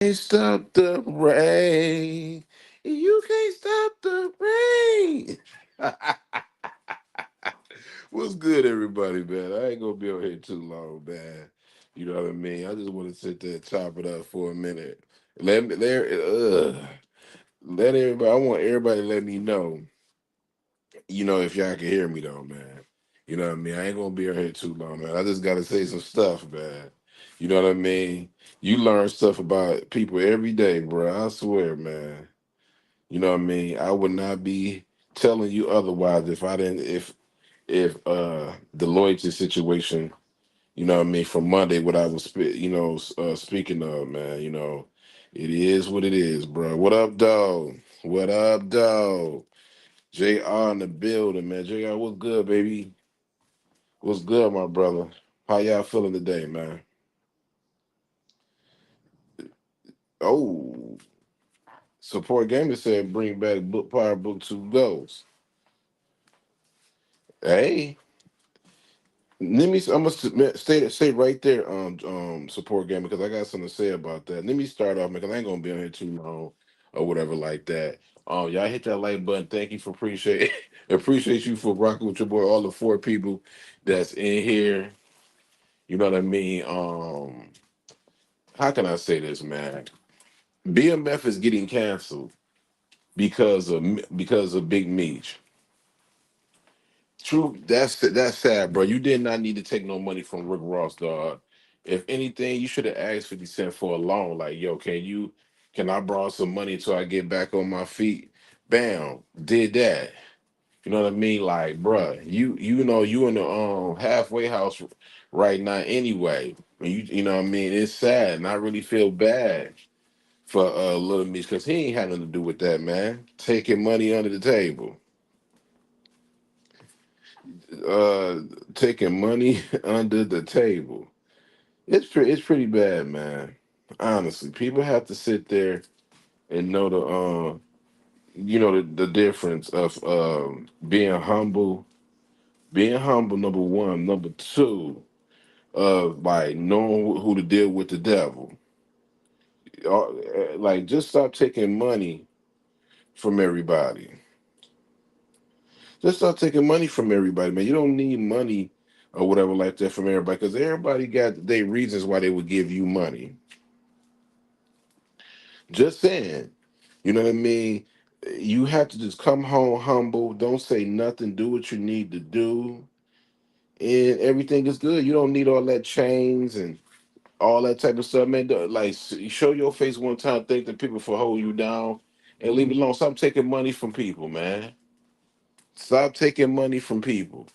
Can't stop the rain. You can't stop the rain. What's good, everybody, man? I ain't gonna be on here too long, man. You know what I mean? I just want to sit there and chop it up for a minute. Let me let everybody. I want everybody to let me know. If y'all can hear me though, man. You know what I mean? I ain't gonna be on here too long, man. I just gotta say some stuff, man. You know what I mean? You learn stuff about people every day, bro. I swear, man. You know what I mean? I would not be telling you otherwise if I didn't if the loyalty situation, you know what I mean, from Monday what I was speaking of, man, it is what it is, bro. What up, dog? What up, dog? JR in the building, man. JR, what's good, baby? What's good, my brother? How y'all feeling today, man? Oh, support gamer said bring back book power book two goes. Hey, let me. I'm gonna stay right there. Support game because I got something to say about that. Let me start off because I ain't gonna be on here too long or whatever like that. Y'all hit that like button. Thank you for appreciate appreciate you for rocking with your boy. All the four people that's in here. You know what I mean. How can I say this, man? BMF is getting canceled because of Big Meech. True, that's sad, bro. You did not need to take no money from Rick Ross, dog. If anything, you should have asked 50 Cent for a loan. Like, yo, can I borrow some money until I get back on my feet? Bam, did that. You know what I mean? Like, bruh, you in the halfway house right now anyway. You know what I mean? It's sad, and I really feel bad for Little Meech because he ain't had nothing to do with that, man. Taking money under the table. uh Taking money under the table. It's pretty bad, man. Honestly, people have to sit there and know the difference of being humble, number one, number two, of like knowing who to deal with the devil. Like, just stop taking money from everybody. Just stop taking money from everybody, man. You don't need money or whatever like that from everybody because everybody got their reasons why they would give you money. Just saying. You know what I mean? You have to just come home humble. Don't say nothing. Do what you need to do, and everything is good. You don't need all that chains and all that type of stuff, man. Like, show your face one time. Thank the people for holding you down, and leave it alone. Stop taking money from people, man. Stop taking money from people.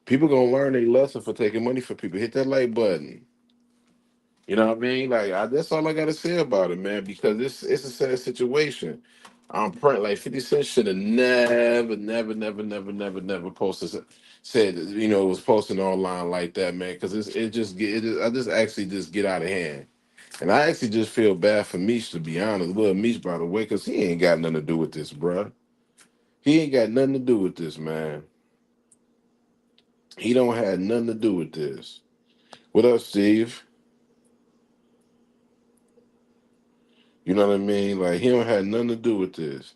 People gonna learn a lesson for taking money from people. Hit that like button. You know what I mean? Like, that's all I gotta say about it, man. Because it's a sad situation. I'm praying like 50 Cent should have never posted said it was posting online like that, man. Because I just actually just get out of hand, and I actually just feel bad for Meech, to be honest. Well, Meech, by the way, because he ain't got nothing to do with this, bruh. He ain't got nothing to do with this, man. He don't have nothing to do with this. What up, Steve? You know what I mean? Like, he don't have nothing to do with this.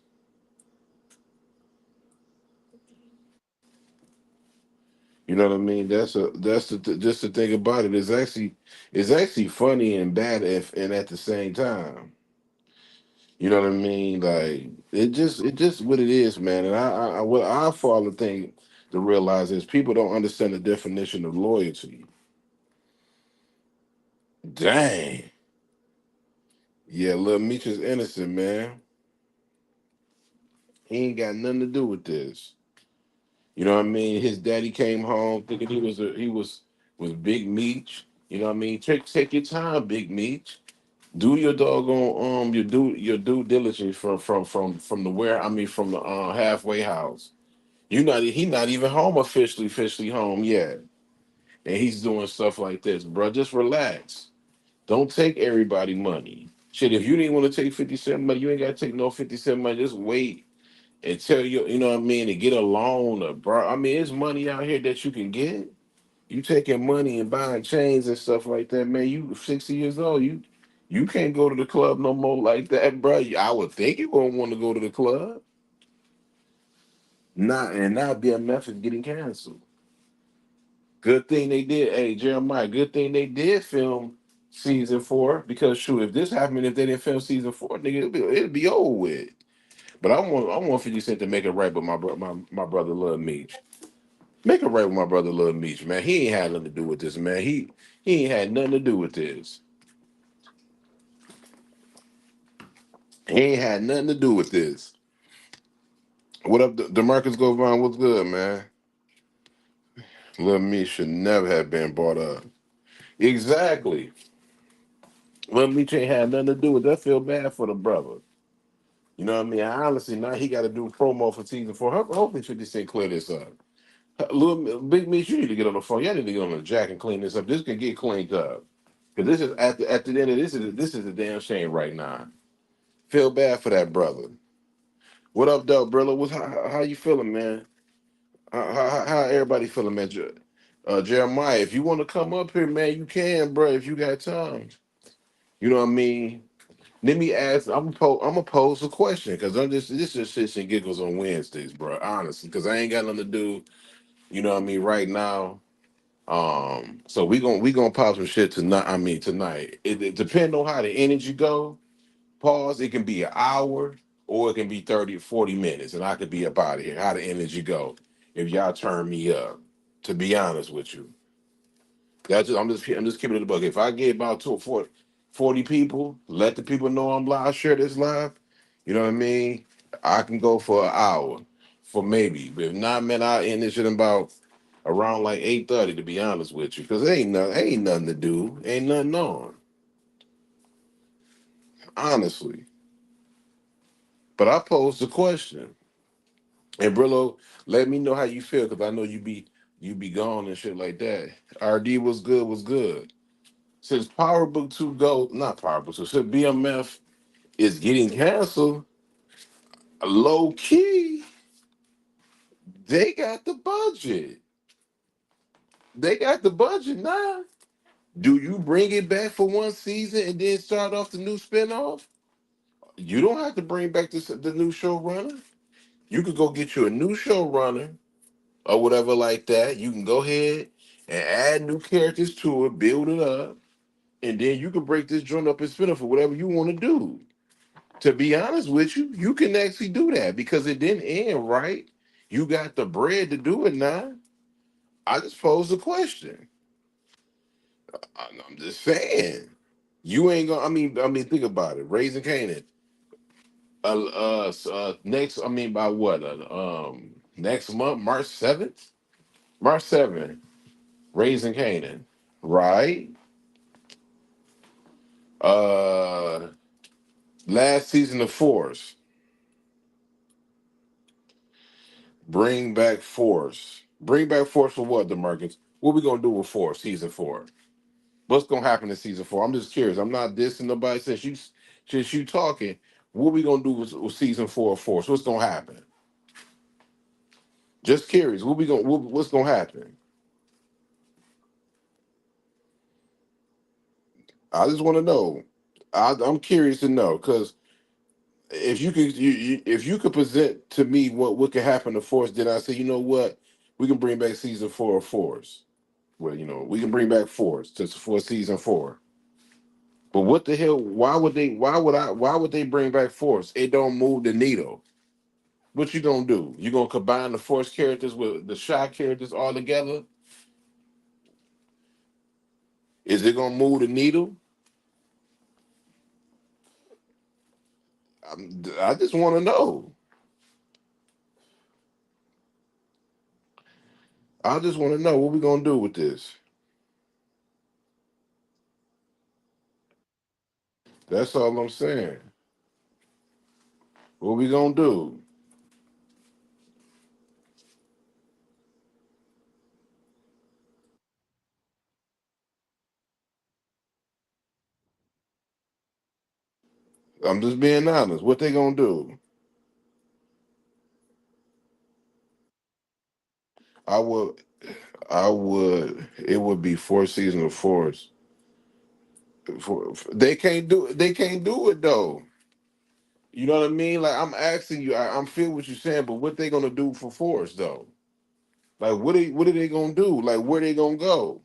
You know what I mean? Just the thing about it is actually funny and bad if and at the same time. You know what I mean? Like, it just what it is, man. And what I fall to think to realize is people don't understand the definition of loyalty. Dang. Yeah, little Meech is innocent, man. He ain't got nothing to do with this. You know what I mean? His daddy came home thinking he was Big Meech. You know what I mean? Take your time, Big Meech. Do your doggone your due diligence from the where I mean from the halfway house. He not even home officially home yet, and he's doing stuff like this, bro. Just relax. Don't take everybody money. Shit, if you didn't want to take 50 Cent money, you ain't got to take no 50 Cent money. Just wait until you know what I mean, and get a loan, or bro. I mean, it's money out here that you can get. You taking money and buying chains and stuff like that, man. You 60 years old. You can't go to the club no more like that, bro. I would think you won't want to go to the club. Not and now BMF is getting canceled. Good thing they did. Hey, Jeremiah, good thing they did film season four because shoot, if this happened, if they didn't film season four, nigga, it'd be over with. But I want 50 Cent to make it right with my brother Lil Meech. Make it right with my brother Lil Meech, man. He ain't had nothing to do with this, man. He ain't had nothing to do with this. He ain't had nothing to do with this. What up, Demarcus Govine? What's good, man? Lil Meech should never have been brought up. Exactly. Lil Meech ain't had nothing to do with that. I feel bad for the brother. You know what I mean? Honestly, now he got to do promo for season four. Hopefully, 50 Cent clear this up. Little Big Meech, you need to get on the phone. Y'all need to get on the jack and clean this up. This can get cleaned up. Because this is at the end of this is a damn shame right now. Feel bad for that brother. What up, though, brother? How you feeling, man? How everybody feeling, man? Jeremiah, if you want to come up here, man, you can, bro. If you got time, you know what I mean. Let me ask. I'm gonna pose a question because I'm just this is shits and giggles on Wednesdays, bro. Honestly, because I ain't got nothing to do. You know what I mean right now. So we gonna pop some shit tonight. I mean tonight. It depends on how the energy go. Pause. It can be an hour or it can be 30 or 40 minutes, and I could be up out of here. How the energy go? If y'all turn me up, to be honest with you, I'm just keeping it a book. If I get about 40 people, let the people know I'm live. Share this live. You know what I mean? I can go for an hour, for maybe. But if not, man, I end this shit in about around like 8:30. To be honest with you, because ain't nothing to do, ain't nothing on, honestly. But I posed the question, and Brillo, let me know how you feel, because I know you be gone and shit like that. RD was good, was good. Since Power Book 2 go, not Power Book 2, since BMF is getting canceled, low key, they got the budget. They got the budget now. Do you bring it back for one season and then start off the new spinoff? You don't have to bring back the new showrunner. You could go get you a new showrunner or whatever like that. You can go ahead and add new characters to it, build it up, and then you can break this joint up and spin it for whatever you want to do. To be honest with you, you can actually do that because it didn't end right. You got the bread to do it now. I just posed a question. I'm just saying. You ain't gonna. I mean, think about it. Raising Canaan. Next. I mean, by what? Next month, March 7th. March 7th. Raising Canaan. Right. Uh, Last season of Force. Bring back Force. Bring back Force for what, DeMarcus? What we gonna do with Force season four? What's gonna happen in season four? I'm just curious. I'm not dissing nobody. Since you talking, what we gonna do with season four of Force? What's gonna happen? Just curious. What's gonna happen? I just want to know. I'm curious to know because if you could present to me what could happen to Force, then I say, you know what, we can bring back season four of Force. Well, we can bring back Force for season four. But what the hell? Why would they? Why would they bring back Force? It don't move the needle. What you gonna do? You gonna combine the Force characters with the Shy characters all together? Is it gonna move the needle? I just want to know. I just want to know what we gonna do with this. That's all I'm saying. What we gonna do? I'm just being honest. What they gonna do? I would. I would. It would be four seasons of Force. They can't do it. They can't do it though. You know what I mean? Like I'm asking you, I'm feeling what you're saying, but what they gonna do for Force though? Like what are they gonna do? Like where they gonna go?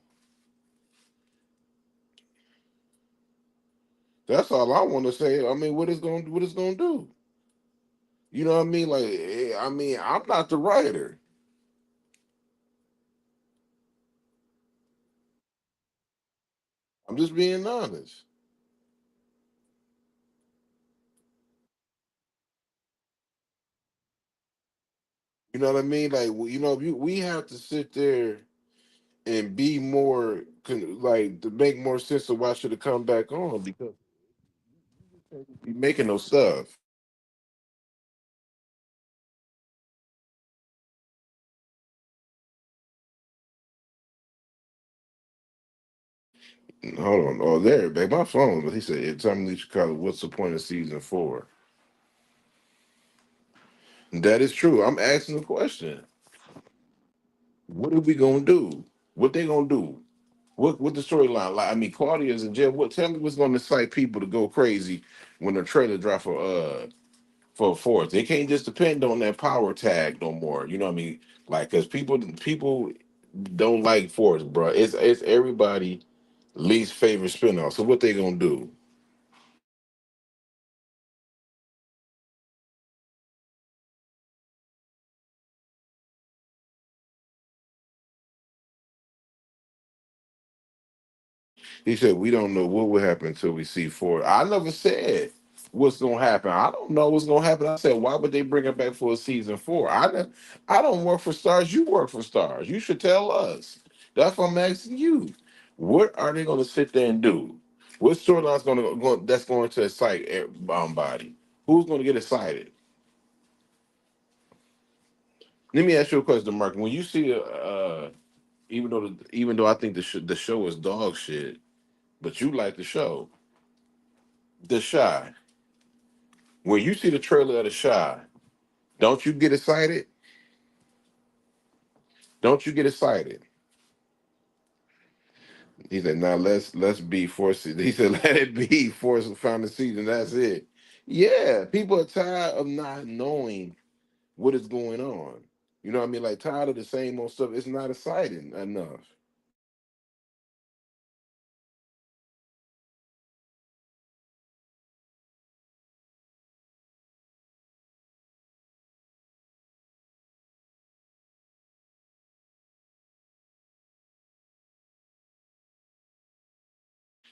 That's all I want to say. I mean, what it's gonna do? You know what I mean? Like I mean, I'm not the writer. I'm just being honest. You know what I mean? Like we have to sit there and be more like to make more sense of why should it come back on because we making no stuff. Hold on. Oh, there, babe. My phone. But he said, if Tommy Lee Chicago, what's the point of season 4? That is true. I'm asking the question. What are we gonna do? What they gonna do? What the storyline? Like, I mean, Claudia's in jail. What? Tell me what's gonna incite people to go crazy when the trailer drop for Force? They can't just depend on that power tag no more. You know what I mean? Like, cause people don't like Force, bro. It's everybody least favorite spinoff. So what they gonna do? He said, "We don't know what will happen until we see Ford." I never said what's gonna happen. I don't know what's gonna happen. I said, "Why would they bring it back for a season 4?" I don't work for Stars. You work for Stars. You should tell us. That's what I'm asking you. What are they gonna sit there and do? What storyline's that's going to excite everybody? Who's gonna get excited? Let me ask you a question, Mark. When you see even though I think the show is dog shit, but you like the show, The Shy. When you see the trailer of The Shy, don't you get excited? Don't you get excited? He said, "Now let's be forced." He said, "Let it be forced final season. That's it." Yeah, people are tired of not knowing what is going on. You know what I mean? Like tired of the same old stuff. It's not exciting enough.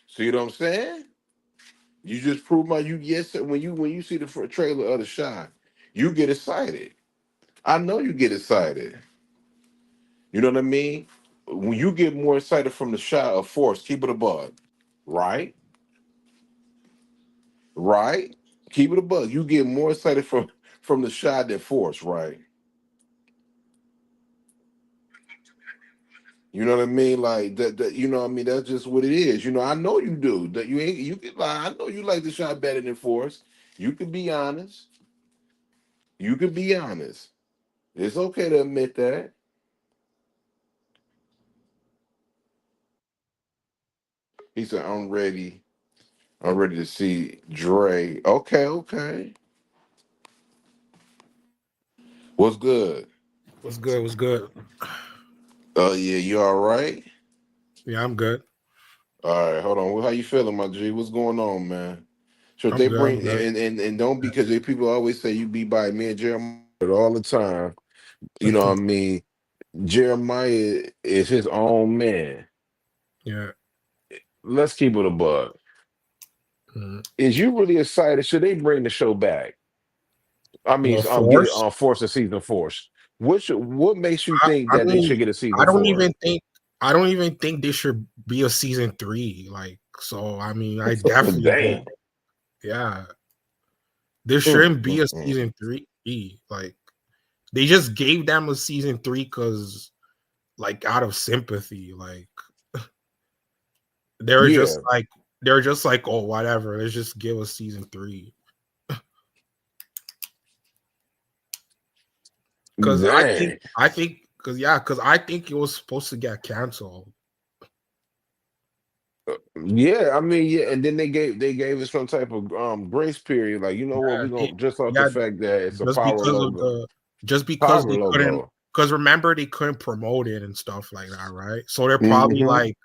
See what I'm saying? You just prove my you yes when you see the trailer of The Shy, you get excited. I know you get excited. You know what I mean? When you get more excited from The Shy of Force, keep it a bug, right? Right? Keep it a bug. You get more excited from The Shy than Force, right? You know what I mean? Like that. You know what I mean? That's just what it is. You know, I know you do. That you ain't. You can lie. I know you like The Shy better than Force. You can be honest. You can be honest. It's okay to admit that. He said, "I'm ready. I'm ready to see Dre." Okay, okay. What's good? What's good? What's good? Oh yeah, you all right? Yeah, I'm good. All right, hold on. Well, how you feeling, my G? What's going on, man? Should I'm they good. I'm bring good. and don't because people always say you be by me and Jeremiah all the time. You know what I mean? Jeremiah is his own man. Yeah. Let's keep it a bug. Mhm. Is you really excited? Should they bring the show back? I mean, Well, get it Force. on Force of season 4. What makes you think I that they mean, should get a I season don't 4? even think. I don't even think there should be a season 3. Like, so I mean, I definitely Damn. think, yeah, there Mm, shouldn't be mm, a mm. season 3. Like, they just gave them a season 3 because, like, out of sympathy. Like, they were just Yeah. like, they were just like, oh, whatever. Let's just give us season 3. Because Dang. I think, because yeah, because I think it was supposed to get canceled. Yeah, I mean, yeah, and then they gave us some type of grace period, like, you know what, Yeah, we gonna just off the yeah, fact that it's a just power because of logo, the just because power they couldn't, logo. because remember they couldn't promote it and stuff like that, right? So they're probably Hmm. like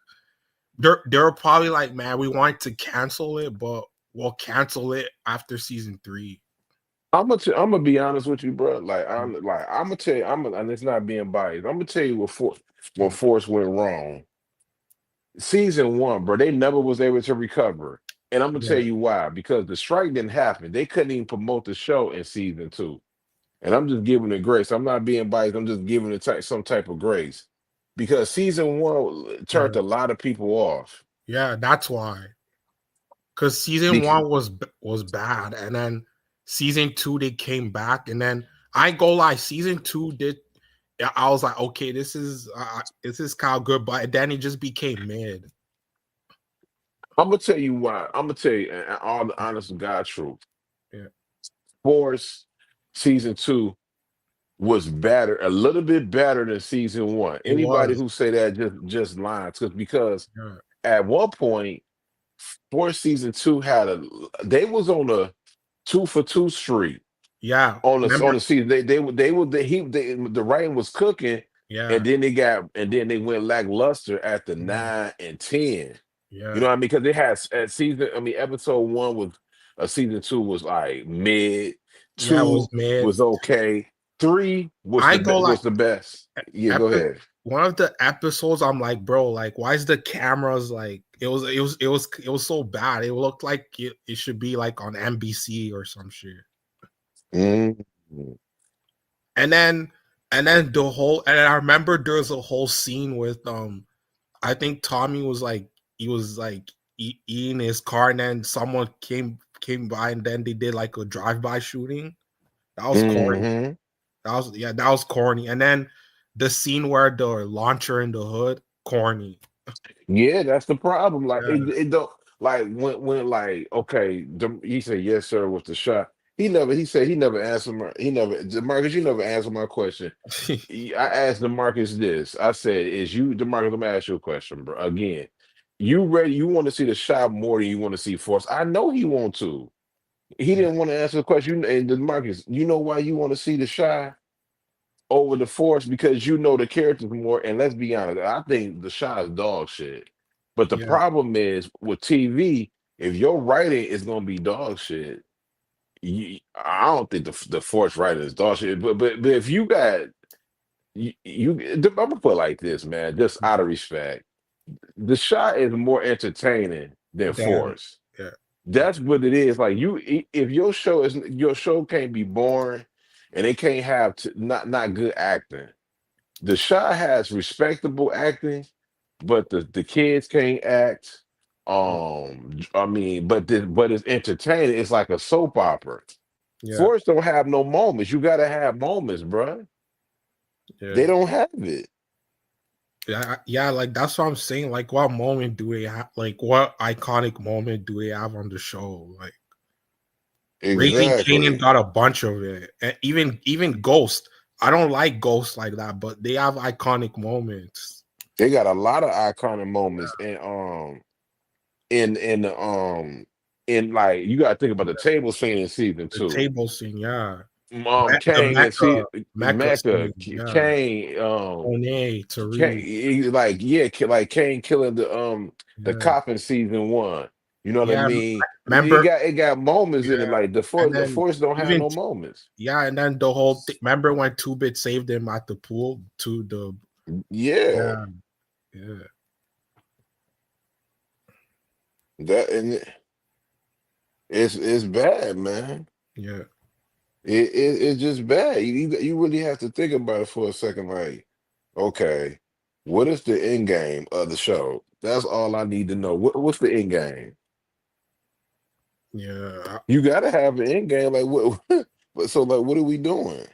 they're probably like, man, we want to cancel it, but we'll cancel it after season 3. I'm gonna be honest with you, bro. I'm gonna tell you, and it's not being biased. I'm gonna tell you what Mm, Force went wrong. Season one, bro, they never was able to recover, and I'm gonna tell yeah, you why. Because the strike didn't happen. They couldn't even promote the show in season two. And I'm just giving it grace. I'm not being biased. I'm just giving it some type of grace because season one turned yeah, a lot of people off. yeah. That's why. Because season Bec- 1 was bad, and then season 2 they came back, and then I ain't gonna lie, season 2 did. I was like, okay, this is kind of good, but then it just became mid. I'm gonna tell you why. I'm gonna tell you, and all the honest to God truth. Yeah, Force season two was better, a little bit better than season one. it Anybody was. who say that just lying, because Yeah, at one point, Force season two had they was on a 2 for 2 streak yeah. on Remember? the season. The writing was cooking, Yeah, and then they went lackluster at the yeah, 9 and 10. You know yeah. what I mean? Because they had at season. I mean, episode one was season two was like mid. Yeah, it was Two mid. was okay. Three was I go like was the best. Yeah, go epi- ahead. one of the episodes. I'm like, bro, like, why is the cameras like? It was so bad. It looked like it should be like on NBC or some shit. Mm. And then and I remember there was a whole scene with I think Tommy was like he was like eating his car, and then someone came by, and then they did like a drive by shooting. That was corny. Hmm. That was corny. And then the scene where the launcher in the hood, corny. Yeah, that's the problem. Like Yeah. it don't like when like okay, he said yes sir with the shot. He said he never answered he never Demarcus, you never answered my question. I asked Demarcus this. I said, "Is you Demarcus? Let me ask you a question, bro. Again, you ready? You want to see the shot more than you want to see Force? I know he want to. He Yeah. didn't want to answer the question. And Demarcus, you know why you want to see the shot over the Force because you know the characters more. And let's be honest, I think the shot is dog shit. But the Yeah. problem is with TV, if your writing is gonna be dog shit, I don't think the Force writing is dog shit. But if you got I'm gonna put it like this, man, just out of respect. The shot is more entertaining than Damn. Force. Yeah. That's what it is. Like if your show can't be boring and it can't have not good acting. The shot has respectable acting, but the kids can't act. I mean, but it's entertaining. It's like a soap opera. Yeah. Force don't have no moments. You gotta have moments, bruh. They Yeah. don't have it. Yeah. Yeah. Like that's what I'm saying. Like, what moment do they have? Like, what iconic moment do they have on the show? Like, Raising Kanan Exactly. got a bunch of it. And even Ghost. I don't like Ghost like that, but they have iconic moments. They got a lot of iconic moments, and in the in like you gotta think about the table scene in season The two. table scene, yeah. The Kane and see Mecca Mecca, scene, yeah. Kane, Monet, Kane, Tariq, like yeah, like Kane killing the yeah. cop in season one. You know what I Yeah, mean? remember? It got moments in it. Yeah. Like And the then force don't have even no moments. yeah, and then the whole thing. Remember when Two Bit saved him at the pool to the Yeah, yeah, yeah, that and it's bad, man. yeah, It's just bad. You really have to think about it for a second. Like, okay, what is the end game of the show? That's all I need to know. What's the end game? yeah. You got to have an end game. Like what? But so like, what are we doing?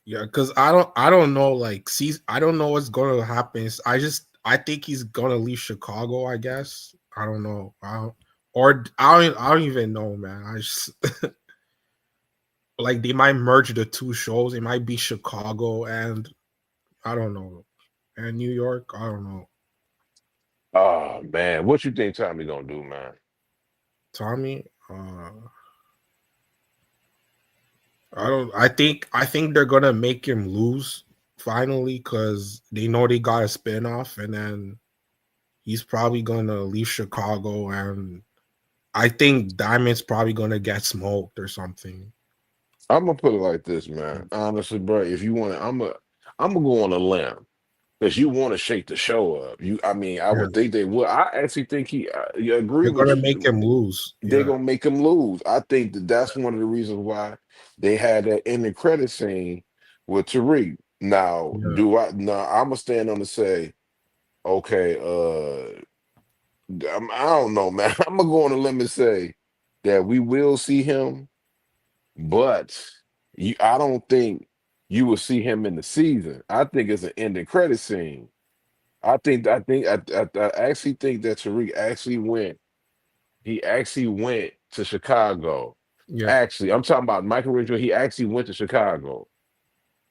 Yeah, because I don't know. Like, see, I don't know what's gonna happen. I think he's gonna leave Chicago. I guess I don't know. I don't even know, man. I just like they might merge the two shows. It might be Chicago and I don't know, and New York. I don't know. Oh man, what you think Tommy gonna do, man? Tommy, I don't. I think they're gonna make him lose finally because they know they got a spinoff, and then he's probably gonna leave Chicago, and I think Diamond's probably gonna get smoked or something. I'm gonna put it like this, man. Honestly, bro, if you want to, I'm gonna go on a limb because you want to shake the show up. I mean, I Yeah, would think they would. I actually think you agree they're with gonna make you. him lose. They're Yeah, gonna make him lose. I think that that's one of the reasons why they had that ending credit scene with Tariq. Now, yeah, do I? Now, I'm gonna stand on to say, okay, I don't know, man. I'm gonna go on a limb and say that we will see him, but I don't think you will see him in the season. I think it's an ending credit scene. I actually think that Tariq actually went. He actually went to Chicago. yeah, Actually, I'm talking about Michael Richard. He actually went to Chicago.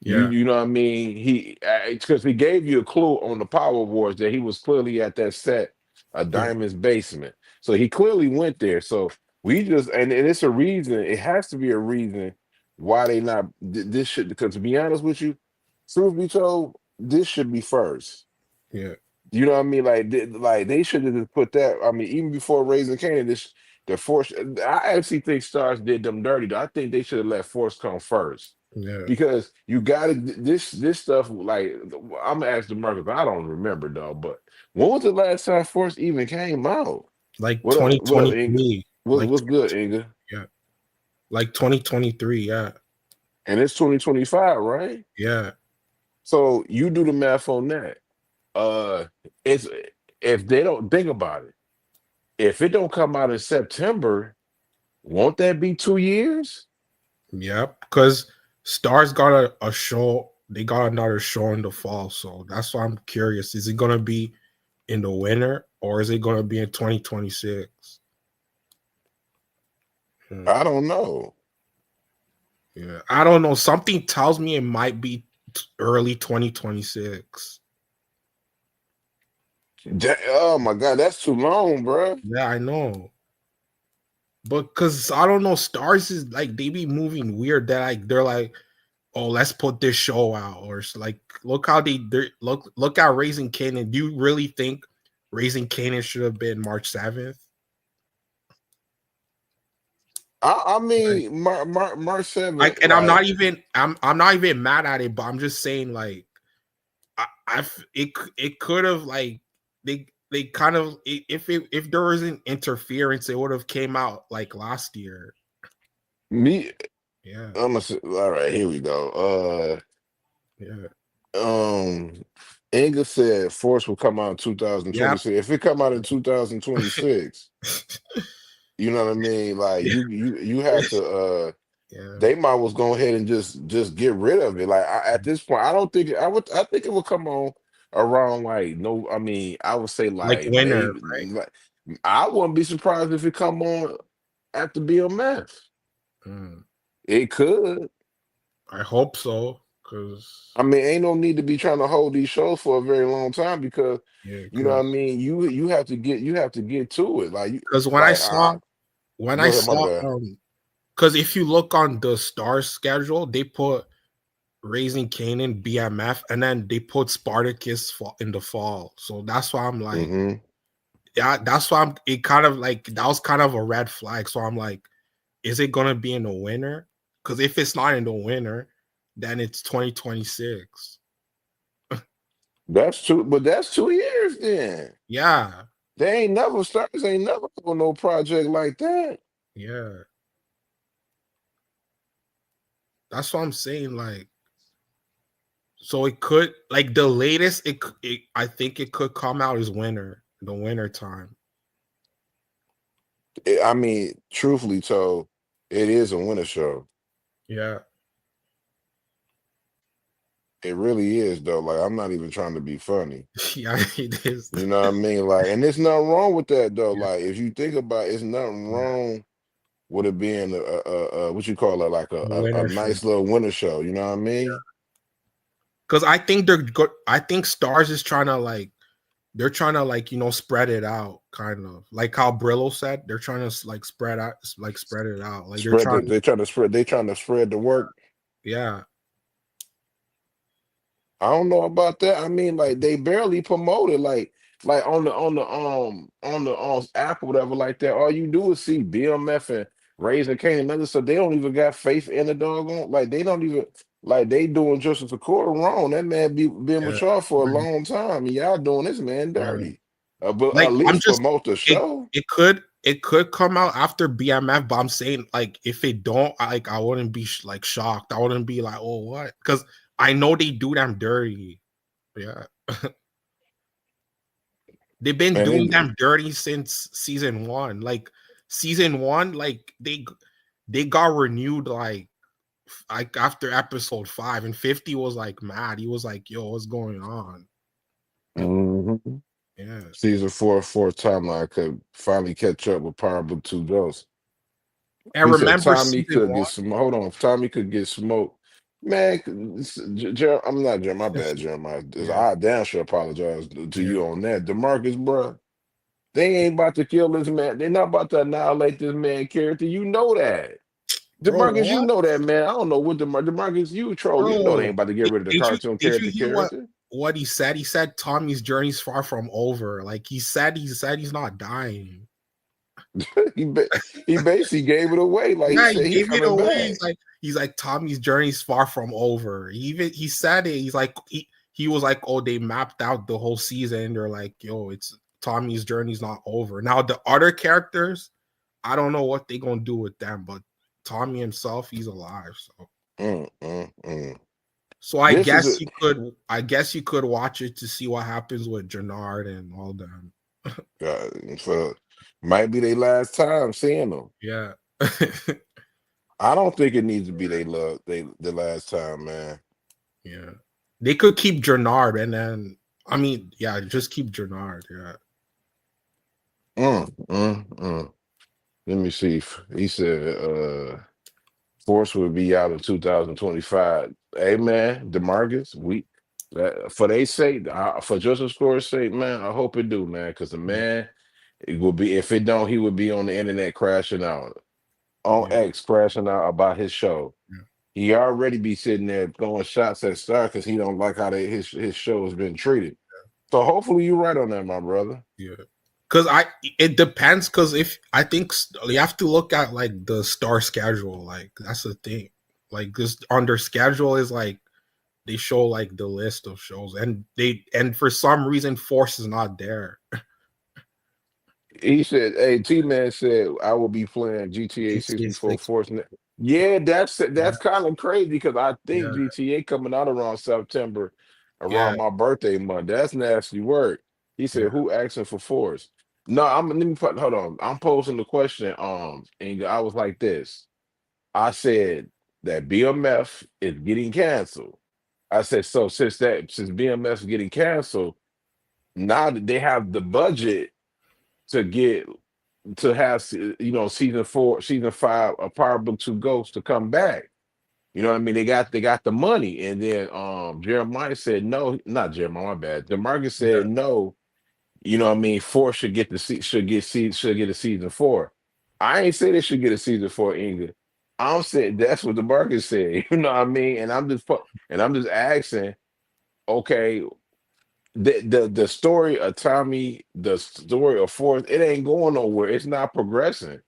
yeah, You know what I mean? He because he gave you a clue on the Power Wars that he was clearly at that set, a yeah, Diamond's basement. So he clearly went there. So we just and it's a reason. It has to be a reason why they not this should. Because to be honest with you, truth be told, this should be first. yeah, You know what I mean? Like they should have just put that. I mean, even before Raising Canaan, the Force. I actually think Stars did them dirty. Though. I think they should have let Force come first yeah. because you got to this stuff. Like I'm gonna ask the market. I don't remember though. But when was the last time Force even came out? Like What up? What up, Inga? 2023, What's good, Inga? yeah, like 2023, yeah, And it's 2025, right? yeah, So you do the math on that. Uh, it's if they don't think about it. If it don't come out in September, won't that be 2 years? yeah. Because Stars got a show. They got another show in the fall, so that's why I'm curious. Is it gonna be in the winter or is it gonna be in 2026? Hmm. I don't know. Yeah, I don't know. Something tells me it might be early 2026. Oh my God, that's too long, bro. Yeah, I know. But cause I don't know, Stars is like they be moving weird that like they're like, oh, let's put this show out, or like look how they look at Raising Canaan. Do you really think Raising Canaan should have been March 7th? I Like, mean, March 7th, like, and I'm like not even I'm not even mad at it, but I'm just saying like it could have like they kind of if there wasn't interference, it would have came out like last year. me. Yeah, All right, here we go. yeah, Inga said Force will come out in yep, 2026. If it come out in 2026, you know what I mean? Like you have to yeah. they might was go ahead and just get rid of it. Like at this point, I don't think I think it will come on around like no. I mean, I would say Like like winter, maybe right? like I wouldn't be surprised if it come on after BMF. Mm. It could. I hope so, cause I mean, ain't no need to be trying to hold these shows for a very long time because yeah, you know what I mean. You have to get to it. Like cause like when I go ahead, my saw bad. cause if you look on the Stars schedule, they put Raising Canaan, BMF, and then they put Spartacus in the fall. So that's why I'm like, Hmm. yeah, that's why I'm. It kind of like that was kind of a red flag. So I'm like, is it gonna be in the winter? Because if it's not in the winter, then it's 2026. That's two, but that's 2 years then. Yeah, They ain't never Stars ain't never on no project like that. yeah. That's what I'm saying. Like, so it could like the latest I think it could come out is winter, the winter time. I mean, truthfully told, it is a winter show. Yeah, It really is though. Like I'm not even trying to be funny. yeah, it is. You know what I mean? Like, and there's nothing wrong with that though. Yeah, Like, if you think about it, it's nothing yeah. wrong with it being what you call it, like The a winter show. nice little winter show. You know what I mean? Because I think they're good. I think Stars is trying to like they're trying to like spread it out, kind of like how Brillo said. They're trying to like spread it out. Like they're Spread trying, the they trying to spread they trying to spread the work. yeah, I don't know about that. I mean, like they barely promoted, like on the app or whatever like that. All you do is see BMF and Raising Cane and others, so they don't even got faith in the doggone. Like they don't even like they doing Justice a quarter wrong. That man been with yeah, y'all for a right, long time, and y'all doing this man right. dirty. But Like at I'm least just promote the it. show. It could come out after BMF, but I'm saying like if it don't, like I wouldn't be like shocked. I wouldn't be like, oh what? Because I know they do them dirty. Yeah, they've been And doing it, them dirty since season one. Like season one, like they got renewed like after episode 5, and 50 was like mad. He was like, "Yo, what's going on?" mhm. Yeah, Season fourth timeline could finally catch up with Power Book 2 Ghost. and He said remember Tommy season could one? get some. Hold on, Tommy could get smoked. Man, I'm not Jeremiah. My bad, Jeremiah. Yeah, I damn sure apologize to yeah, you on that. Demarcus, bro, they ain't about to kill this man. They're not about to annihilate this man character. You know that. bro. Demarcus, you What, know that, man. I don't know what Demarcus, you troll. You know they bro? ain't about to get rid of the cartoon Did you hear character. what he said? He said Tommy's journey's far from over. Like he said he's not dying. he ba- he basically gave it away. Like he Yeah, he said, he gave it coming away. back. He's like Tommy's journey's far from over. He said it. He's like he was like, oh, they mapped out the whole season. They're like, yo, it's Tommy's journey's not over. Now the other characters, I don't know what they gonna do with them, but Tommy himself, he's alive. Mm, mm, mm. So I This is guess a you could watch it to see what happens with Jannard and all them. for might be their last time seeing them. Yeah. I don't think it needs to be the last time, man. Yeah. They could keep Jannard and then I mean, yeah, just keep Jannard. Yeah. Mm. Let me see. He said Force will be out in 2025. Hey man, DeMarcus, we for they sake, for Joseph Score's sake, man, I hope it do, man, because the Yeah. man, it will be if it don't, he would be on the internet crashing out. On Yeah. X crashing out about his show. Yeah. He already be sitting there throwing shots at Star because he don't like how his show has been treated. So hopefully you're right on that, my brother. Yeah. Cause it depends. Cause if I think you have to look at like the star schedule, like that's the thing. Like this on their schedule is like they show like the list of shows, and for some reason Force is not there. He said, "Hey, T-Man said I will be playing GTA GTA 64 6. Force." Yeah, that's kind of crazy because I think Yeah, GTA coming out around September, yeah, around my birthday month. That's nasty work. He yeah, said, "Who asking for Force?" No, let me put. Hold on. I'm posing the question. And I was like this. I said that BMF is getting canceled. I said so since BMF is getting canceled, now that they have the budget to get to have season 5 a Power Book 2 Ghost to come back. You know what I mean? They got the money. And then Jeremiah said no, not Jeremiah, my bad. DeMarcus yeah, said no, you know what I mean, 4 should get a season 4. I ain't say they should get a season 4, Inga. I'm saying that's what DeMarcus said. You know what I mean? And I'm just asking, okay, the story of Tommy, the story of Forrest, it ain't going nowhere. It's not progressing.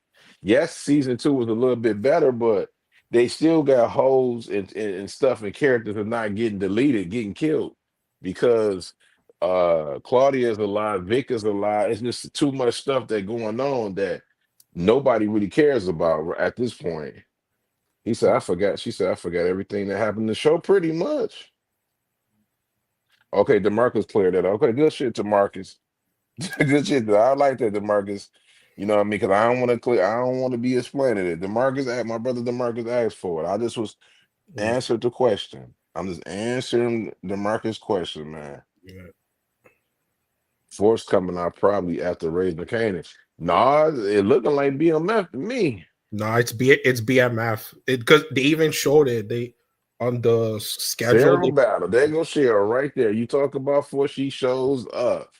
Yes, season 2 was a little bit better, but they still got holes and stuff and characters are not getting deleted, getting killed because Claudia is alive, Vic is alive. It's just too much stuff that going on that nobody really cares about at this point. He said, I forgot. She said, I forgot everything that happened in the show pretty much. Okay, DeMarcus cleared that. Okay, good shit, DeMarcus. Good shit. I like that, DeMarcus. You know what I mean? Because I don't want to clear. I don't want to be explaining it. My brother DeMarcus asked for it. I just was yeah, answered the question. I'm just answering DeMarcus' question, man. yeah. Force coming out probably after Raising Canaan. Nah, it looking like BMF to me. No, it's BMF. Because they even showed it. They on the schedule. Sarah Battle. There go Cheryl right there. You talk about Force, she shows up.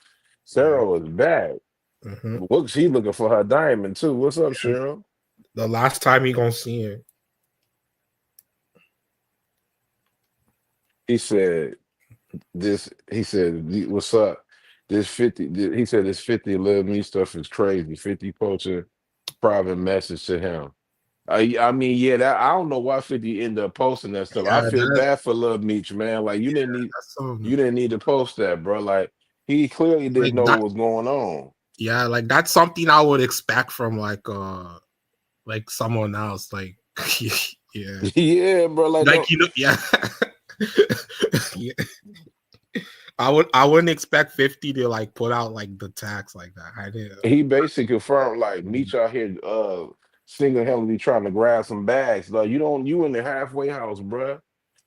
Yeah. Cheryl is back. Hmm. Look, she looking for her diamond too. What's up, Cheryl? The last time you gonna see it. He said this. He said, "What's up?" This 50. He said this 50 little me stuff is crazy. 50 posted private message to him. I mean, yeah, that I don't know why 50 ended up posting that stuff. I Yeah, feel bad for Lil Meech, man. Like that's you didn't need to post that, bro. Like he clearly like didn't know that. what was going on. Yeah, like that's something I would expect from like someone else. Like yeah, Yeah, bro. Like like don't you know, yeah. Yeah. I wouldn't expect 50 to like put out like the tax like that. I didn't. he basically confirmed like Meech out here single-handedly trying to grab some bags. Like you in the halfway house, bro.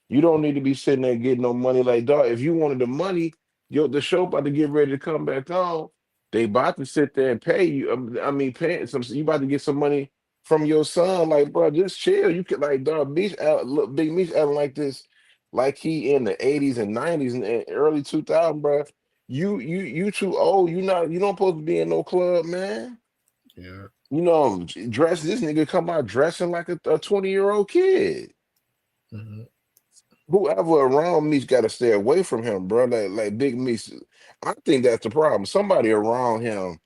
You don't need to be sitting there getting no money like dog. If you wanted the money, the show about to get ready to come back on. They about to sit there and pay you. I mean, pay some. You about to get some money from your son. Like, bro, just chill. You could like dog. Look, Big Meech acting like this, like he in the 80s and 90s and early 2000, bro. You too old. You don't supposed to be in no club, man. Yeah. Dress this nigga come out dressing like a 20-year-old kid. Mhm. Whoever around me's got to stay away from him, bro. Like Big Me's, I think that's the problem. Somebody around him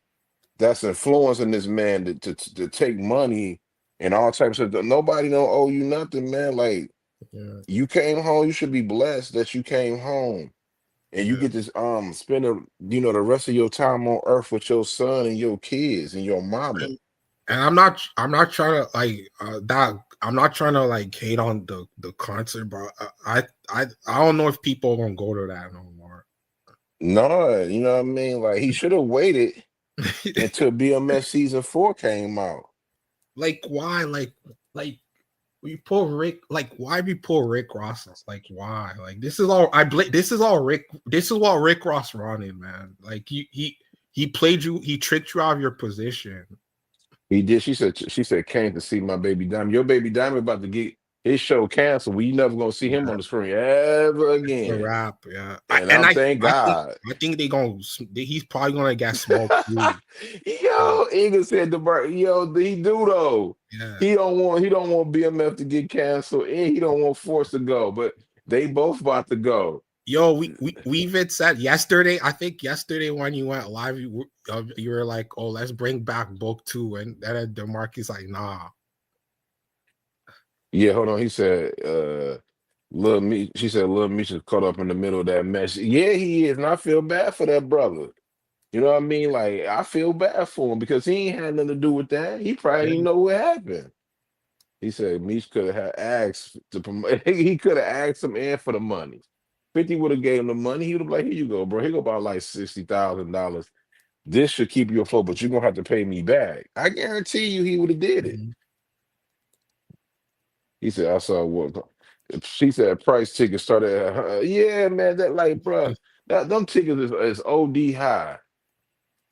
that's influencing this man to take money and all types of. Nobody don't owe you nothing, man. Like Yeah. you came home, you should be blessed that you came home and you Yeah. get to spend the rest of your time on earth with your son and your kids and your mama. And I'm not trying to like that I'm not trying to like hate on the concert, but I don't know if people are gonna go to that no more. No, you know what I mean. Like he should have waited until BMF season 4 came out. Like why? Like we pull Rick, like why we pull Rick Ross? Like why? Like this is all this is all Rick, this is what Rick Ross running, man. Like he played you, he tricked you out of your position. He did. She said came to see my baby diamond. Your baby diamond about to get his show canceled. We never gonna see him Yeah, on the screen ever it's a again. wrap. Yeah, And and I'm thank I think God. they gonna he's probably gonna get smoked too. Yeah, Yo, Eagle said the bird. Yo, he do though. yeah. He don't want BMF to get canceled, and he don't want Force to go. But they both about to go. Yo, we even said yesterday. I think yesterday when you went live, you were like, "Oh, let's bring back book 2," and then Demarcus like, "Nah." Yeah, hold on. He said, Lil Me. She said, Lil Meech is caught up in the middle of that mess. Yeah, he is, and I feel bad for that brother. You know what I mean? Like I feel bad for him because he ain't had nothing to do with that. He probably Yeah. didn't know what happened. He said Meech could have asked to promote. He could have asked him in for the money. 50 would have gave him the money. He would have been like, here you go, bro. Here go about like $60,000. This should keep you afloat, but you're gonna have to pay me back. I guarantee you he would have did it. Mhm. He said, I saw what she said price tickets started at yeah, man. That like, bro, that them tickets is OD high.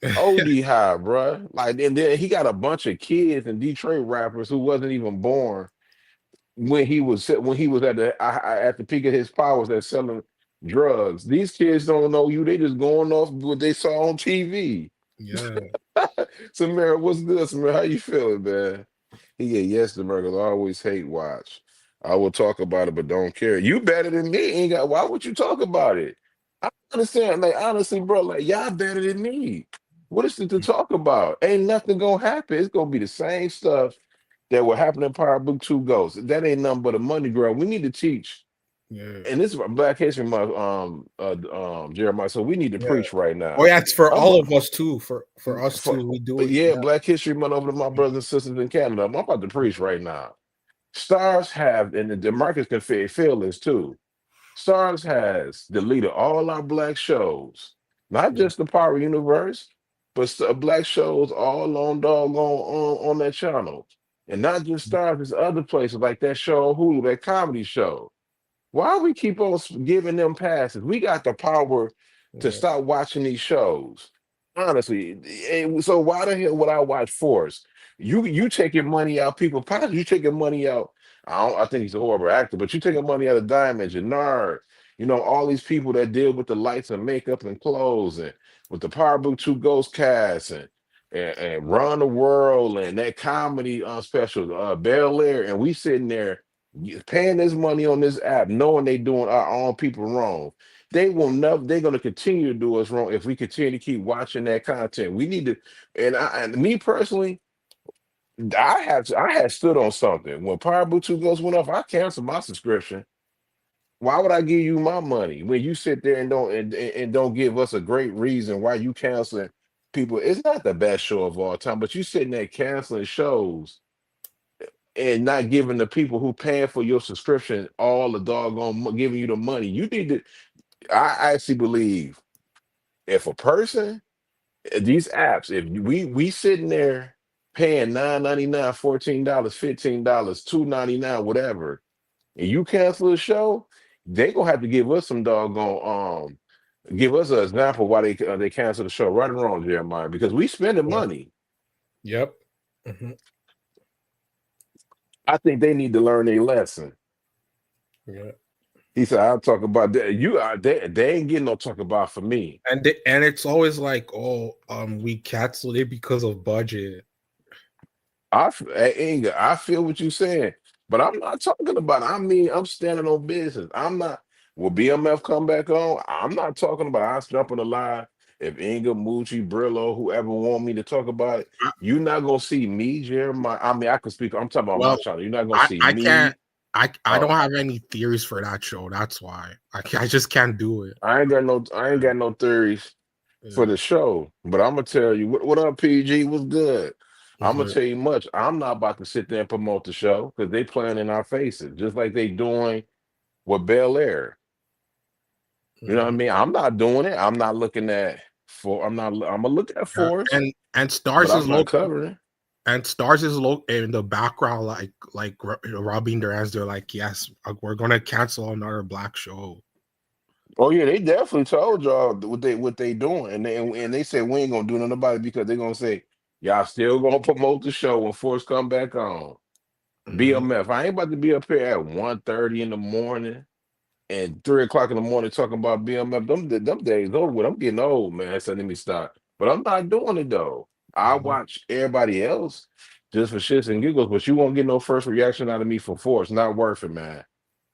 OD high, bruh. Like, and then he got a bunch of kids and Detroit rappers who wasn't even born when he was at the peak of his powers at selling drugs. These kids don't know you. They just going off what they saw on TV. Yeah. Samara, what's good, Samara? How you feeling, man? He get yes, the Mergles always hate watch. I will talk about it, but don't care. You better than me. Ain't got. Why would you talk about it? I understand. Like honestly, bro. Like y'all better than me. What is it to talk about? Ain't nothing gonna happen. It's gonna be the same stuff that will happen in Power Book Two Ghosts. That ain't nothing but a money grab. We need to teach, Yeah. and this is Black History Month, Jeremiah. So we need to Yeah. preach right Oh now. yeah, it's for I'm all of us too. For us for, too. We do it. yeah, Yeah. Black History Month over to my brothers and sisters in Canada. I'm about to preach right now. Stars have, and the Marcus can feel this too. Stars has deleted all our black shows, not Yeah. just the Power Universe, but black shows all on doggone on that channel, and not just Stars. There's other places like that show on Hulu, that comedy show. Why we keep on giving them passes? We got the power to Yeah. stop watching these shows. Honestly, so why the hell would I watch Force? You taking money out people pockets. You taking money out. I think he's a horrible actor, but you taking money out of Diamond, Jannard. You know, all these people that deal with the lights and makeup and clothes and with the Power Book 2 Ghost cast and Run the World and that comedy special, Bel Air, and we sitting there paying this money on this app, knowing they doing our own people wrong. They will never. They're going to continue to do us wrong if we continue to keep watching that content. We need to, and me personally, I had stood on something when Power Book 2 Ghost went off. I canceled my subscription. Why would I give you my money when you sit there and don't give us a great reason why you canceling people? It's not the best show of all time, but you sitting there canceling shows and not giving the people who paying for your subscription all the doggone giving you the money. You need to. I actually believe if a person these apps, if we sitting there paying $9.99, $14, $15, $2.99, whatever, and you cancel a show, they gonna have to give us some doggone give us an example why they cancel the show. Right or wrong, Jeremiah, because we spending Yeah. money. Yep. Mm-hmm. I think they need to learn a lesson. Yeah. He said, "I'll talk about that. You are they ain't getting no talk about for me." And it's always like, oh, we canceled it because of budget. Inga, I feel what you're saying, but I'm not talking about. I mean, I'm standing on business. I'm not. Will BMF come back on? I'm not talking about. I jump on the line. If Inga, Moochie, Brillo, whoever want me to talk about it, you're not gonna see me, Jeremiah. I mean, I can speak. I'm talking about my Well, channel. You're not gonna I see I can't. me. I Uh, don't have any theories for that show. That's why I just can't do it. I ain't got no theories for Yeah. the show, but I'm gonna tell you what up, PG. What's good? I'm gonna Mhm. tell you much. I'm not about to sit there and promote the show because they playing in our faces, just like they doing with Bel Air. You know what I Mhm. mean? I'm not doing it. I'm not looking at for. I'm not. I'm gonna look at Yeah. Force, And but Stars I'm is not low. covering. And Stars is low in the background, like rubbing their hands. They're like, yes, we're gonna cancel another black show. Oh yeah, they definitely told y'all what they doing, and they said we ain't gonna do nothing about it because they're gonna say y'all still gonna promote the show when Force come back on. Mhm. BMF. I ain't about to be up here at 1:30 in the morning and 3 o'clock in the morning talking about BMF. Them days over with. I'm getting old, man. So let me stop. But I'm not doing it though. I Mhm. watch everybody else just for shits and giggles, but you won't get no first reaction out of me for Force. Not worth it, man.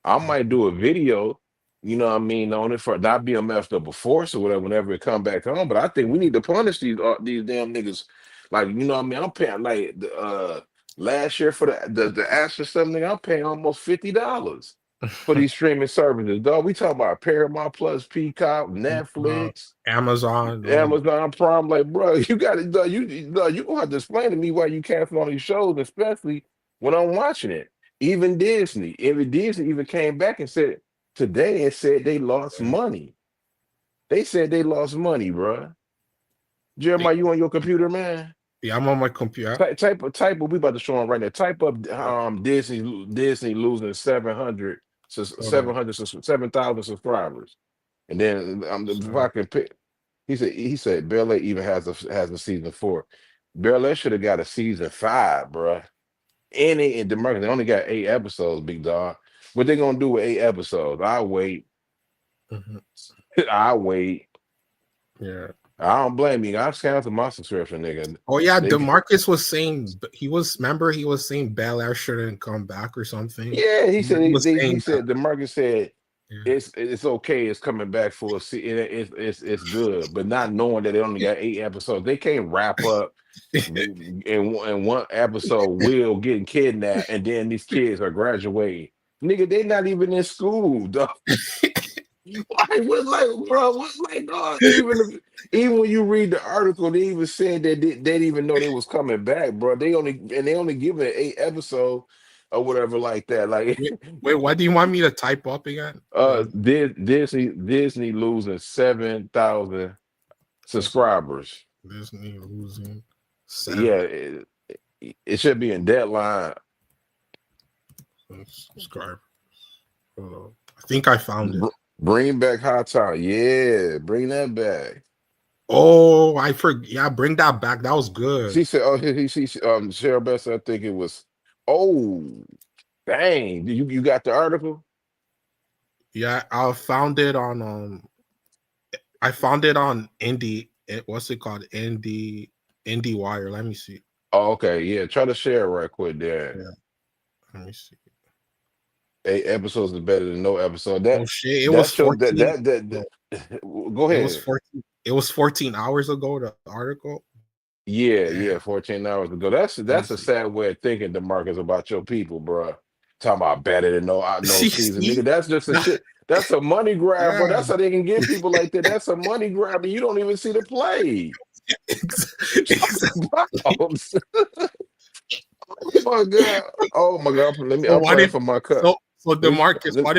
I might Mhm. do a video, you know what I mean, on it for not BMF double force or whatever whenever it come back on. But I think we need to punish these damn niggas. Like, you know what I mean? I'm paying like last year for the Asher stuff, nigga, I'm paying almost $50 for these streaming services. Dog, we talking about Paramount Plus, Peacock, Uh, Netflix, Amazon, all of Amazon Prime. Like, bro, you got it. You gonna have to explain to me why you cancel all these shows, especially when I'm watching it. Even Disney even came back and said today and said they lost it. money. They said they lost money, bro. They- Jeremiah, you on your computer, man? yeah, I'm on my computer. Type of we about to show them right now. Type up Disney losing 700 Hold on. 7,000 subscribers. And then if So, I can pick, he said Bel Air even has a season 4. Bel Air should have got a season 5, bro. And they only got 8 episodes, big dog. What they gonna do with 8 episodes? I'll wait. mhm. I'll wait. Yeah. I don't blame you. I canceled my subscription, nigga. Oh yeah, They Demarcus was saying he was saying Bel Air shouldn't come back or something. yeah, he said He was he saying that. said the market said Yeah. it's okay, it's coming back for a it's good, but not knowing that they only got 8 episodes. They can't wrap up in one episode Will getting kidnapped and then these kids are graduating. Nigga, they not even in school, dog. Like what like bro, what like dog, even when you read the article, they even said that they didn't even know they was coming back, bro. They only give it 8 episodes or whatever like that. Like Wait, what do you want me to type up again? Disney losing 7,000 Sus- subscribers. Disney losing Yeah, 7 it should be in deadline. subscribers. Hold on. I think I found it. Bring back Hot Town. Yeah, bring that back. Oh, I forgot. Yeah, bring that back. That was good. She said, "Oh, Cheryl Best. I think it was. Oh, dang! You got the article? Yeah, I found it on I found it on Indie. What's it called? Indie Wire. Let me see. Oh, okay, yeah. Try to share it right quick there. Yeah, let me see. 8 episodes is better than no episode. Oh shit! It was That show that 14. that that, No, that go it was ahead. 14. It was 14 hours ago. The article. Yeah, Damn. yeah, 14 hours ago. That's Let me that's a see. sad way of thinking, DeMarcus, about your people, bro. Talking about better than no See, season, see, nigga. That's just a shit. That's a money grab, bro. yeah. That's how they can get people like that. That's a money grab, and you don't even see the play. You talking about? Oh my god. Oh my god. Let me. So I'm what praying if for my cut. so Let me, Demarcus? let, What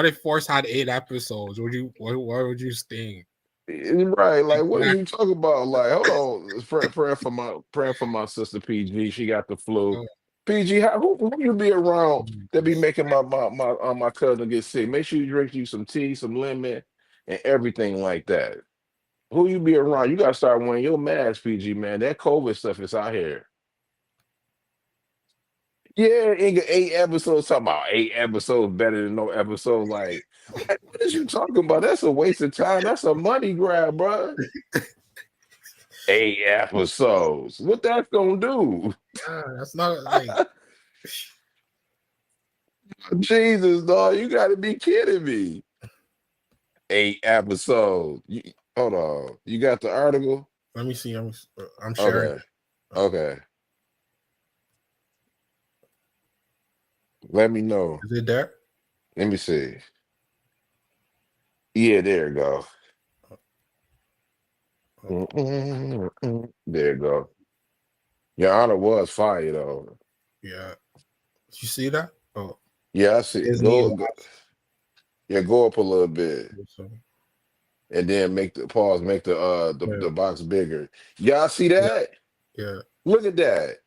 if Force had 8 episodes? Would you what would you think? right. Like, what are Exactly. you talking about? Like, hold on. Praying for my sister PG. She got the flu. PG, who you be around that be making my cousin get sick? Make sure you drink you some tea, some lemon, and everything like that. Who you be around? You gotta start wearing your mask, PG, man. That COVID stuff is out here. Yeah, ain't got 8 episodes. Talking about 8 episodes better than no episode. Like, what is you talking about? That's a waste of time. That's a money grab, bro. 8 episodes. What that's gonna do? Yeah, that's not like Jesus, dog, you gotta be kidding me. 8 episodes. Hold on. You got the article? let me see. I'm sharing. Okay. Okay. Let me know. Is it there? Let me see. Yeah, there you go. Oh, There you go. Your honor was fire though. yeah. You see that? Oh, Yeah, I see. Disney Go, lost. yeah, go up a little bit. So, And then make the pause, make yeah, the box bigger. Y'all see yeah, that? yeah. Look at that.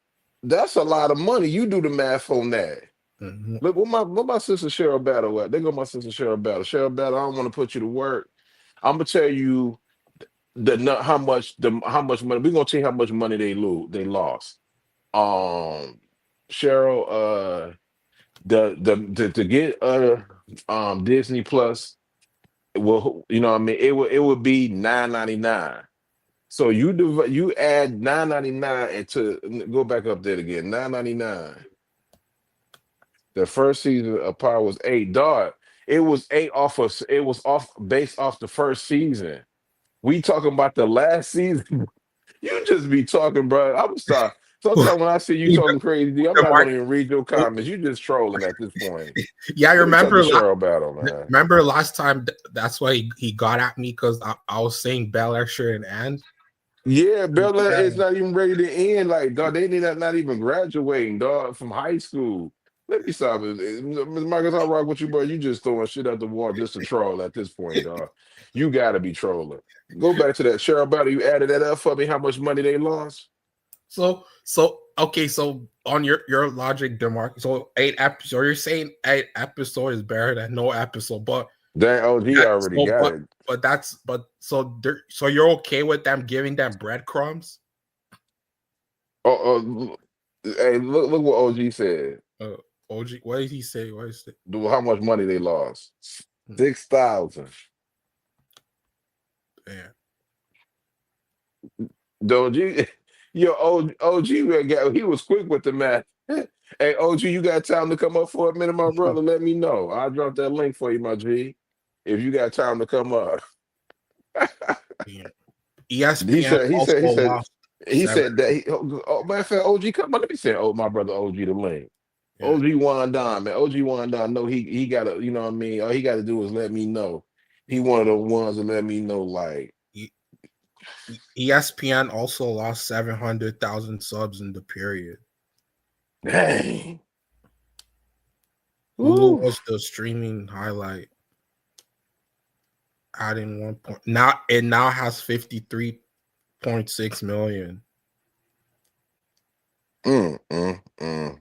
That's a lot of money. You do the math on that. Mm-hmm. Look, what my sister Cheryl Battle at? They go my sister Cheryl Battle. Cheryl Battle, I don't want to put you to work. I'm gonna tell you how much money. We're gonna tell you how much money they lost. Um Cheryl, to get Disney Plus, well, you know what I mean, it would be 9.99. So you add 9.99 into, go back up there again. 9.99. The first season of Power was 8. Dog. It was off based off the first season. We talking about the last season. You just be talking, bro. I'm stop. Sometimes when I see you talking crazy, I'm The not mark. gonna even read your comments. You just trolling at this point. Yeah, I Let me talk to remember. Cheryl Battle, man. Remember last time? That's why he got at me because I was saying Bel Air shouldn't end. Yeah, Bella Yeah, is not even ready to end. Like, dog, they need not even graduating, dog, from high school. Let me stop it. Ms. Marcus, I rock with you, bro. You just throwing shit at the wall just to troll at this point, dog. You gotta be trolling. Go back to that Cheryl Battle. You added that up for me, how much money they lost? so okay. So on your logic, Demarc. So 8 episodes. So you're saying 8 episode is better than no episode, but Dang, OG that, already so got it. but that's but so so you're okay with them giving them breadcrumbs? Oh, hey, look what OG said. Uh, OG, what did he say? What is it? How much money they lost? Hmm, 6,000. yeah. Don't you? Yo, OG, he was quick with the math. Hey, OG, you got time to come up for a minute, my brother? Let me know. I'll drop that link for you, my G. If you got time to come up. Yeah. He ESPN said, he also said, he said, lost he seven. said that. Matter of fact, OG, come on. Let me send my brother OG the link. Yeah. OG Wandon, man. OG Wandon, know he got to, you know what I mean? All he got to do is let me know. He E- one of the ones that let me know, like, E- ESPN also lost 700,000 subs in the period. dang. Hulu Woo. was the streaming highlight, adding 1 point. Now it now has 53.6 million. Mm.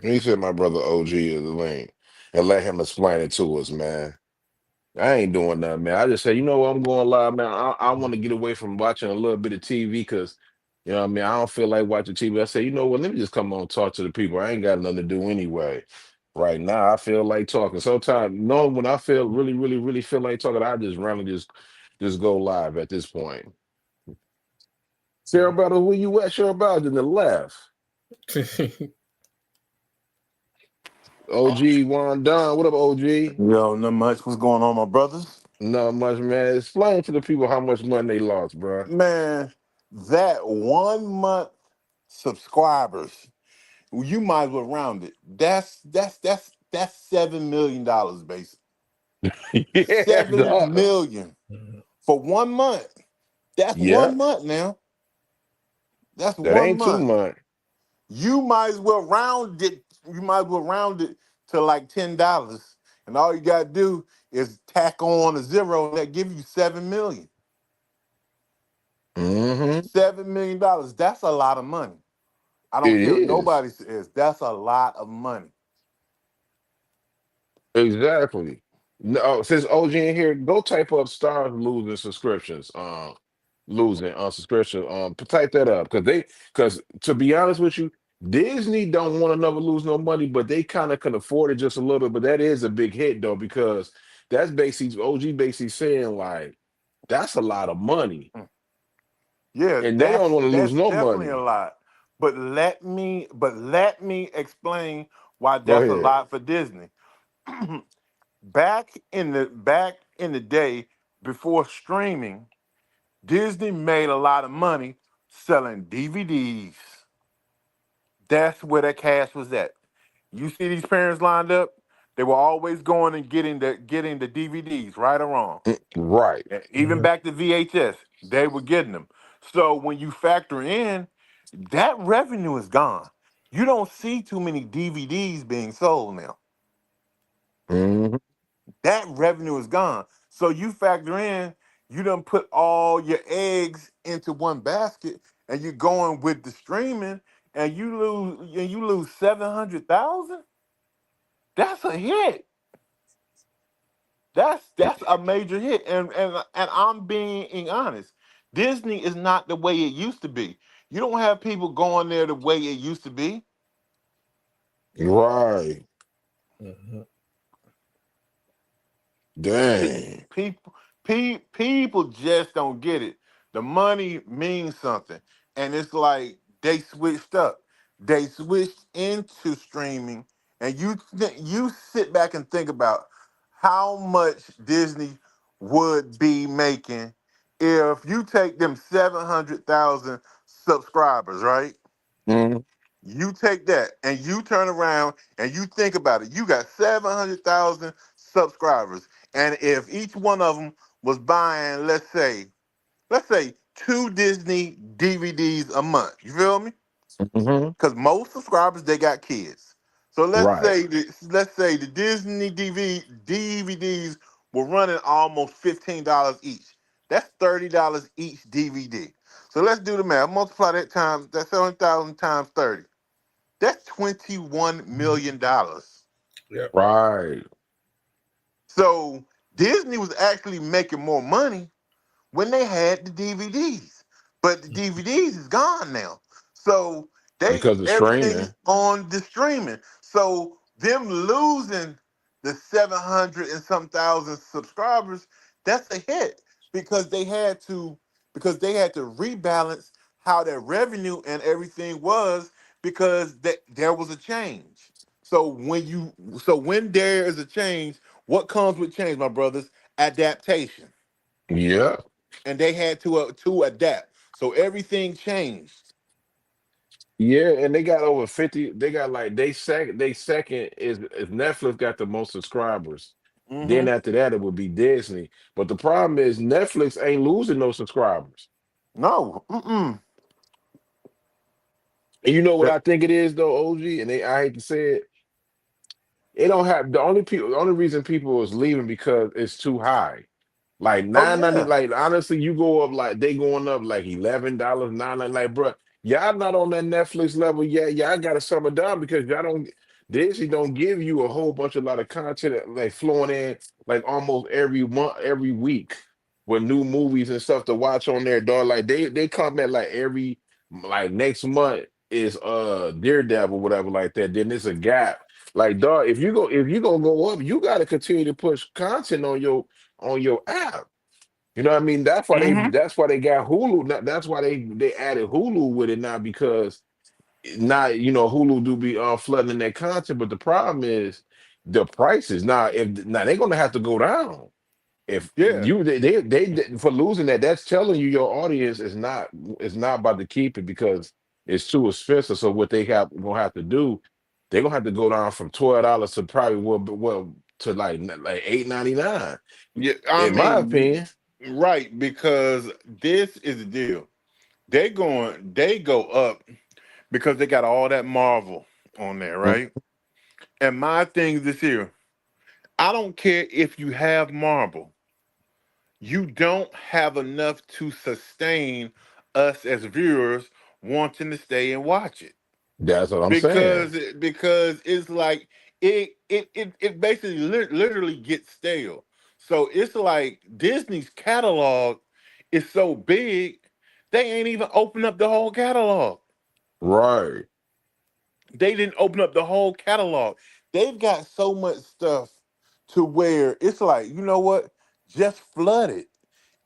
He said my brother OG is the link and let him explain it to us, man. I ain't doing nothing, man. I just said, you know what, I'm going live, man. I want to get away from watching a little bit of TV because, you know what I mean, I don't feel like watching TV. I said, you know what, let me just come on and talk to the people. I ain't got nothing to do anyway. Right now, I feel like talking. Sometimes, no, when I feel really, really, really feel like talking, I just randomly just go live at this point. Sarah Battle, where you at? Sarah Battle in the left. OG Juan Don, what up, OG? Yo, not much. What's going on, my brothers? Not much, man. Explain to the people how much money they lost, bro. Man, that 1 month subscribers, you might as well round it. That's $7 million, basically. Yeah, Seven dog. million for 1 month. That's Yeah, 1 month now. That's that one ain't too month. much. You might as well round it. You might as well round it to like $10. And all you gotta do is tack on a zero and that give you 7 million. Hmm. $7 million. That's a lot of money. I don't It care what is. nobody says. That's a lot of money. Exactly. No, since OG in here, go type up stars losing subscriptions. Losing on subscription. Type that up because to be honest with you, Disney don't want to never lose no money, but they kind of can afford it just a little. But that is a big hit though, because that's basically OG basically saying like that's a lot of money, Mm. Yeah, and they don't that's want to lose that's no definitely a money. lot. But let me explain why Go that's a ahead. lot for Disney. Back in the day before streaming, Disney made a lot of money selling DVDs. That's where that cash was at. You see these parents lined up, they were always going and getting the DVDs, right or wrong. Right. Even back to VHS, they were getting them. So when you factor in, that revenue is gone. You don't see too many DVDs being sold now. Hmm. That revenue is gone. So you factor in, you done put all your eggs into one basket, and you're going with the streaming, and you lose 700,000. That's a hit. That's a major hit, and I'm being honest. Disney is not the way it used to be. You don't have people going there the way it used to be. Right. Mhm. Dang. People, people just don't get it. The money means something, and it's like they switched up. They switched into streaming, and you sit back and think about how much Disney would be making if you take them 700,000 subscribers, right? Mhm. You take that and you turn around and you think about it. You got 700,000 subscribers. And if each one of them was buying, let's say two Disney DVDs a month, you feel me? Mhm. Because most subscribers, they got kids. So let's Right. say the Disney DVDs were running almost $15 each. That's $30 each DVD. So let's do the math. Multiply that 7,000 times 30. That's $21 million. Yeah. Right. So Disney was actually making more money when they had the DVDs. But the DVDs is gone now. So they Because of everything is streaming. on the streaming. So them losing the 700 and some thousand subscribers, that's a hit because they had to rebalance how their revenue and everything was because there was a change. So when there is a change, what comes with change, my brothers? Adaptation, Yeah. and they had to adapt. So everything changed. Yeah, and they got over 50. They got like they second is Netflix got the most subscribers. Then Hmm. after that it would be Disney. But the problem is Netflix ain't losing no subscribers. No, mm-mm. And you know what That- I think it is though, OG, and I hate to say it, it don't have the only reason people is leaving because it's too high. Like oh 990, yeah, like honestly, you go up like they going up like $11, 9 like bro, y'all not on that Netflix level yet. Y'all gotta summer down because y'all don't Disney don't give you a whole bunch of lot of content like flowing in like almost every month, every week with new movies and stuff to watch on there, dog. Like they come at like like next month is Daredevil, whatever like that. Then there's a gap. Like dog, if you gonna go up, you got to continue to push content on your app. You know what I mean? Mm-hmm. That's why they got Hulu. That's why they added Hulu with it now because not Hulu do be flooding their content, but the problem is the prices. Now they're gonna have to go down. If Yeah. you for losing that, that's telling you your audience is not about to keep it because it's too expensive. So what they have gonna have to do, they're gonna have to go down from $12 to probably to like $8.99, Yeah. I in my mean, opinion. right, because this is the deal. They go up because they got all that Marvel on there, Mm. right? And my thing is this here. I don't care if you have Marvel, you don't have enough to sustain us as viewers wanting to stay and watch it. That's what I'm saying. Because it's like it basically literally gets stale. So it's like Disney's catalog is so big, they ain't even open up the whole catalog. Right. They didn't open up the whole catalog. They've got so much stuff to where it's like, you know what? Just flood it.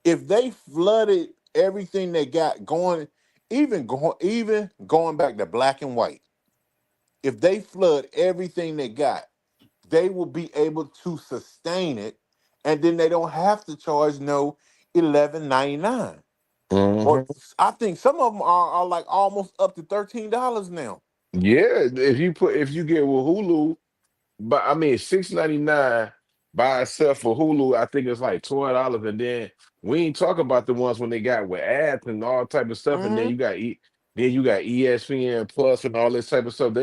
If they flooded everything they got going, even going back to black and white, if they flood everything they got, they will be able to sustain it, and then they don't have to charge no 11.99. Or Hmm. I think some of them are like almost up to $13 now. Yeah, if you get with Hulu. But I mean, 6.99 by itself for Hulu, I think it's like $12, and then we ain't talking about the ones when they got with ads and all type of stuff, and then Hmm. you got ESPN Plus and all this type of stuff.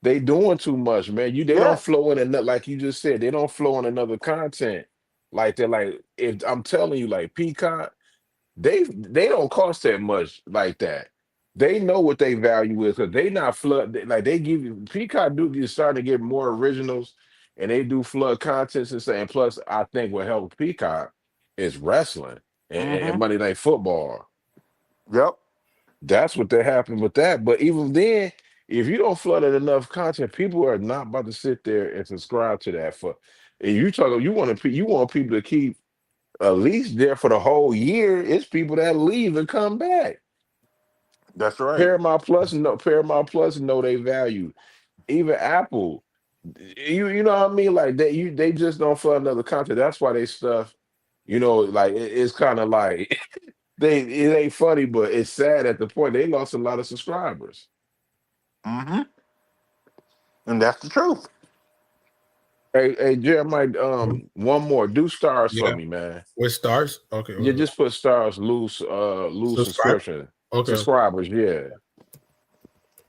They doing too much, man. They don't Yeah. flow in another, like you just said, they don't flow in another content. Like they're like, if I'm telling you, like Peacock. They don't cost that much like that. They know what they value is because they not flood like they give you Peacock do you starting to get more originals and they do flood contents and saying plus I think what helps Peacock is wrestling and Hmm. Monday Night Football. Yep. That's what they happen with that. But even then, if you don't flood it enough content, people are not about to sit there and subscribe to that for. If you talk, you want people to keep at least there for the whole year. It's people that leave and come back. That's right. Paramount Plus know they value. Even Apple, you know what I mean? Like they just don't fund another content. That's why they stuff, like it's kind of like it ain't funny, but it's sad at the point they lost a lot of subscribers. Hmm. And that's the truth. Hey, Jeremiah, one more. Do stars for Yeah, me, man. with stars. Okay, Yeah, just put stars lose subscribe. subscription. Okay, Subscribers, yeah.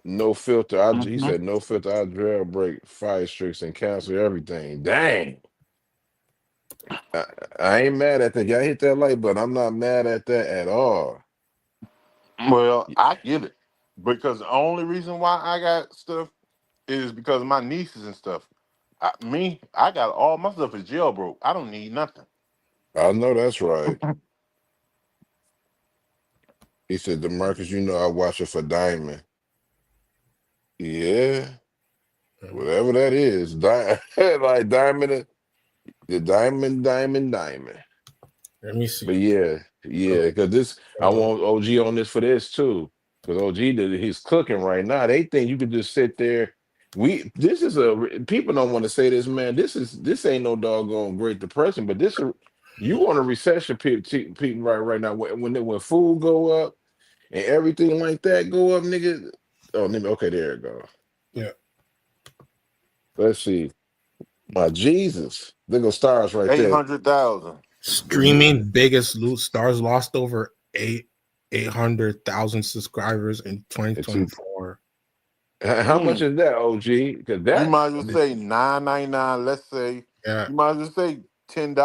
No filter. He Hmm. said no filter. I jailbreak fire streaks and cancel everything. Dang. I, I ain't mad at that. Y'all hit that like button. I'm not mad at that at all. Well, I get it because the only reason why I got stuff is because of my nieces and stuff. I got all my stuff is jailbroke. I don't need nothing. I know that's right. He said, Demarcus, I watch it for Diamond. Yeah, whatever that is. Like Diamond, the Diamond. let me see. But yeah, because I Uh, want OG on this for this too. Because he's cooking right now. They think you could just sit there. This is people don't want to say this, man. This ain't no doggone Great Depression, but you want a recession, people right now. When food go up and everything like that go up, nigga. Oh, nigga, okay, there it go. yeah, Let's see. My Jesus, there go stars right Eight there. hundred thousand. streaming biggest loot stars lost over 800,000 subscribers in It's too, 2024. how much Mm. is that, OG? Because You that. might as well say 9.99. Let's say Yeah, you might as well say $10.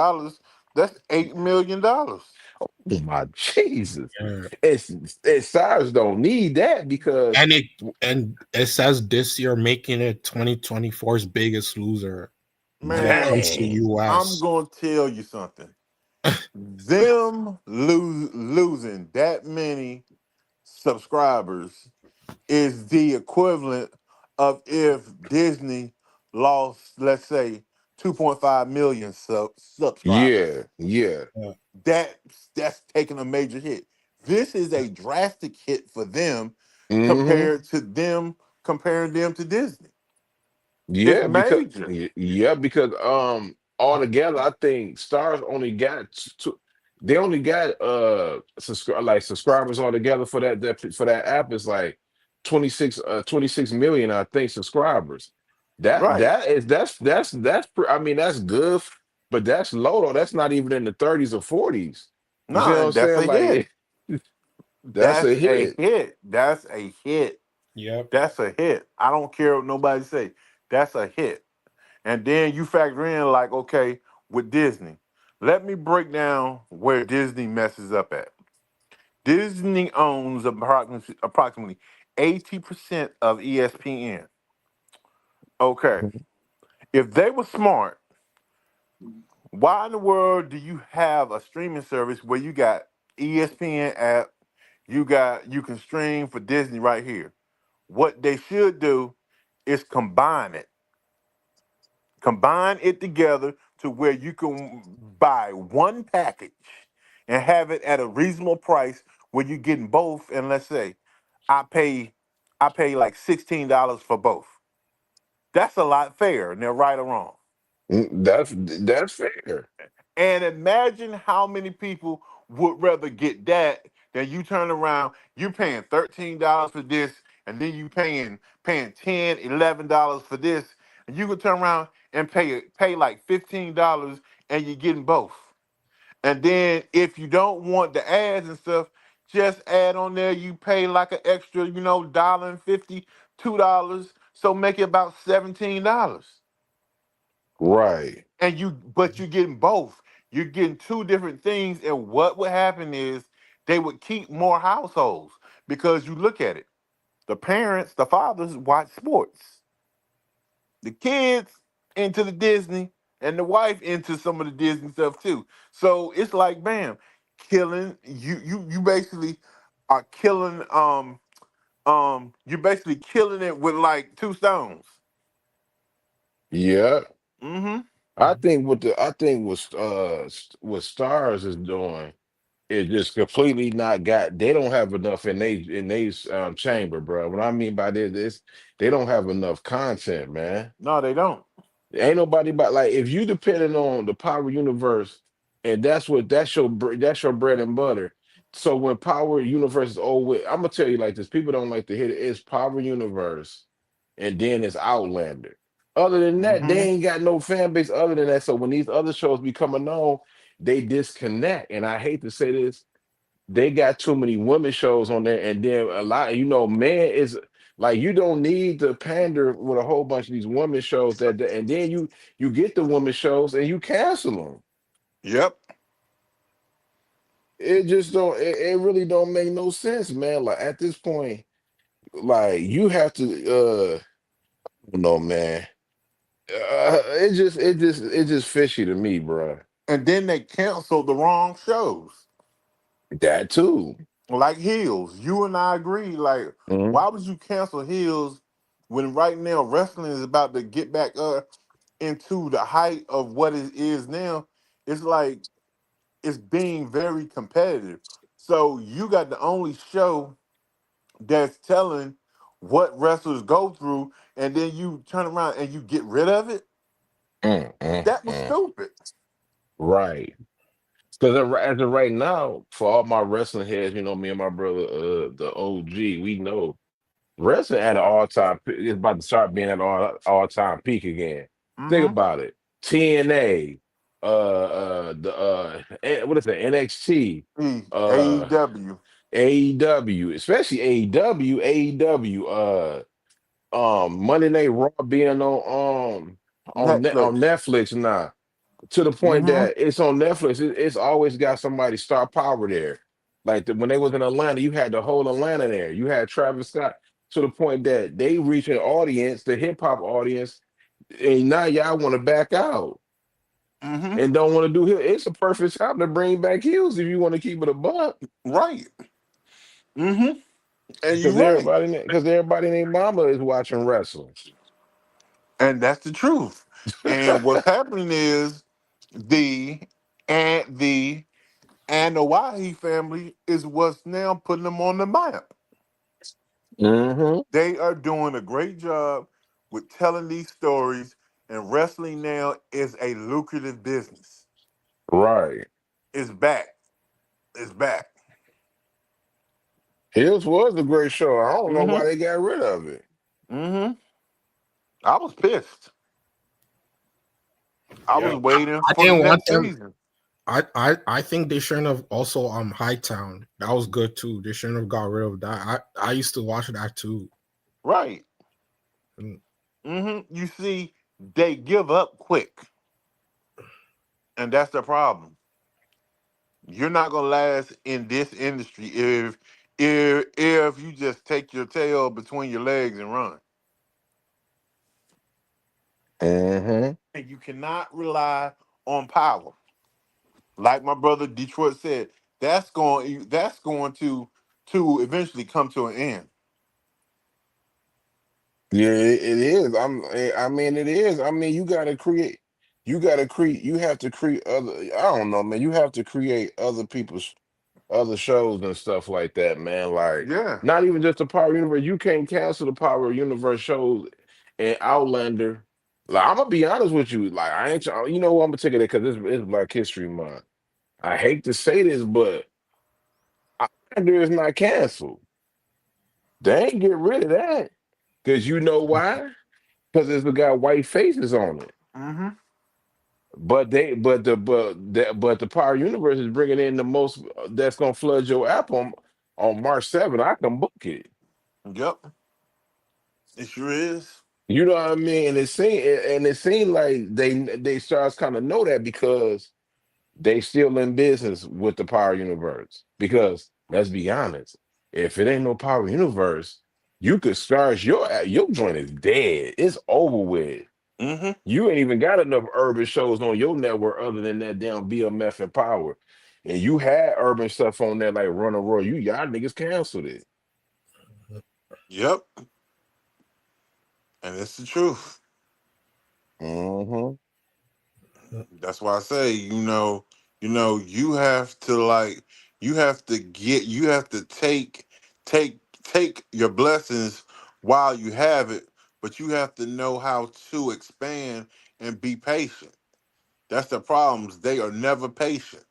That's $8 million. Oh my Jesus. yeah. It's SARS don't need that because And it says this year making it 2024's biggest loser when it Man, comes to dang. I'm US. gonna tell you something. Them losing that many subscribers is the equivalent of if Disney lost, let's say, 2.5 million subscribers. Yeah, yeah. Yeah. That's taking a major hit. This is a drastic hit for them Hmm. compared to them comparing them to Disney. It's Yeah, because major. yeah, because altogether I think Stars only got two, they only got subscribers altogether for that app is like 26 million I think subscribers. Right. I mean that's good, but that's low though. That's not even in the 30s or 40s. You see what No, I'm that's saying? a hit. Like that's a That's a hit. hit. That's a hit. Yep. That's a hit. I don't care what nobody say. That's a hit. And then you factor in like, okay, with Disney. Let me break down where Disney messes up at. Disney owns approximately 80% of ESPN. Okay. If they were smart, why in the world do you have a streaming service where you got ESPN app, you can stream for Disney right here? What they should do is combine it together to where you can buy one package and have it at a reasonable price where you're getting both. And let's say I pay I pay like $16 for both. That's a lot fair, and they're right or wrong. That's fair. And imagine how many people would rather get that than you turn around, you paying $13 for this, and then you paying 10, $11 for this, and you could turn around and pay like $15 and you're getting both. And then if you don't want the ads and stuff, just add on there, you pay like an extra, dollar and 50, $2. So make it about $17. Right. But you're getting both. You're getting two different things, and what would happen is they would keep more households because you look at it. The parents, the fathers watch sports. The kids into the Disney, and the wife into some of the Disney stuff too. So it's like, bam, killing you basically are killing you're basically killing it with like two stones. Yeah. Mm-hmm. I think what Stars is doing is just completely not got. They don't have enough in they chamber, bro. What I mean by this, they don't have enough content, man. No, they don't. Ain't nobody but like if you depending on the Power Universe, and that's your bread and butter. So when Power Universe is over, I'm gonna tell you like this: people don't like to hit it. It's Power Universe, and then it's Outlander. Other than that, they Mm-hmm. ain't got no fan base. Other than that, so when these other shows be coming on, they disconnect. And I hate to say this, they got too many women shows on there, and then a lot, man is like you don't need to pander with a whole bunch of these women shows and then you get the women shows and you cancel them. Yep. It just don't. It really don't make no sense, man. Like at this point, like you have to. No, man. It just fishy to me, bro. And then they canceled the wrong shows. That too. Like Heels. You and I agree. Like, Mhm. why would you cancel Heels when right now wrestling is about to get back into the height of what it is now? It's like it's being very competitive. So you got the only show that's telling what wrestlers go through, and then you turn around and you get rid of it. Mm, mm, That was mm. stupid. Right. Because as of right now, for all my wrestling heads, me and my brother, the OG, we know wrestling at an all time is about to start being at all time peak again. Think Mm-hmm. about it. TNA, what is it? NXT, uh, AEW, AEW, especially AEW, Monday Night Raw being on Netflix. Netflix now to the point Mm-hmm. that it's on Netflix. It's always got somebody star power there. Like when they was in Atlanta, you had the whole Atlanta there. You had Travis Scott to the point that they reach an audience, the hip hop audience, and now y'all want to back out Mm-hmm. and don't want to do it. It's a perfect time to bring back heels if you want to keep it a buck. Right. Mm-hmm. And Because you're right. everybody named mama is watching wrestling. And that's the truth. And what's happening is the and the Wahi family is what's now putting them on the map. Mm-hmm. They are doing a great job with telling these stories, and wrestling now is a lucrative business. Right. It's back. It's back. His was a great show. I don't know why Mm-hmm. they got rid of it. Mm-hmm. I was pissed. I was Yeah, waiting I for the didn't want next them. season. I think they shouldn't have also Hightown. That was good too. They shouldn't have got rid of that. I used to watch that too. Right. Mm. Mm-hmm. You see, they give up quick, and that's the problem. You're not gonna last in this industry if you just take your tail between your legs and run. Mm-hmm. And you cannot rely on power. Like my brother Detroit said, that's going to eventually come to an end. Yeah, it is. I mean, it is. I mean, you gotta create. You gotta create. You have to create other. I don't know, man. You have to create other people's other shows and stuff like that, man. Like Yeah. not even just the Power Universe. You can't cancel the Power Universe shows and Outlander. Like I'm gonna be honest with you. Like I ain't. You know what? I'm gonna take it because it's Black History Month. I hate to say this, but Outlander is not canceled. They ain't get rid of that because you know why? Because it's got white faces on it. Mm-hmm. But the Power Universe is bringing in the most that's gonna flood your app on March 7th. I can book it. Yep. It sure is. You know what I mean? And it seemed like they stars kind of know that because they still in business with the Power Universe. Because let's be honest, if it ain't no Power Universe, you could start your joint is dead. It's over with. Mm-hmm. You ain't even got enough urban shows on your network other than that damn BMF and Power. And you had urban stuff on there like Runner Roy. Y'all niggas canceled it. Yep. And it's the truth. Mm-hmm. That's why I say, you have to you have to take your blessings while you have it, but you have to know how to expand and be patient. That's the problems. They are never patient.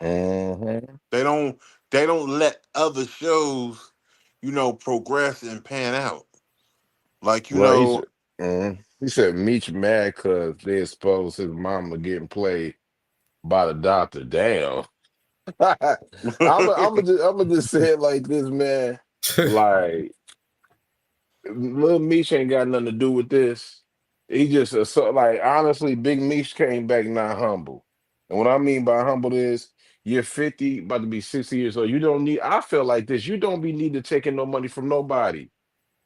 Mm-hmm. They don't they don't let other shows, progress and pan out. Like, Well, he said Meech mad because they exposed his mama getting played by the doctor. Damn. I'm gonna just say it like this, man. Like Lil Meech ain't got nothing to do with this. He just so like honestly, Big Meech came back not humble. And what I mean by humble is you're 50, about to be 60 years old. You don't need. I feel like this. You don't be need to taking no money from nobody.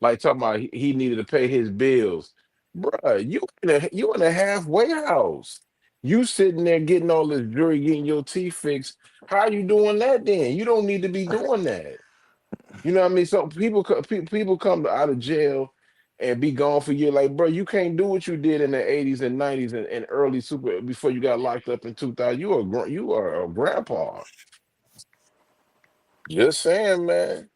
Like talking about he needed to pay his bills, bruh. You in a halfway house. You sitting there getting all this jewelry, getting your teeth fixed. How you doing that? Then you don't need to be doing that. You know what I mean? So people come out of jail and be gone for years. Like, bro, you can't do what you did in the 80s and 90s and early super before you got locked up in 2000. You are a grandpa. Just saying, man.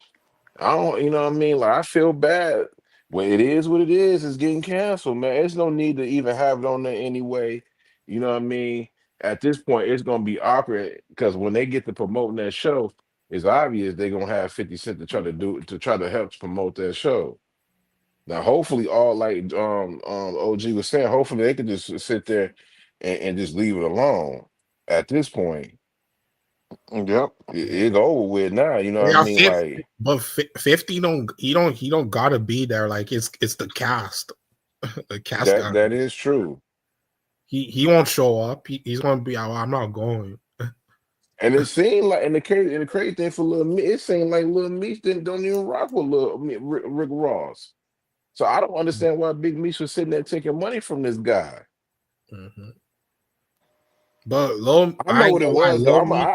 I don't, you know what I mean? Like, I feel bad. Well, it is what it is. It's getting canceled, man. There's no need to even have it on there anyway. You know what I mean? At this point, it's gonna be awkward because when they get to promoting that show, it's obvious they're gonna have 50 Cent to try to help promote that show. Now, hopefully, all like OG was saying, hopefully they could just sit there and just leave it alone. At this point, yep. it's over with now. You know what I Yeah, mean? 50, Like but 50 don't gotta be there. Like it's the cast. The cast that. got That is true. he won't show up. He's gonna be out. I'm not going. And it seemed like, and the crazy thing for Lil Meech, it seemed like Lil Meech didn't don't even rock with Rick Ross. So I don't understand why Big Meech was sitting there taking money from this guy. Mm-hmm. But Lil, I I know ain't what it gonna lie, was though. Lil Meech.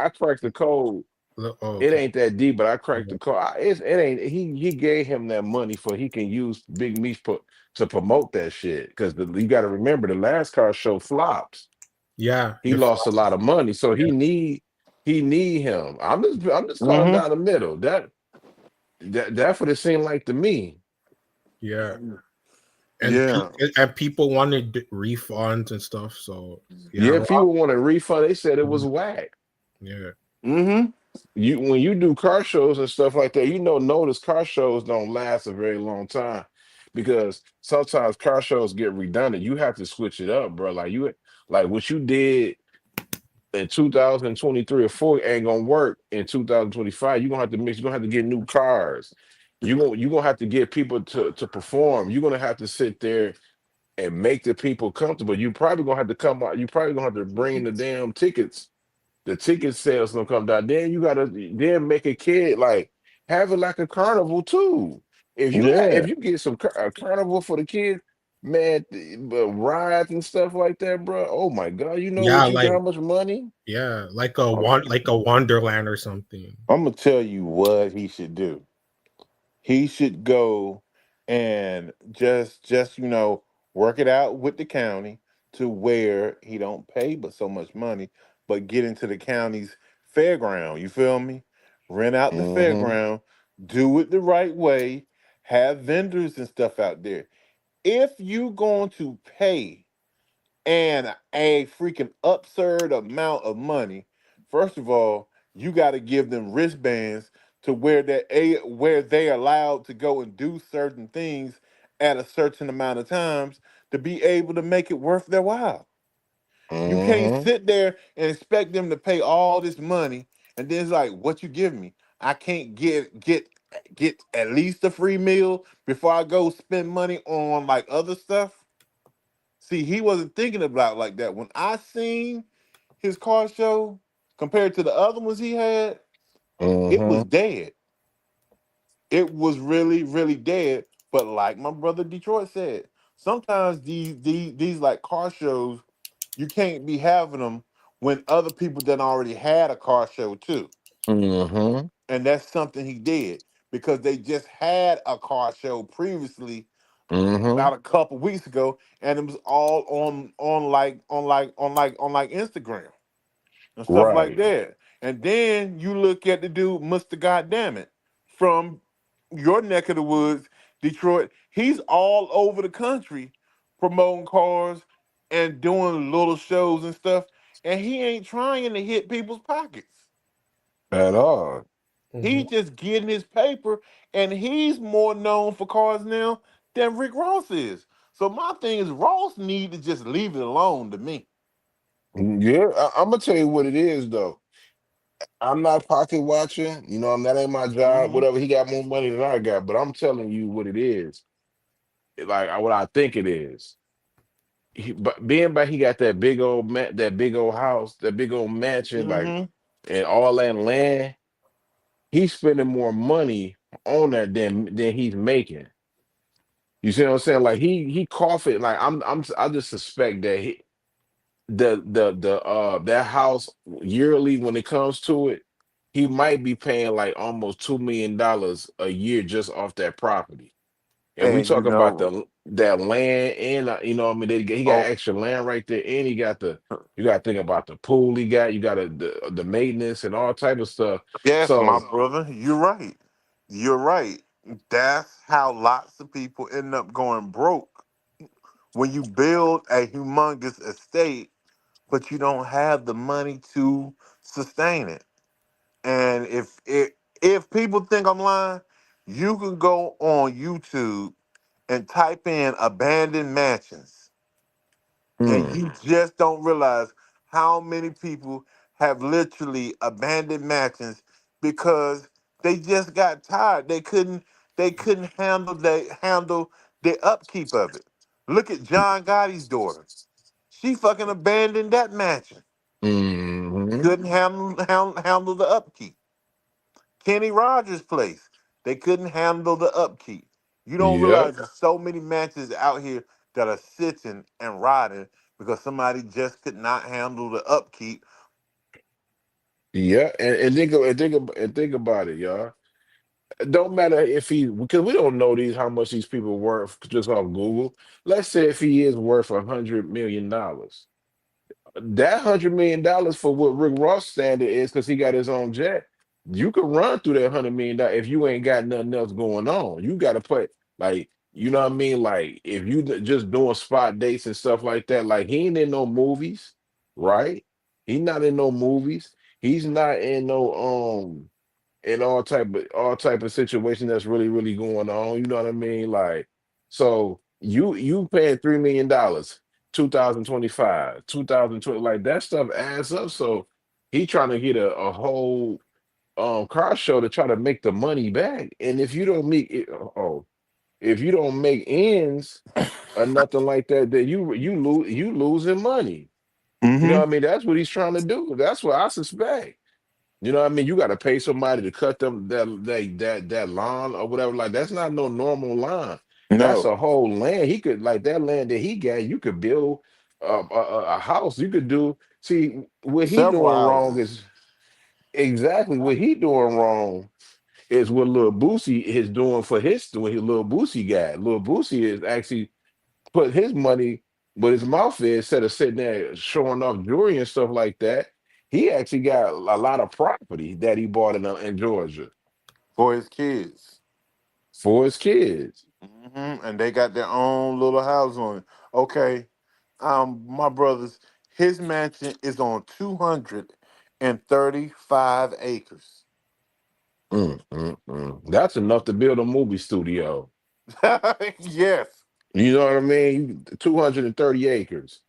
I cracked the code. Oh, It okay. ain't that deep, but I cracked Yeah. the car. It ain't. He gave him that money for he can use Big Meech to promote that shit. Because you got to remember the last car show flopped. Yeah. He It lost a lot of money, so yeah. he need him. I'm just calling Mm-hmm. down the middle. That's what it seemed like to me. Yeah. And Yeah. people wanted refunds and stuff. So yeah, a Yeah, lot. people want a refund. They said it Mhm. was whack. Yeah. Mm-hmm. You when you do car shows and stuff like that, notice car shows don't last a very long time because sometimes car shows get redundant. You have to switch it up, bro. Like what you did in 2023 or 4 ain't gonna work in 2025. You're gonna have to mix, you're gonna have to get new cars. You're gonna have to get people to perform. You're gonna have to sit there and make the people comfortable. You probably gonna have to come out, you probably gonna have to bring the damn tickets. The ticket sales gonna come down. Then you gotta then make a kid like have it like a carnival too. Yeah. If you get a carnival for the kids, man, rides and stuff like that, bro. Oh my God, you know Yeah, what you like got? How much money? like a Wonderland or something. I'm gonna tell you what he should do. He should go and just work it out with the county to where he don't pay but so much money, but get into the county's fairground. You feel me? Rent out the Mm-hmm. fairground, do it the right way, have vendors and stuff out there. If you going to pay and a freaking absurd amount of money. First of all, you got to give them wristbands to where they allowed to go and do certain things at a certain amount of times to be able to make it worth their while. You can't Mm-hmm. sit there and expect them to pay all this money and then it's like, what you give me? I can't get at least a free meal before I go spend money on like other stuff. See, he wasn't thinking about it like that. When I seen his car show compared to the other ones he had, it was Mm-hmm. dead. It was really, really dead. But like my brother Detroit said, sometimes these like car shows, you can't be having them when other people done already had a car show too. Mm-hmm. And that's something he did because they just had a car show previously Mm-hmm. about a couple weeks ago, and it was all on Instagram and stuff like Right. that. And then you look at the dude, Mr. Goddamn It, from your neck of the woods, Detroit. He's all over the country promoting cars and doing little shows and stuff, and he ain't trying to hit people's pockets. At all. Hmm. He's just getting his paper, and he's more known for cars now than Rick Ross is. So my thing is, Ross need to just leave it alone to me. Yeah, I'm gonna tell you what it is though. I'm not pocket watching. That ain't my job. Hmm. Whatever, he got more money than I got, but I'm telling you what it is. Like what I think it is. But being by he got that big old house, that big old mansion, like Hmm. and all that land. He's spending more money on that than he's making. You see what I'm saying? Like he cough it. Like I just suspect that that house yearly when it comes to it, he might be paying like almost $2 million a year just off that property. And we And talk about that land and what I mean he got oh, extra land right there, and he got you got to think about the pool he got. You got the maintenance and all type of stuff. yes, my So, brother, you're right. You're right. That's how lots of people end up going broke when you build a humongous estate, but you don't have the money to sustain it. And if people think I'm lying, you can go on YouTube and type in abandoned mansions, and mm, you just don't realize how many people have literally abandoned mansions because they just got tired. They couldn't handle the upkeep of it. Look at John Gotti's daughter. She fucking abandoned that mansion. mm-hmm, Couldn't handle the upkeep. Kenny Rogers' place. They couldn't handle the upkeep. You don't yep. realize there's so many mansions out here that are sitting and rotting because somebody just could not handle the upkeep. Yeah, and think about it, y'all. It don't matter if he, because we don't know these how much these people worth just off Google. Let's say if he is worth $100 million, that $100 million for what Rick Ross standard is, because he got his own jet. You can run through that $100 million if you ain't got nothing else going on. You got to play like, you know what I mean. Like if you just doing spot dates and stuff like that. Like he ain't in no movies, right? He not in no movies. He's not in no in all type of situation that's really going on. You know what I mean? Like, so you paying $3 million, 2025, 2020, like that stuff adds up. So he trying to get a whole car show to try to make the money back. And if you don't make it, if you don't make ends or nothing like that, then you losing money. You know Mm-hmm. what I mean? That's what he's trying to do. That's what I suspect. You know what I mean? You got to pay somebody to cut them that lawn or whatever. Like that's not no normal lawn. That's No, a whole land. He could like that land that he got. You could build a house. You could do. See what he several doing wrong houses. is exactly what he doing wrong is what Lil Boosie is doing for his what his Lil Boosie got. Lil Boosie is actually put his money where his mouth is instead of sitting there showing off jewelry and stuff like that. He actually got a lot of property that he bought in Georgia For his kids. for his kids. And they got their own little house on it. Okay, my brother's his mansion is on 235 acres. That's enough to build a movie studio. Yes, You know what I mean? 230 acres.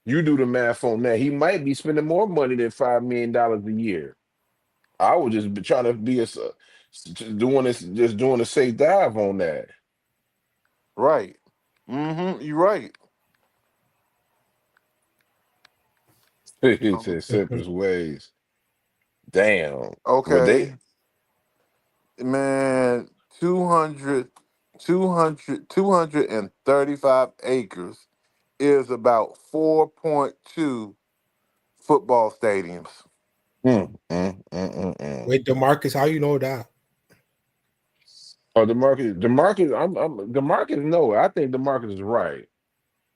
You do the math on that. He might be spending more money than $5 million a year. I would just be trying to be doing this, just doing a safe dive on that. right. You're right. He Um, said simplest ways. Damn. But Okay, they, man, 200, 235 acres is about 4.2 football stadiums. mm. Wait, Demarcus, how you know that? Oh, the market, the market. No, I think the market is right.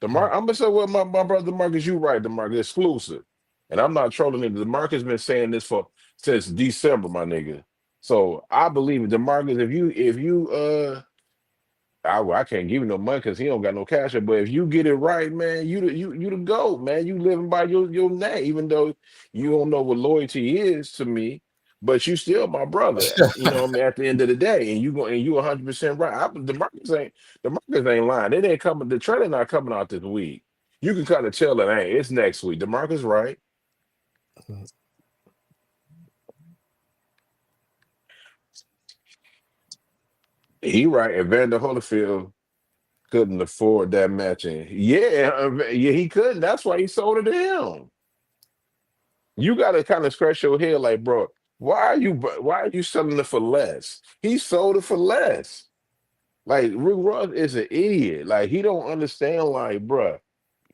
I'm gonna say what my brother Marcus, you right. The market exclusive, and I'm not trolling it. The market's been saying this for since December, my nigga. So I believe it. The market, if you I can't give you no money because he don't got no cash. But if you get it right, man, you the goat, man. You living by your name, even though you don't know what loyalty is to me, but you still my brother. You know what I mean? At the end of the day, and you 100% right. The markets ain't lying. It ain't coming. The trailer not coming out this week. You can kind of tell it ain't. It's next week. The market's right. He right. And Vander Holyfield couldn't afford that matching. Yeah, yeah, he couldn't. That's why he sold it to him. You got to kind of scratch your head, like, bro, why are you selling it for less? He sold it for less. Like Rick Ross is an idiot. Like he don't understand. Like, bro,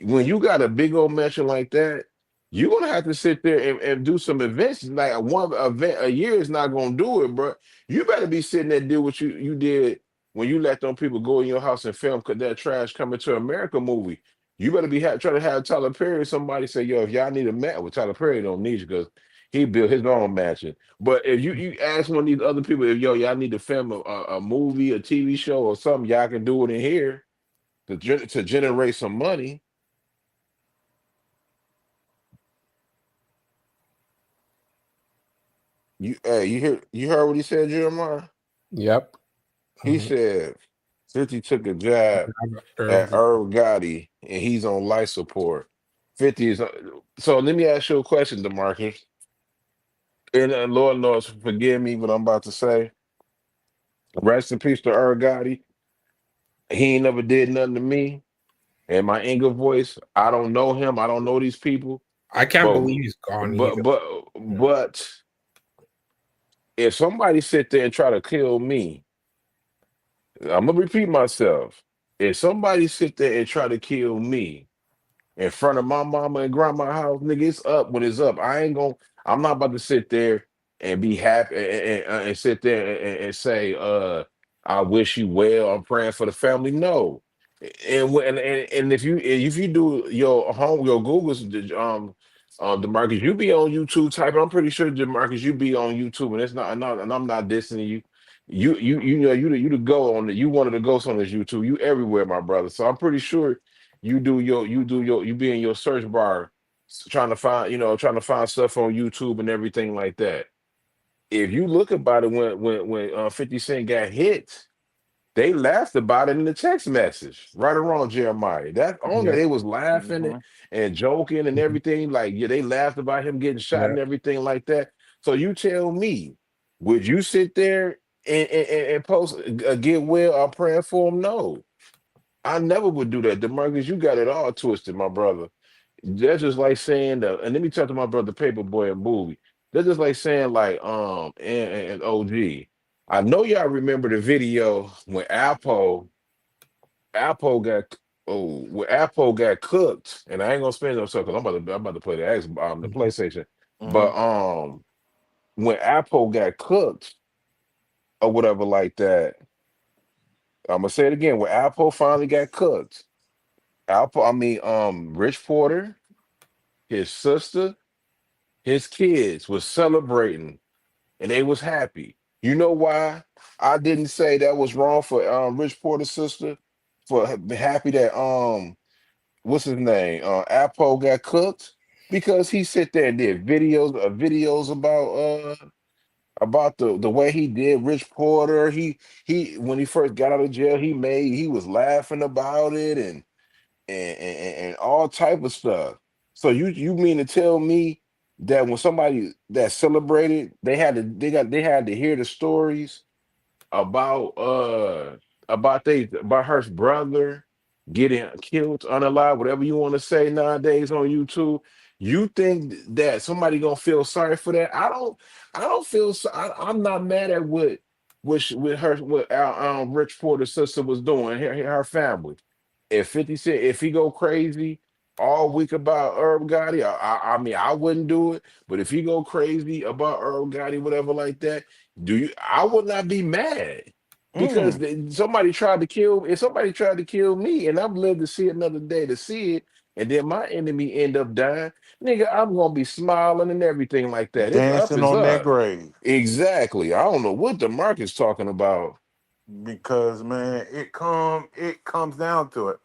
when you got a big old mansion like that, you're gonna have to sit there and do some events. Like one event a year is not gonna do it, bro. You better be sitting there and do what you did when you let them people go in your house and film that trash coming to America movie. You better be trying to have Tyler Perry or somebody say, yo, if y'all need a match, well, Tyler Perry don't need you because he built his own mansion. But if you ask one of these other people, if yo, y'all need to film a movie, a TV show, or something, y'all can do it in here to generate some money. You heard what he said, Jeremiah? Yep. He said 50 took a job at Irv Gotti and he's on life support. 50 is so let me ask you a question, DeMarcus. And Lord knows, forgive me what I'm about to say. Rest in peace to Irv Gotti. He ain't never did nothing to me. And my English voice, I don't know him. I don't know these people. I can't But believe he's gone but either. but but if somebody sit there and try to kill me, I'm gonna repeat myself. If somebody sit there and try to kill me, in front of my mama and grandma house, nigga, it's up when it's up. I'm not about to sit there and be happy and sit there and say, I wish you well. I'm praying for the family. No. And if you do your Google's Demarcus, you be on YouTube type. I'm pretty sure Demarcus, you be on YouTube, and it's not and I'm not dissing you. You know you the go on the you one of the ghosts on this YouTube. You everywhere, my brother. So I'm pretty sure you be in your search bar trying to find trying to find stuff on YouTube and everything like that. If you look about it, when 50 Cent got hit, they laughed about it in the text message, right or wrong, Jeremiah. That on there, Yeah. they was laughing Hmm. and joking and Mhm. everything. Like, yeah, they laughed about him getting shot Yeah. and everything like that. So you tell me, would you sit there and post get well or praying for him? No, I never would do that. DeMarcus, you got it all twisted, my brother. That's just like saying and let me talk to my brother Paperboy and Movie. That's just like saying like and OG. I know y'all remember the video when Apple got when Apple got cooked, and I ain't gonna spend no time because I'm about to play the Mhm. PlayStation. Hmm. But when Apple got cooked or whatever like that, I'm gonna say it again. When Apple finally got cooked, Rich Porter, his sister, his kids was celebrating and they was happy. You know why I didn't say that was wrong for Rich Porter's sister for happy that what's his name? Apple got cooked because he sit there and did videos about the way he did Rich Porter. He when he first got out of jail, he was laughing about it and all type of stuff. So you mean to tell me that when somebody that celebrated, they had to hear the stories about about her brother getting killed unalive, whatever you want to say nowadays on YouTube. You think that somebody gonna feel sorry for that? I don't feel so, I'm not mad at what our Rich Porter's sister was doing, her family. If 50 Cent, if he go crazy all week about Herb Gotti, I mean I wouldn't do it, but if he go crazy about Herb Gotti, whatever like that, I would not be mad because Mm. somebody tried to kill if somebody tried to kill me and I've lived to see another day to see it, and then my enemy end up dying, nigga, I'm gonna be smiling and everything like that. It's up Dancing is on that up. grave. Exactly. I don't know what the market's talking about. Because man, it comes down to it.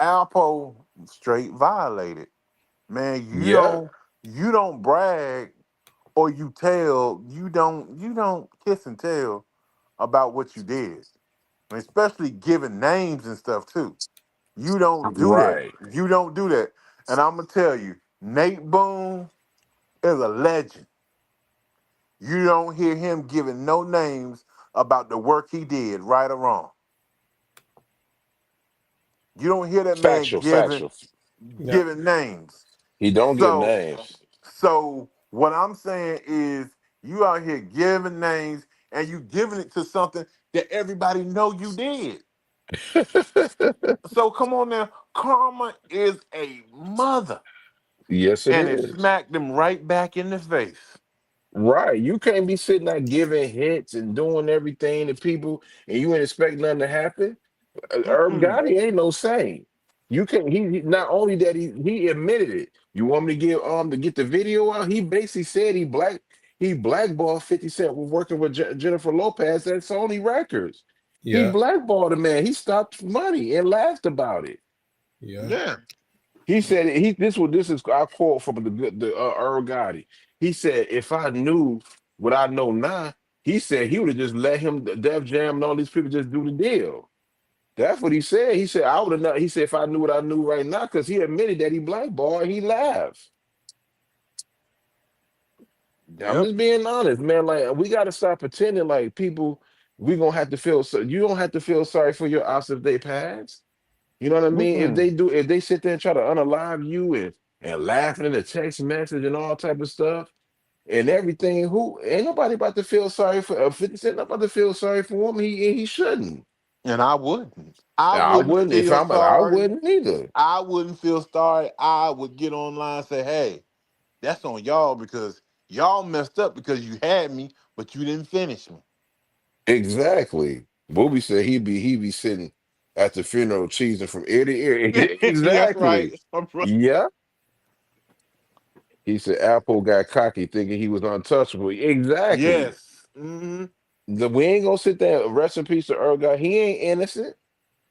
Alpo straight violated. Man, you Yeah. don't you don't brag or you don't kiss and tell about what you did. And especially giving names and stuff too. You don't do that. Right. You don't do that. And I'm gonna tell you, Nate Boone is a legend. You don't hear him giving no names about the work he did, right or wrong. You don't hear that man Factual, giving factual. Yeah. giving names. He don't give So names. so what I'm saying is you out here giving names and you giving it to something that everybody know you did. So come on now, karma is a mother, Yes, it and it is. smacked them right back in the face. Right. You can't be sitting there giving hits and doing everything to people and you ain't expect nothing to happen. Herb Mm-mm. Gotti ain't no saint. You can not only that he admitted it. You want me to give to get the video out? He basically said he blackballed 50 Cent with working with Jennifer Lopez at Sony Records. He Yeah. blackballed the man. He stopped money and laughed about it. Yeah. Yeah. He said he this is I quote from the Earl Gotti. He said if I knew what I know now, he said he would have just let him Def Jam and all these people just do the deal. That's what he said. He said I would have not. He said if I knew what I knew right now, because he admitted that he blackballed and he laughed. I'm Yep. just being honest, man. Like we got to stop pretending like people. We gonna have to feel so. You don't have to feel sorry for your ops if they pass. You know what I mean? Mm-mm. If they sit there and try to unalive you and laughing in the text message and all type of stuff and everything, who ain't nobody about to feel sorry for 50 Cent. Not about to feel sorry for him. He shouldn't. And I wouldn't. I I wouldn't wouldn't if feel I'm I sorry. wouldn't either. I wouldn't feel sorry. I would get online and say, hey, that's on y'all because y'all messed up because you had me, but you didn't finish me. Exactly. Booby said he be sitting at the funeral cheesing from ear to ear. That's Exactly. right. I'm right. Yeah. He said Apple got cocky thinking he was untouchable. Exactly. Yes. Hmm. We ain't gonna sit there. Rest in peace to Earl Guy. He ain't innocent.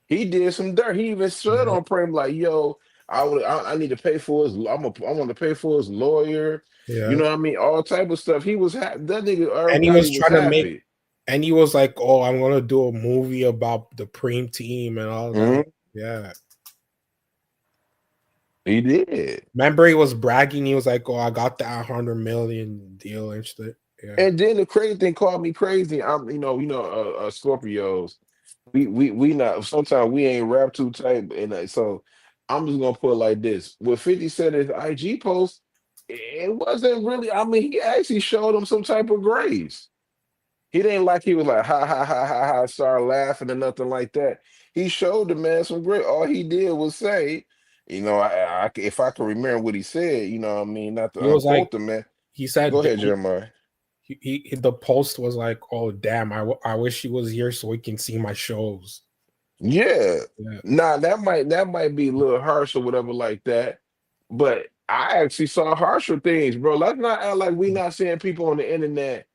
He did some dirt. He even stood Yeah. on Prem like, yo, I need to pay for his I want to pay for his lawyer. You Yeah. know what I mean? All type of stuff. He was happy. That nigga Earl And he Gotti was was trying to make, happy. and he was like, "Oh, I'm gonna do a movie about the Preem team and all that." Mhm. Yeah. He did. Remember, he was bragging. He was like, "Oh, I got that 100 million deal and shit." Yeah. And then the crazy thing called me crazy. I'm, Scorpios. We not sometimes we ain't rap too tight, and so I'm just gonna put it like this: what 50 said in his IG post, it wasn't really. I mean, he actually showed him some type of grace. He didn't like he was like ha ha ha ha ha, start laughing or nothing like that. He showed the man some grace. All he did was say, if I can remember what he said, what I mean, not to He was like, unquote the man. he Go said, ahead, Jeremiah. the post was like, "Oh, damn, I wish he was here so he can see my shows." Yeah. Yeah. Nah, that might be a little harsh or whatever like that. But I actually saw harsher things, bro. Let's not act like we not seeing people on the internet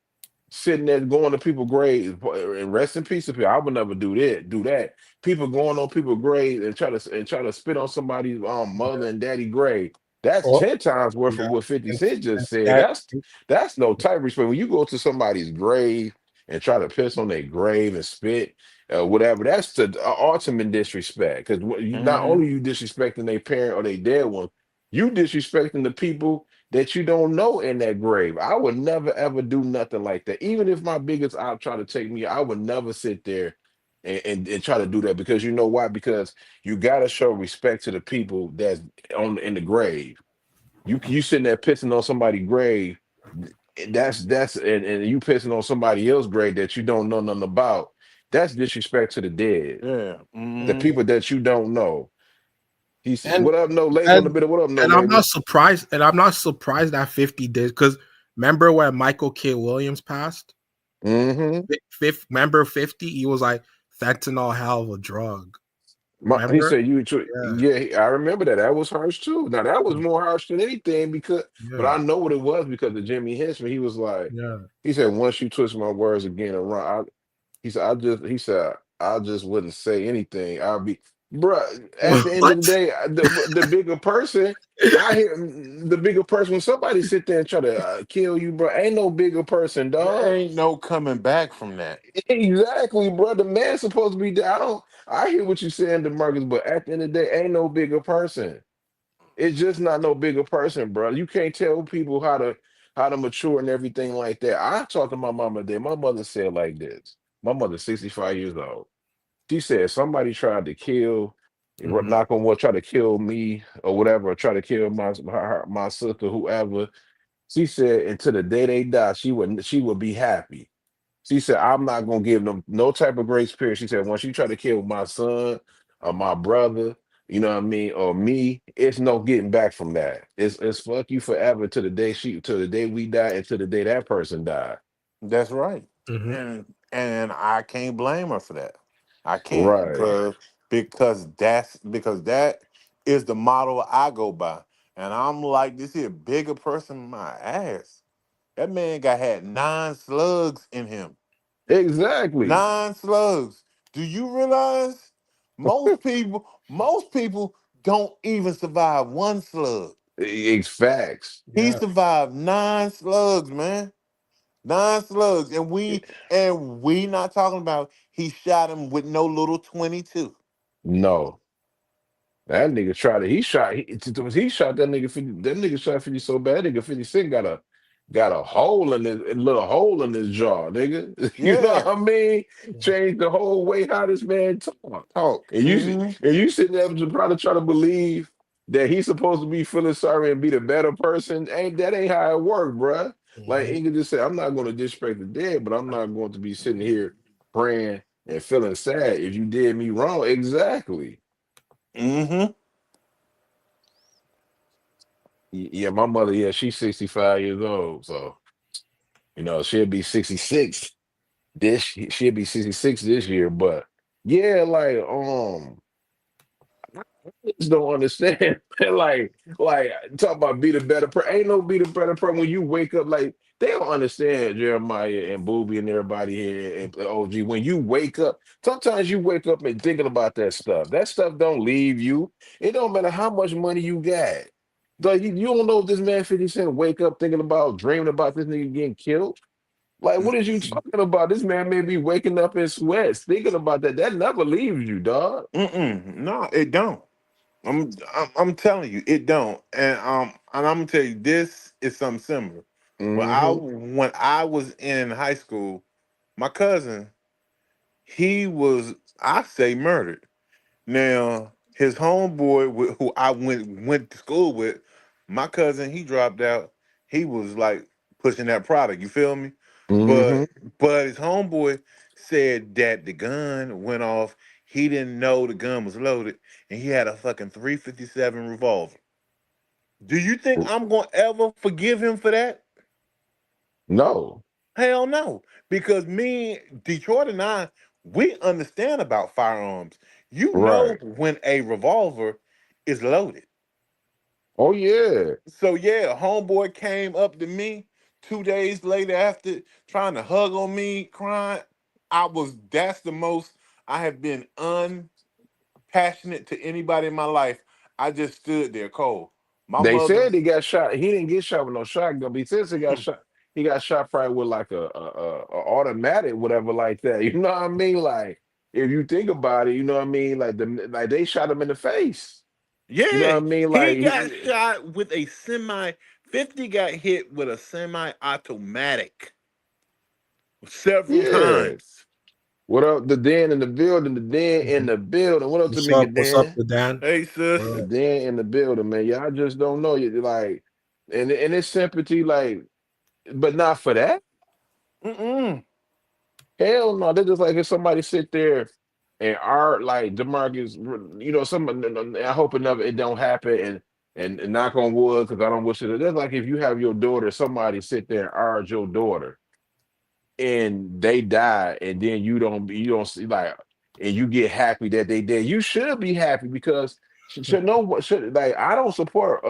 sitting there going to people's graves and rest in peace to people. I would never do that. Do that. People going on people's graves and try to spit on somebody's mother and daddy grave. That's Oh, 10 times worth of yeah. what 50 And, Cent just said. that, That's no type of respect. When you go to somebody's grave and try to piss on their grave and spit, whatever, that's the ultimate disrespect. Because not Hmm. only you disrespecting their parent or their dead one, you disrespecting the people that you don't know in that grave. I would never ever do nothing like that. Even if my biggest op try to take me, I would never sit there and try to do that because you know why? Because you gotta show respect to the people that's on in the grave. You sitting there pissing on somebody's grave, and you pissing on somebody else's grave that you don't know nothing about. That's disrespect to the dead, Yeah. the Hmm. people that you don't know. He's and what up, no label on the and bit. What up, no and I'm not label? surprised. And I'm not surprised that 50 did, because remember when Michael K. Williams passed? Mm-hmm. Remember 50? He was like, fentanyl, hell of a drug. He Remember? said Yeah. yeah, I remember that. That was harsh too. Now that was more harsh than anything but Yeah. I know what it was because of Jimmy Henchman. He was like, Yeah. he said, once you twist my words again around, he said, I just wouldn't say anything. I'll be, bruh. At the end of What? the day, the bigger person, I hear the bigger person. When somebody sit there and try to kill you, bro, ain't no bigger person, There dog. ain't no coming back from that. Exactly, bro. The man's supposed to be there. I hear what you're saying, DeMarcus, but at the end of the day, ain't no bigger person. It's just not no bigger person, bro. You can't tell people how to mature and everything like that. I talked to my mama today. My mother said like this. My mother's 65 years old. She said somebody tried to kill, Mhm. knock on wood, try to kill me or whatever, or try to kill my sister, whoever. She said until the day they die, she would be happy. She said, I'm not gonna give them no type of grace period. She said, once you try to kill my son or my brother, you know what I mean, or me, it's no getting back from that. It's fuck you forever to the day we die and to the day that person died. That's right. Mhm. And I can't blame her for that. I can't Right. because that is the model I go by. And I'm like, this here bigger person, my ass. That man got had 9 slugs in him. Exactly. 9 slugs. Do you realize most people don't even survive 1 slug. It's facts. He Yeah. survived 9 slugs, man. 9 slugs. And we not talking about he shot him with no little 22. No. That nigga tried to. He shot that nigga 50. That nigga shot 50 so bad. Nigga 50 Cent got a hole in his a little hole in his jaw, nigga. You know what Yeah. I mean? Changed the whole way how this man talk. Talk. Hmm. And you sitting there to probably try to believe that he's supposed to be feeling sorry and be the better person. Ain't how it work, bruh. Like Mhm. Inga just said, I'm not going to disrespect the dead, but I'm not going to be sitting here praying and feeling sad if you did me wrong. Exactly. Mm-hmm. Yeah, my mother, yeah, she's 65 years old. So, she'll be 66 she'll be 66 this year. But yeah, like I just don't understand. like talk about be the better person. Ain't no be the better person when you wake up. Like they don't understand Jeremiah and Booby and everybody here and OG. When you wake up, sometimes you wake up and thinking about that stuff. That stuff don't leave you. It don't matter how much money you got. Like you don't know if this man 50 Cent wake up thinking about dreaming about this nigga getting killed. Like, what is you talking about? This man may be waking up in sweats, thinking about that. That never leaves you, dog. Mm-mm. No, it don't. I'm telling you, it don't. And I'm gonna tell you, this is something similar. Hmm. When I was in high school, my cousin, he was, I say, murdered. Now, his homeboy who I went to school with, my cousin, he dropped out. He was like pushing that product. You feel me? Hmm. But but his homeboy said that the gun went off. He didn't know the gun was loaded, and he had a fucking 357 revolver. Do you think I'm gonna ever forgive him for that? No. Hell no. Because me, Detroit and I, we understand about firearms. You know Right. when a revolver is loaded. Oh yeah. So yeah, homeboy came up to me 2 days later after trying to hug on me, crying. That's the most I have been unpassionate to anybody in my life. I just stood there cold. My They mother, said he got shot. He didn't get shot with no shotgun, but he says he got shot. He got shot probably with like a automatic, whatever, like that. You know what I mean? Like if you think about it, you know what I mean? Like they shot him in the face. You know what yeah, I mean? he got shot with a semi 50 got hit with a semi-automatic several Yeah. times. What up, the Dan in the building? The Dan in the building. What up, What's up? Tamika What's up, Dan? the Dan? Hey What sis. The up? Dan in the building, man. Y'all just don't know you like, and it's sympathy, like, but not for that. Mm-mm. Hell no. They're just like if somebody sit there and art like Demarcus, some. I hope it don't happen, and knock on wood because I don't wish it. That's like if you have your daughter, somebody sit there and art your daughter, and they die, and then you don't see like, and you get happy that they did. You should be happy because should know what should like. I don't support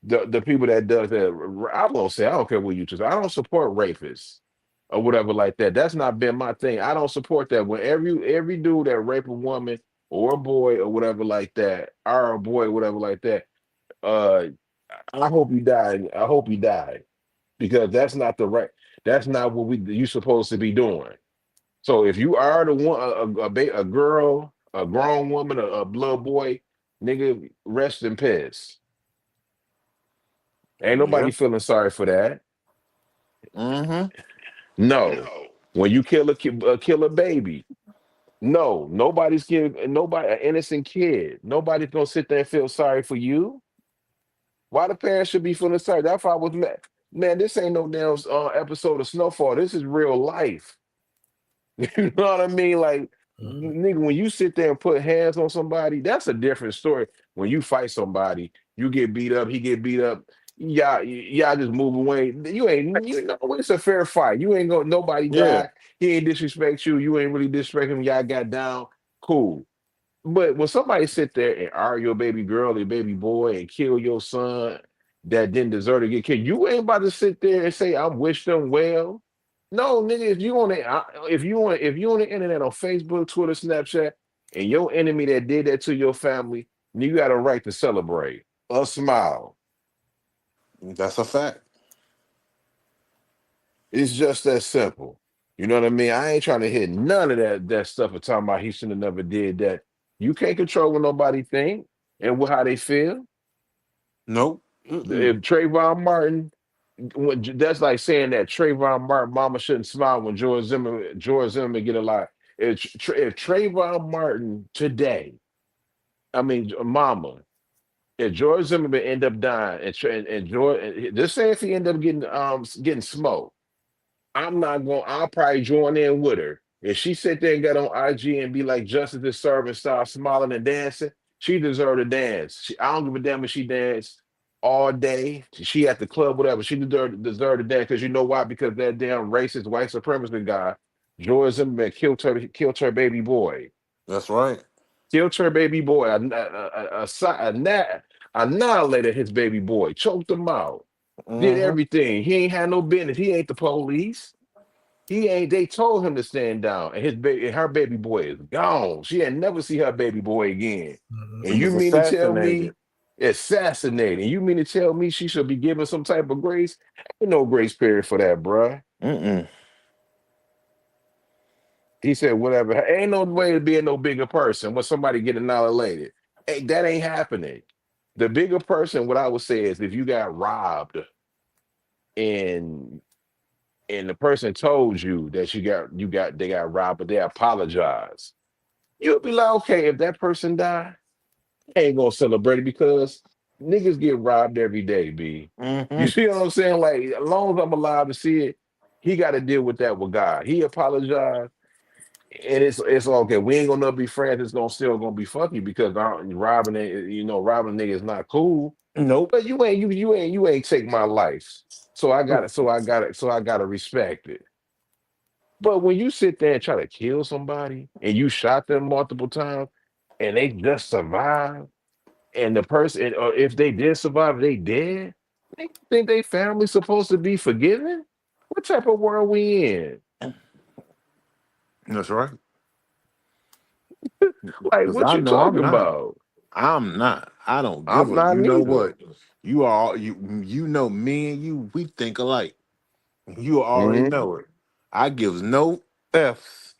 the people that does that. I won't say I don't care what you choose. I don't support rapists or whatever like that. That's not been my thing. I don't support that. When every dude that rape a woman or a boy or whatever like that, or a boy whatever like that, uh, I hope you die. I hope you die because that's not the right. That's not what you supposed to be doing. So if you are the one, a girl, a grown woman, a blood boy, nigga, rest in peace. Ain't Yeah. nobody feeling sorry for that. Mm-hmm. No. When you kill a baby, no, nobody's giving nobody an innocent kid. Nobody's gonna sit there and feel sorry for you. Why the parents should be feeling sorry? That's why I was mad. Man, this ain't no damn episode of Snowfall. This is real life. You know what I mean? Like, Mhm. nigga, when you sit there and put hands on somebody, that's a different story. When you fight somebody, you get beat up, he get beat up. Y'all just move away. You know it's a fair fight. You ain't gonna nobody Yeah. die. He ain't disrespect you. You ain't really disrespect him. Y'all got down. Cool. But when somebody sit there and argue your baby girl, your baby boy, and kill your son that didn't deserve to get killed, you ain't about to sit there and say, "I'm wish them well." No, nigga, if you on the internet on Facebook, Twitter, Snapchat, and your enemy that did that to your family, you got a right to celebrate. A smile. That's a fact. It's just that simple. You know what I mean? I ain't trying to hit none of that stuff of talking about he should have never did that. You can't control what nobody think and how they feel. Nope. Mm-mm. If Trayvon Martin, that's like saying that Trayvon Martin mama shouldn't smile when George Zimmerman get a lot. If Trayvon Martin today, I mean mama, if George Zimmerman end up dying and George, just say if he end up getting smoked, I'm not going. I'll probably join in with her. If she sit there and got on IG and be like justice is served and start smiling and dancing, she deserve to dance. I don't give a damn if she dance all day. She at the club, whatever. She deserve to dance because you know why? Because that damn racist white supremacist guy, George Zimmerman, killed her baby boy. That's right. Killed her baby boy. Annihilated his baby boy. Choked him out. Did Mm-hmm. everything. He ain't had no business. He ain't the police. He ain't. They told him to stand down, and his baby, her baby boy is gone. She ain't never see her baby boy again. Mhm. And He you was mean to tell assassinated. me assassinating? You mean to tell me she should be given some type of grace? Ain't no grace period for that, bruh. Mm-mm. He said, whatever. Ain't no way to be no bigger person when somebody get annihilated. Hey, that ain't happening. The bigger person, what I would say is, if you got robbed and the person told you that they got robbed, but they apologize, you'll be like, okay, if that person died, I ain't gonna celebrate it because niggas get robbed every day, B. You Mm-hmm. see what I'm saying? Like, as long as I'm alive to see it, he got to deal with that with God. He apologized, and it's okay. We ain't gonna be friends. It's gonna still gonna be funky because robbing it, robbing a nigga is not cool. Nope. But you ain't take my life. So I gotta respect it. But when you sit there and try to kill somebody and you shot them multiple times and they just survive, and the person, or if they did survive, they dead, they think they family supposed to be forgiven? What type of world we in? That's right. Like, Because what I you know I'm talking not. about? I'm not. I don't give I'm a. not You know neither. what? You know me and you. We think alike. You already Mhm, know it. I gives no f's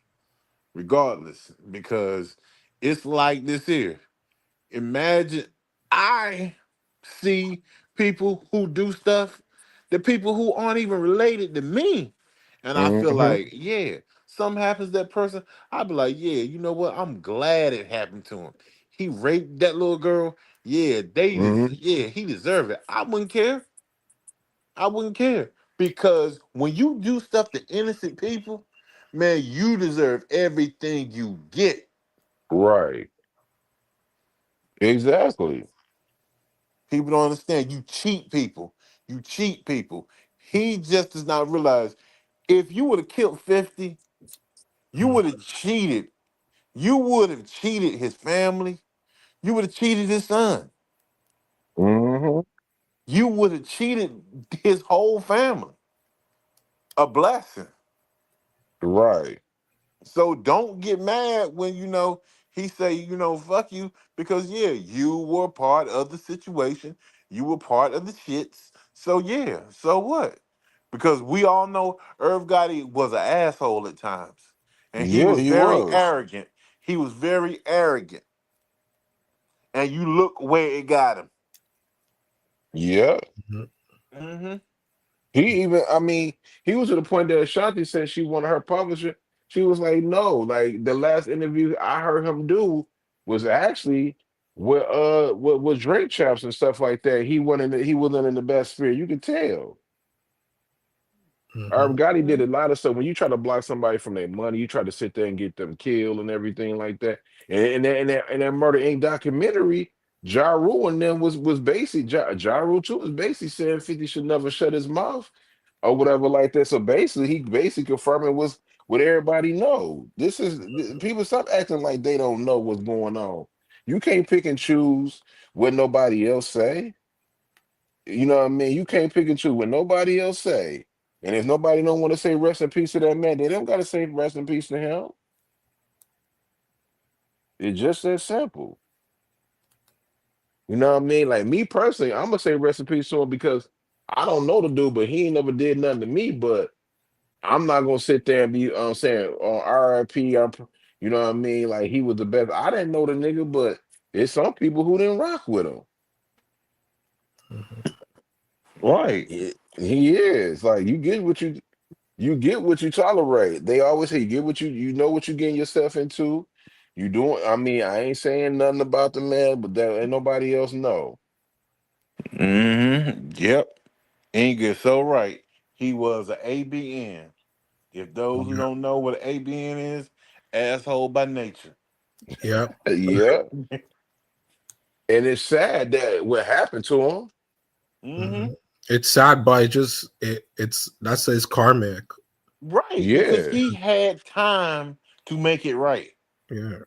regardless because it's like this here. Imagine I see people who do stuff, the people who aren't even related to me. And I feel mhm, like, yeah, something happens to that person. I'd be like, yeah, you know what? I'm glad it happened to him. He raped that little girl. Yeah, mhm. yeah, he deserved it. I wouldn't care. I wouldn't care. Because when you do stuff to innocent people, man, you deserve everything you get. Right. Exactly. People don't understand. You cheat people. You cheat people. He just does not realize if you would have killed 50, you Mhm. would have cheated. You would have cheated his family. You would have cheated his son. Mhm. You would have cheated his whole family. A blessing. Right. So don't get mad when he say, fuck you, because yeah, you were part of the situation. You were part of the shits. So yeah, so what? Because we all know Irv Gotti was an asshole at times. And he Yeah, was he very was. arrogant. He was very arrogant. And you look where it got him. Yeah. Mhm. Hmm. He even, I mean, he was to the point that Ashanti said she wanted her publisher. She was like, no. Like, the last interview I heard him do was actually with Drake chaps and stuff like that. He wasn't in the best spirit. You could tell. Mhm. Gotti did a lot of stuff. When you try to block somebody from their money, you try to sit there and get them killed and everything like that. And that Murder Inc. documentary, Ja Rule and them was basically ja Rule too was basically saying 50 should never shut his mouth or whatever like that. So basically, he basically confirming was what everybody know. People stop acting like they don't know what's going on. You can't pick and choose what nobody else say. You know what I mean? You can't pick and choose what nobody else say. And if nobody don't want to say rest in peace to that man, they don't got to say rest in peace to him. It's just that simple. You know what I mean? Like me personally, I'm gonna say rest in peace to him because I don't know the dude, but he ain't never did nothing to me. But I'm not gonna sit there and be saying on RIP. You know what I mean? Like he was the best. I didn't know the nigga, but there's some people who didn't rock with him. Mhm. Right. He is like you get what you tolerate. They always say you get what you know what you getting yourself into. You doing, I mean, I ain't saying nothing about the man, but that ain't nobody else know. Yep. And you get so right. He was an ABN. If those who don't know what ABN is, asshole by nature. Yeah. Yeah, and it's sad that what happened to him. Hmm. Mhm. It's sad, but it's that's his karmic. Right, because Yeah, he had time to make it right. Yeah.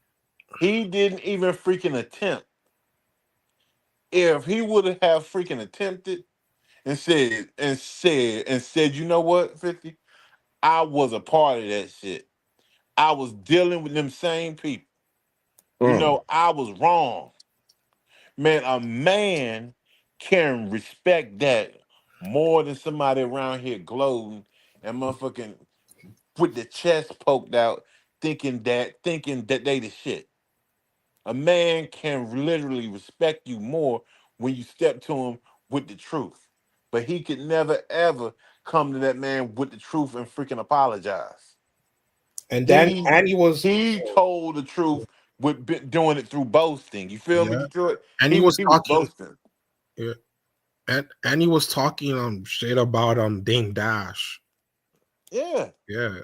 He didn't even freaking attempt. If he would have freaking attempted and said, you know what, 50, I was a part of that shit. I was dealing with them same people. You mm, know, I was wrong. Man, a man can respect that more than somebody around here gloating and motherfucking with the chest poked out, thinking that they the shit. A man can literally respect you more when you step to him with the truth. But he could never ever come to that man with the truth and freaking apologize. And then He and he was he told the truth with doing it through boasting. You feel me, yeah, Detroit? and he He was he was talking boasting. yeah, and he was talking shit about Dame Dash. Yeah, Yeah.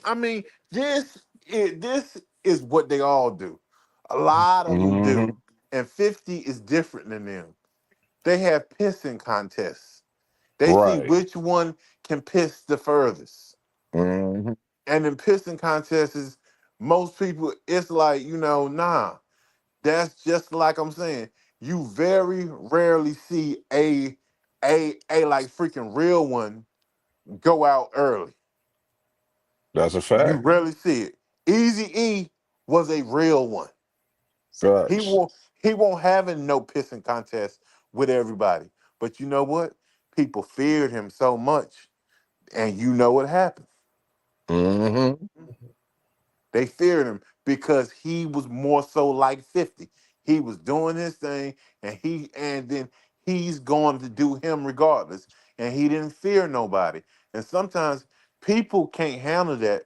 I mean, this is what they all do. A lot of them hmm, do, and 50 is different than them. They have pissing contests. They see right. which one can piss the furthest. Hmm. And in pissing contests, most people, it's like, nah, that's just like I'm saying. You very rarely see a like freaking real one go out early. That's a You fact. rarely see it. Easy E was a real one. He Facts. won't he won't have a no pissing contest with everybody. But you know what? People feared him so much, and you know what happened. Hmm. They feared him because he was more so like 50. He was doing his thing, and then he's going to do him regardless. And he didn't fear nobody. And sometimes people can't handle that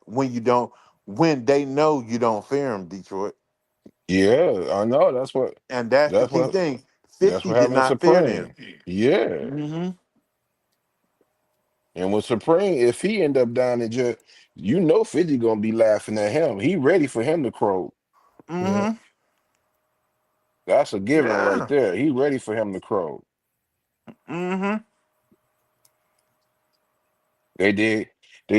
when they know you don't fear him, Detroit. Yeah, I know. And that's the That's key what thing. that's 50 what did happened to not fear Supreme. them. Yeah. Mm-hmm. And with Supreme, if he end up down in jail, 50 gonna be laughing at him. He ready for him to croak. Yeah. Mm-hmm. That's a given right Yeah. there. He ready for him to croak. Mm-hmm. They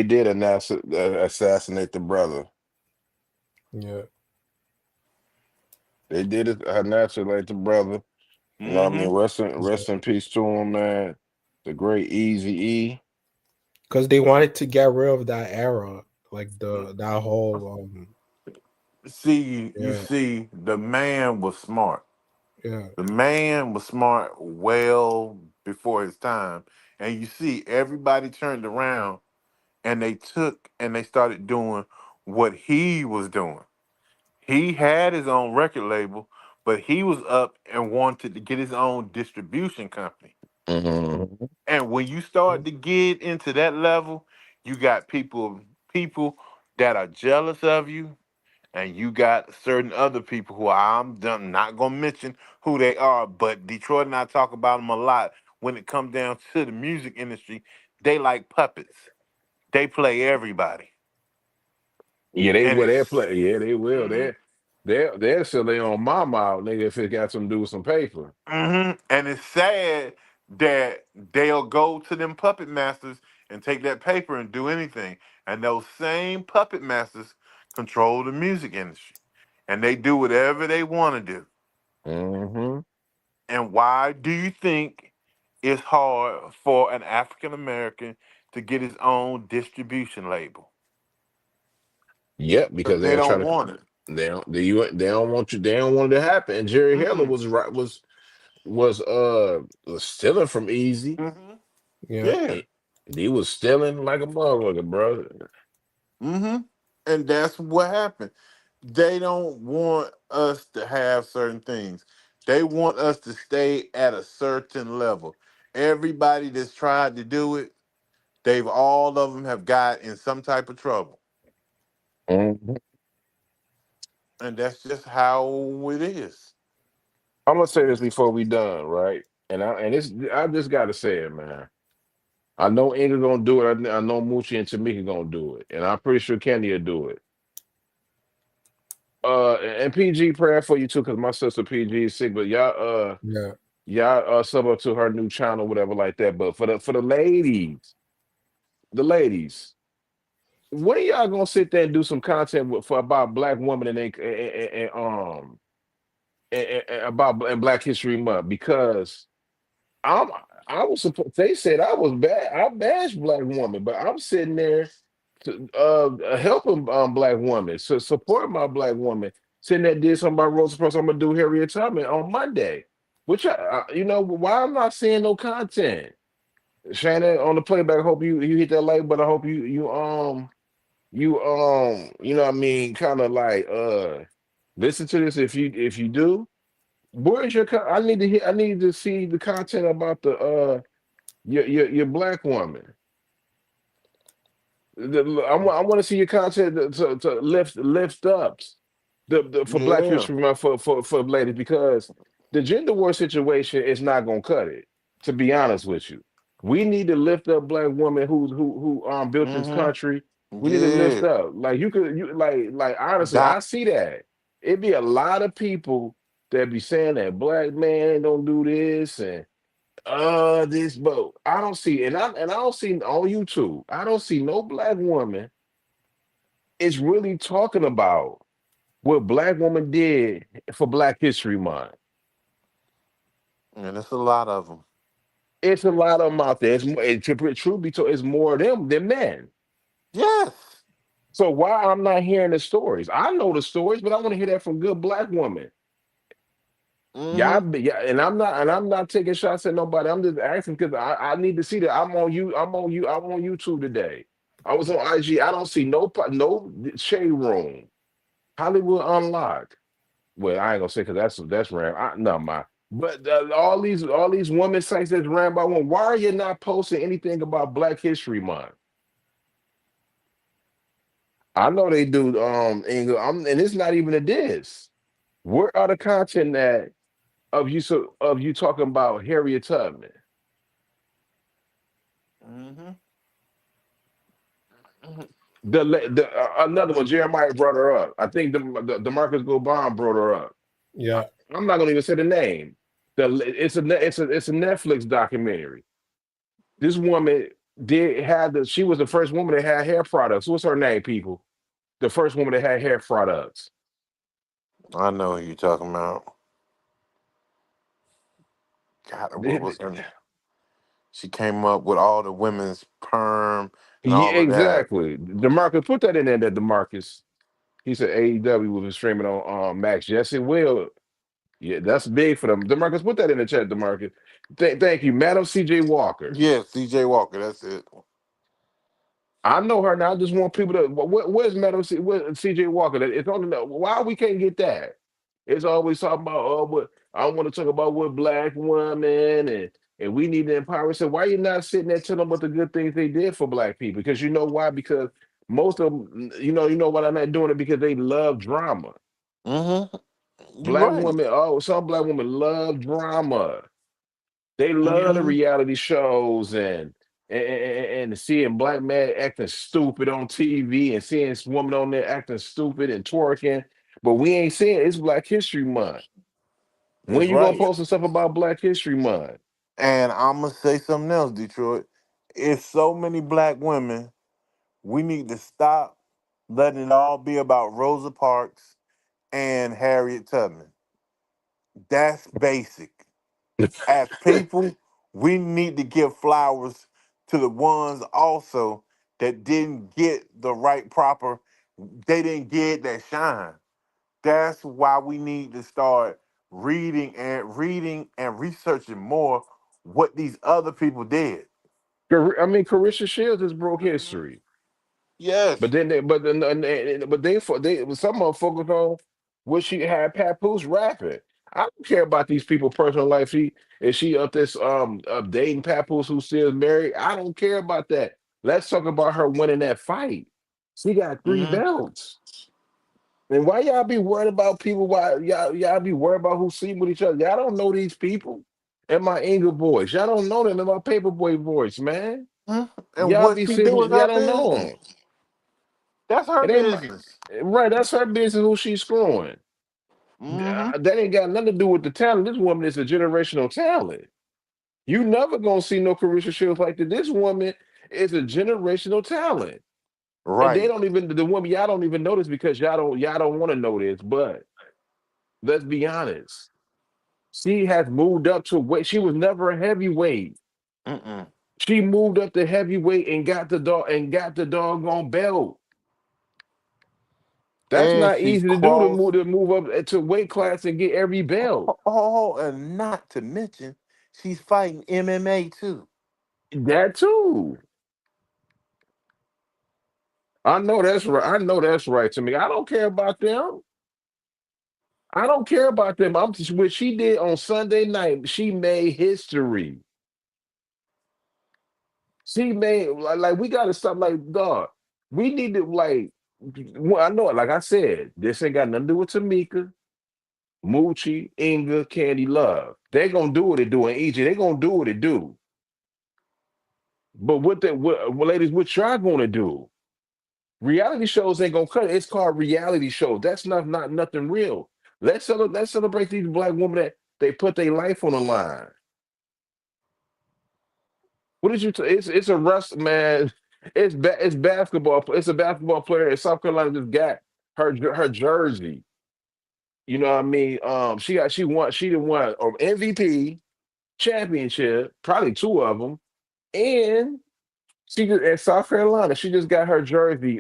did assassinate the brother. Yeah. They did assassinate the brother. You know what I mean? Mm-hmm. Rest in peace to him, man. The great Easy E. Because they wanted to get rid of that era, like that whole See, you yeah, see, the man was smart. yeah. The man was smart well before his time. And you see, everybody turned around and they started doing what he was doing. He had his own record label, but he was up and wanted to get his own distribution company. Hmm. And when you start to get into that level, you got people that are jealous of you, and you got certain other people who not gonna mention who they are, but Detroit and I talk about them a lot. When it comes down to the music industry, they like puppets. They play everybody, Yeah, they and will. They it's play. Yeah, they will. hmm They'll sell their own mama out, nigga, if it got something to do with some paper. and it's sad that they'll go to them puppet masters and take that paper and do anything, and those same puppet masters control the music industry, and they do whatever they want to do. Hmm. And why do you think it's hard for an African American to get his own distribution label? Yep, Because because they they'll try don't to. want it. They don't want you. They don't want it to happen. And Jerry Heller Mm-mm. was right. Was stealing from Easy. Mm-hmm. Yeah. Yeah. He was stealing like a motherfucker, bro. Mm-hmm. And that's what happened. They don't want us to have certain things. They want us to stay at a certain level. Everybody that's tried to do it, they've all of them have got in some type of trouble. Mhm. And that's just how it is. I'm gonna say this before we done, right? And I just gotta say it, man. I know Inga gonna do it. I know Moochie and Tamika gonna do it, and I'm pretty sure Kenny will do it. And PG praying for you too, because my sister PG is sick. But Yeah. y'all sub up to her new channel, whatever like that. But for the ladies, when y'all gonna sit there and do some content for about Black women and about and Black History Month? Because I'm I was supposed they said I was bad. I bashed Black woman, but I'm sitting there to, helping Black women, so support my Black woman. Sitting there did something about Rosa Parks. I'm gonna do Harriet Tubman on Monday. Which why I'm not seeing no content. Shannon on the playback. I hope you hit that like, but I hope you know what I mean, kind of like listen to this if you do. Where's your I need to see the content about the your Black woman. I want to see your content to lift up for Black Yeah. History Month for ladies, because the gender war situation is not gonna cut it. To be honest with you, we need to lift up Black women who built this Mm-hmm. country. We need to lift Yeah. up. Like you like honestly, Dot. I see that. It'd be a lot of people that be saying that Black man don't do this and this, but I don't see, and I don't see on YouTube. I don't see no Black woman is really talking about what Black woman did for Black History Month. And it's a lot of them. It's a lot of them out there. It's more, truth be told, it's more of them than men. Yes. So why I'm not hearing the stories? I know the stories, but I want to hear that from good Black women. Mm-hmm. Yeah, and I'm not taking shots at nobody. I'm just asking because I need to see that. I'm on YouTube today. I was on IG. I don't see no shade room. Hollywood Unlocked. Well, I ain't gonna say because that's ran. No, my. But all these women sites that's ran by one. Why are you not posting anything about Black History Month? I know they do. And it's not even a diss. Where are the content that of you talking about Harriet Tubman? Mm-hmm. Another one, Jeremiah brought her up. I think the Marcus Gobon brought her up. I, Yeah. I'm not gonna even say the name. It's a Netflix documentary. This woman she was the first woman that had hair products. What's her name, people? The first woman that had hair products. I know who you're talking about. God, what Yeah, was her? She came up with all the women's perm and all of that. exactly. Demarcus, put that in there. That Demarcus. He said AEW will be streaming on Max. Yes, it will. Yeah, that's big for them. Demarcus, put that in the chat, Demarcus. Thank you, Madam CJ Walker. Yeah, C.J. Walker. That's it. I know her now. I just want people to. Where's where's CJ Walker? It's on the. Why we can't get that? It's always talking about what I want to talk about with Black women and we need to empower. So why you not sitting there telling them what the good things they did for Black people? Because you know why? Because most of them, you know why I'm not doing it, because they love drama. Mm-hmm. You're Black right. women, some Black women love drama. They love the Mm-hmm. reality shows and seeing Black men acting stupid on TV and seeing this woman on there acting stupid and twerking. But we ain't seeing it's Black History Month. That's When you gonna right. post some stuff about Black History Month? And I'm gonna say something else, Detroit. It's so many black women. We need to stop letting it all be about Rosa Parks and Harriet Tubman. That's basic. As people, we need to give flowers to the ones also that didn't get the right proper, they didn't get that shine. That's why we need to start reading and researching more what these other people did. I mean, Carisha Shields just broke history. But Yes. then but they some of them focused on what she had Papoose rapping. I don't care about these people's personal life. Is she up this dating Papoose who's still married? I don't care about that. Let's talk about her winning that fight. She got three Hmm. belts. And why y'all be worried about people? Why y'all be worried about who sleep with each other? Y'all don't know these people. And my Ingle voice. Y'all don't know them in my Paperboy voice, man. Mhm. And Y'all what be she do sitting, is y'all her don't know business. 'em. That's her It ain't my, business. right. That's her business who she's screwing. Hmm. That ain't got nothing to do with the talent. This woman is a generational talent. You never gonna see no Carisha Shields like that. This woman is a generational talent. And they Right. don't even the woman, y'all don't even know this because y'all don't want to know this, but let's be honest. She has moved up to weight. She was never a heavyweight. Mm-mm. She moved up to heavyweight and got the doggone belt. That's And not she's easy to do crossed. to move up to weight class and get every belt. And not to mention, she's fighting MMA too. That too. I know that's right. I know that's right to me. I don't care about them. I don't care about them. I'm just what she did on Sunday night. She made history. She made like we gotta stop like dog. We need to like well, I know it. Like I said, this ain't got nothing to do with Tamika, Moochie, Inga, Candy Love. They gonna do what they do in Egypt. They gonna do what they do. But what ladies, what y'all gonna do? Reality shows ain't gonna cut it. It's called reality show. That's not nothing real. Let's celebrate these black women that they put their life on the line. What did you? It's a rust man. It's basketball. It's a basketball player in South Carolina just got her jersey. You know what I mean? She did won MVP championship, probably two of them, and she just at South Carolina. She just got her jersey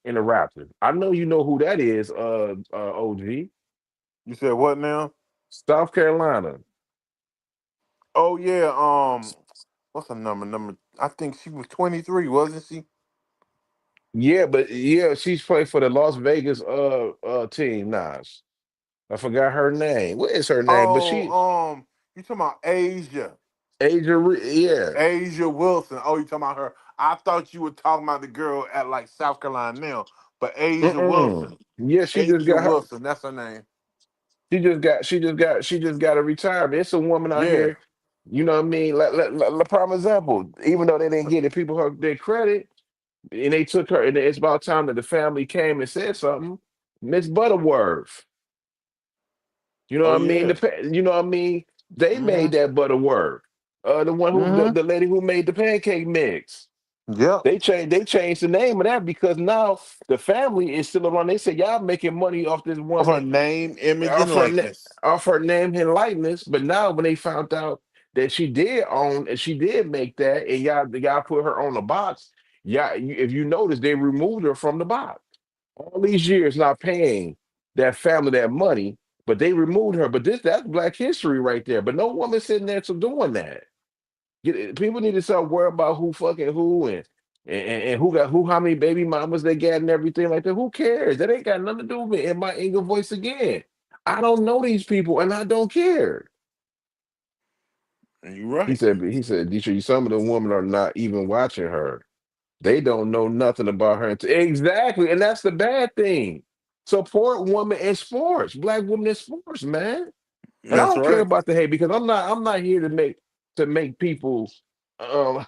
in the Raptors. I know you know who that is. OG You said what now? South Carolina. Oh yeah. What's her number? I think she was 23, wasn't she? Yeah, but yeah, she's played for the Las Vegas team. Nas. I forgot her name. What is her name? But Oh, she you talking about Asia? Yeah. Asia Wilson. Oh, you talking about her? I thought you were talking about the girl at like South Carolina now, but Asia Mm-mm. Wilson. Yeah, Asia Wilson. That's her name. she just got a retirement. It's a woman out Yeah. here, you know what I mean? Like prime example, even though they didn't get the people her their credit, and they took her, and it's about time that the family came and said something. Miss Butterworth, you know Oh what I mean? yeah. You know what I mean? They made Mhm. that Butterworth. The one who Mhm. the lady who made the pancake mix. Yep. They changed the name of that because now the family is still around. They said y'all making money off this Of her woman, name, image, and off her likeness. off her name and likeness. But now when they found out that she did own and she did make that, and y'all put her on the box, if you notice, they removed her from the box. All these years not paying that family that money, but they removed her. But that's Black history right there. But no woman sitting there to doing that. People need to start worrying about who fucking who and who got who, how many baby mamas they got and everything like that. Who cares? That ain't got nothing to do with me. In my English voice again, I don't know these people and I don't care. And you right. He said, Dietrich, some of the women are not even watching her. They don't know nothing about her. Exactly, and that's the bad thing. Support women in sports, black women in sports, man. And I That's don't care right. about the hate because I'm not here to make people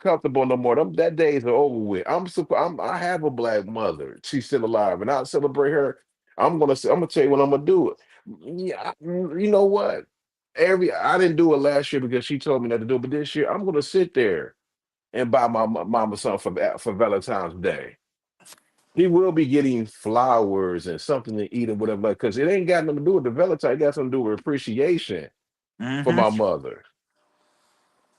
comfortable no more. That days are over with. I have a black mother. She's still alive, and I'll celebrate her. I'm gonna tell you what I'm gonna do. Yeah, you know what? I didn't do it last year because she told me not to do it, but this year I'm gonna sit there and buy my mama something for Valentine's Day. He will be getting flowers and something to eat and whatever, because it ain't got nothing to do with the Valentine. It got something to do with appreciation for Mm-hmm. my mother.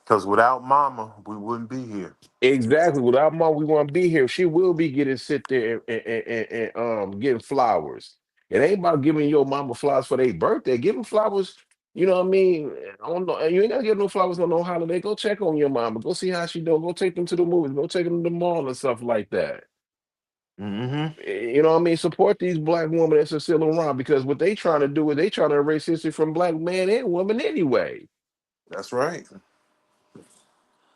Because without Mama, we wouldn't be here. Exactly. Without mom, we want to be here. She will be getting sit there and getting flowers. It ain't about giving your mama flowers for their birthday. Give them flowers. You know what I mean? I don't know. You ain't gotta give no flowers on no holiday. Go check on your mama. Go see how she doing. Go take them to the movies. Go take them to the mall and stuff like that. Mm-hmm. You know what I mean? Support these black women that's still around because what they trying to do is they trying to erase history from black men and women anyway. That's right.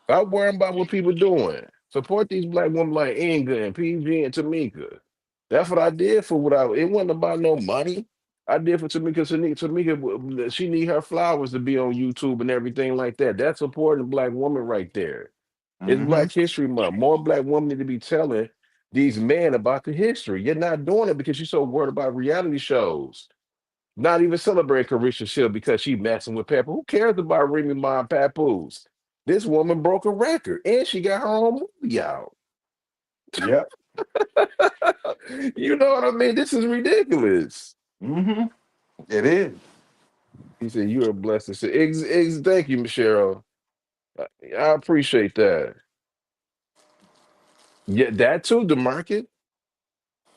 Stop worrying about what people doing. Support these black women like Inga and PG and Tamika. That's what I did for it wasn't about no money. I did for Tamika. Tamika, she need her flowers to be on YouTube and everything like that. That's supporting the black woman right there. It's Mm-hmm. Black History Month. More black women need to be telling these men about the history. You're not doing it because you're so worried about reality shows. Not even celebrating Carisha Shield because she messing with Pepper. Who cares about Remy Ma and Papoose? This woman broke a record and she got her own movie out. Yep. You know what I mean? This is ridiculous. Mm-hmm. It is. He said, "You're a blessing." Thank you, Michelle. I appreciate that. Yeah, that too, the market.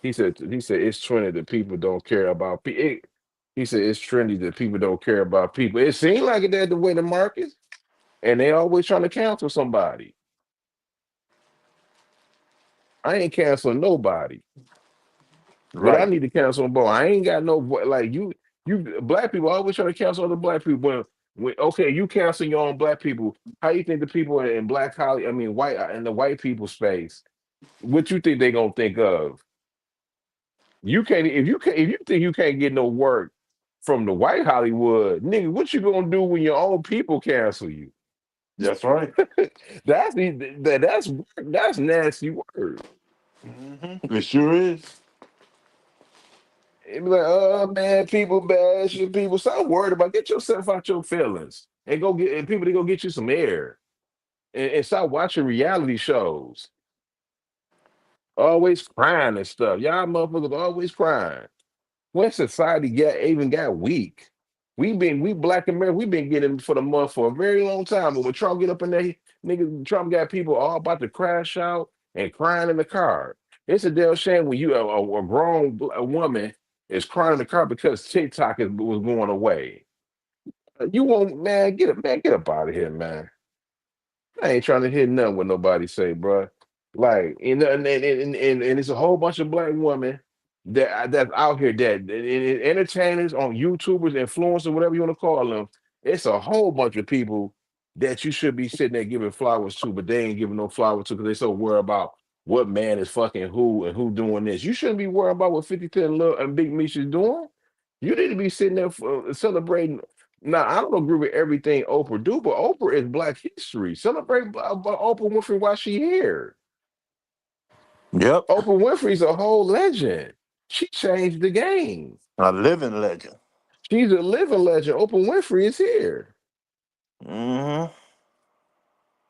He said it's trendy that people don't care about people. He said it's trendy that people don't care about people. It seems like it that the way the market, and they always trying to cancel somebody. I ain't canceling nobody. What I Right. need to cancel on board. I ain't got no like you. You black people always try to cancel other black people. When okay, you cancel your own black people. How you think the people in black Holly? I mean, white in the white people space. What you think they gonna think of? You can't if you think you can't get no work from the white Hollywood, nigga. What you gonna do when your own people cancel you? That's right. That's nasty word. Mm-hmm. It sure is. It be like, oh man, people bashing people. Stop worried about get yourself out your feelings and go get and people to go get you some air and stop watching reality shows. Always crying and stuff. Y'all motherfuckers always crying. When society even got weak, we black America, we been getting for the month for a very long time. But when Trump get up in there, nigga, Trump got people all about to crash out and crying in the car. It's a damn shame when you a grown woman is crying in the car because TikTok was going away. You won't, man, get up out of here, man. I ain't trying to hear nothing what nobody say, bro. Like, you know, and it's a whole bunch of black women that's out here that entertainers on YouTubers, influencers, whatever you want to call them. It's a whole bunch of people that you should be sitting there giving flowers to, but they ain't giving no flowers to because they so worried about what man is fucking who and who doing this. You shouldn't be worried about what 50 Cent and Big Meech is doing. You need to be sitting there celebrating. Now, I don't agree with everything Oprah do, but Oprah is Black history. Celebrate Oprah Winfrey while she here. Yep. Oprah Winfrey's a whole legend. She changed the game. A living legend. She's a living legend. Oprah Winfrey is here. Mm-hmm.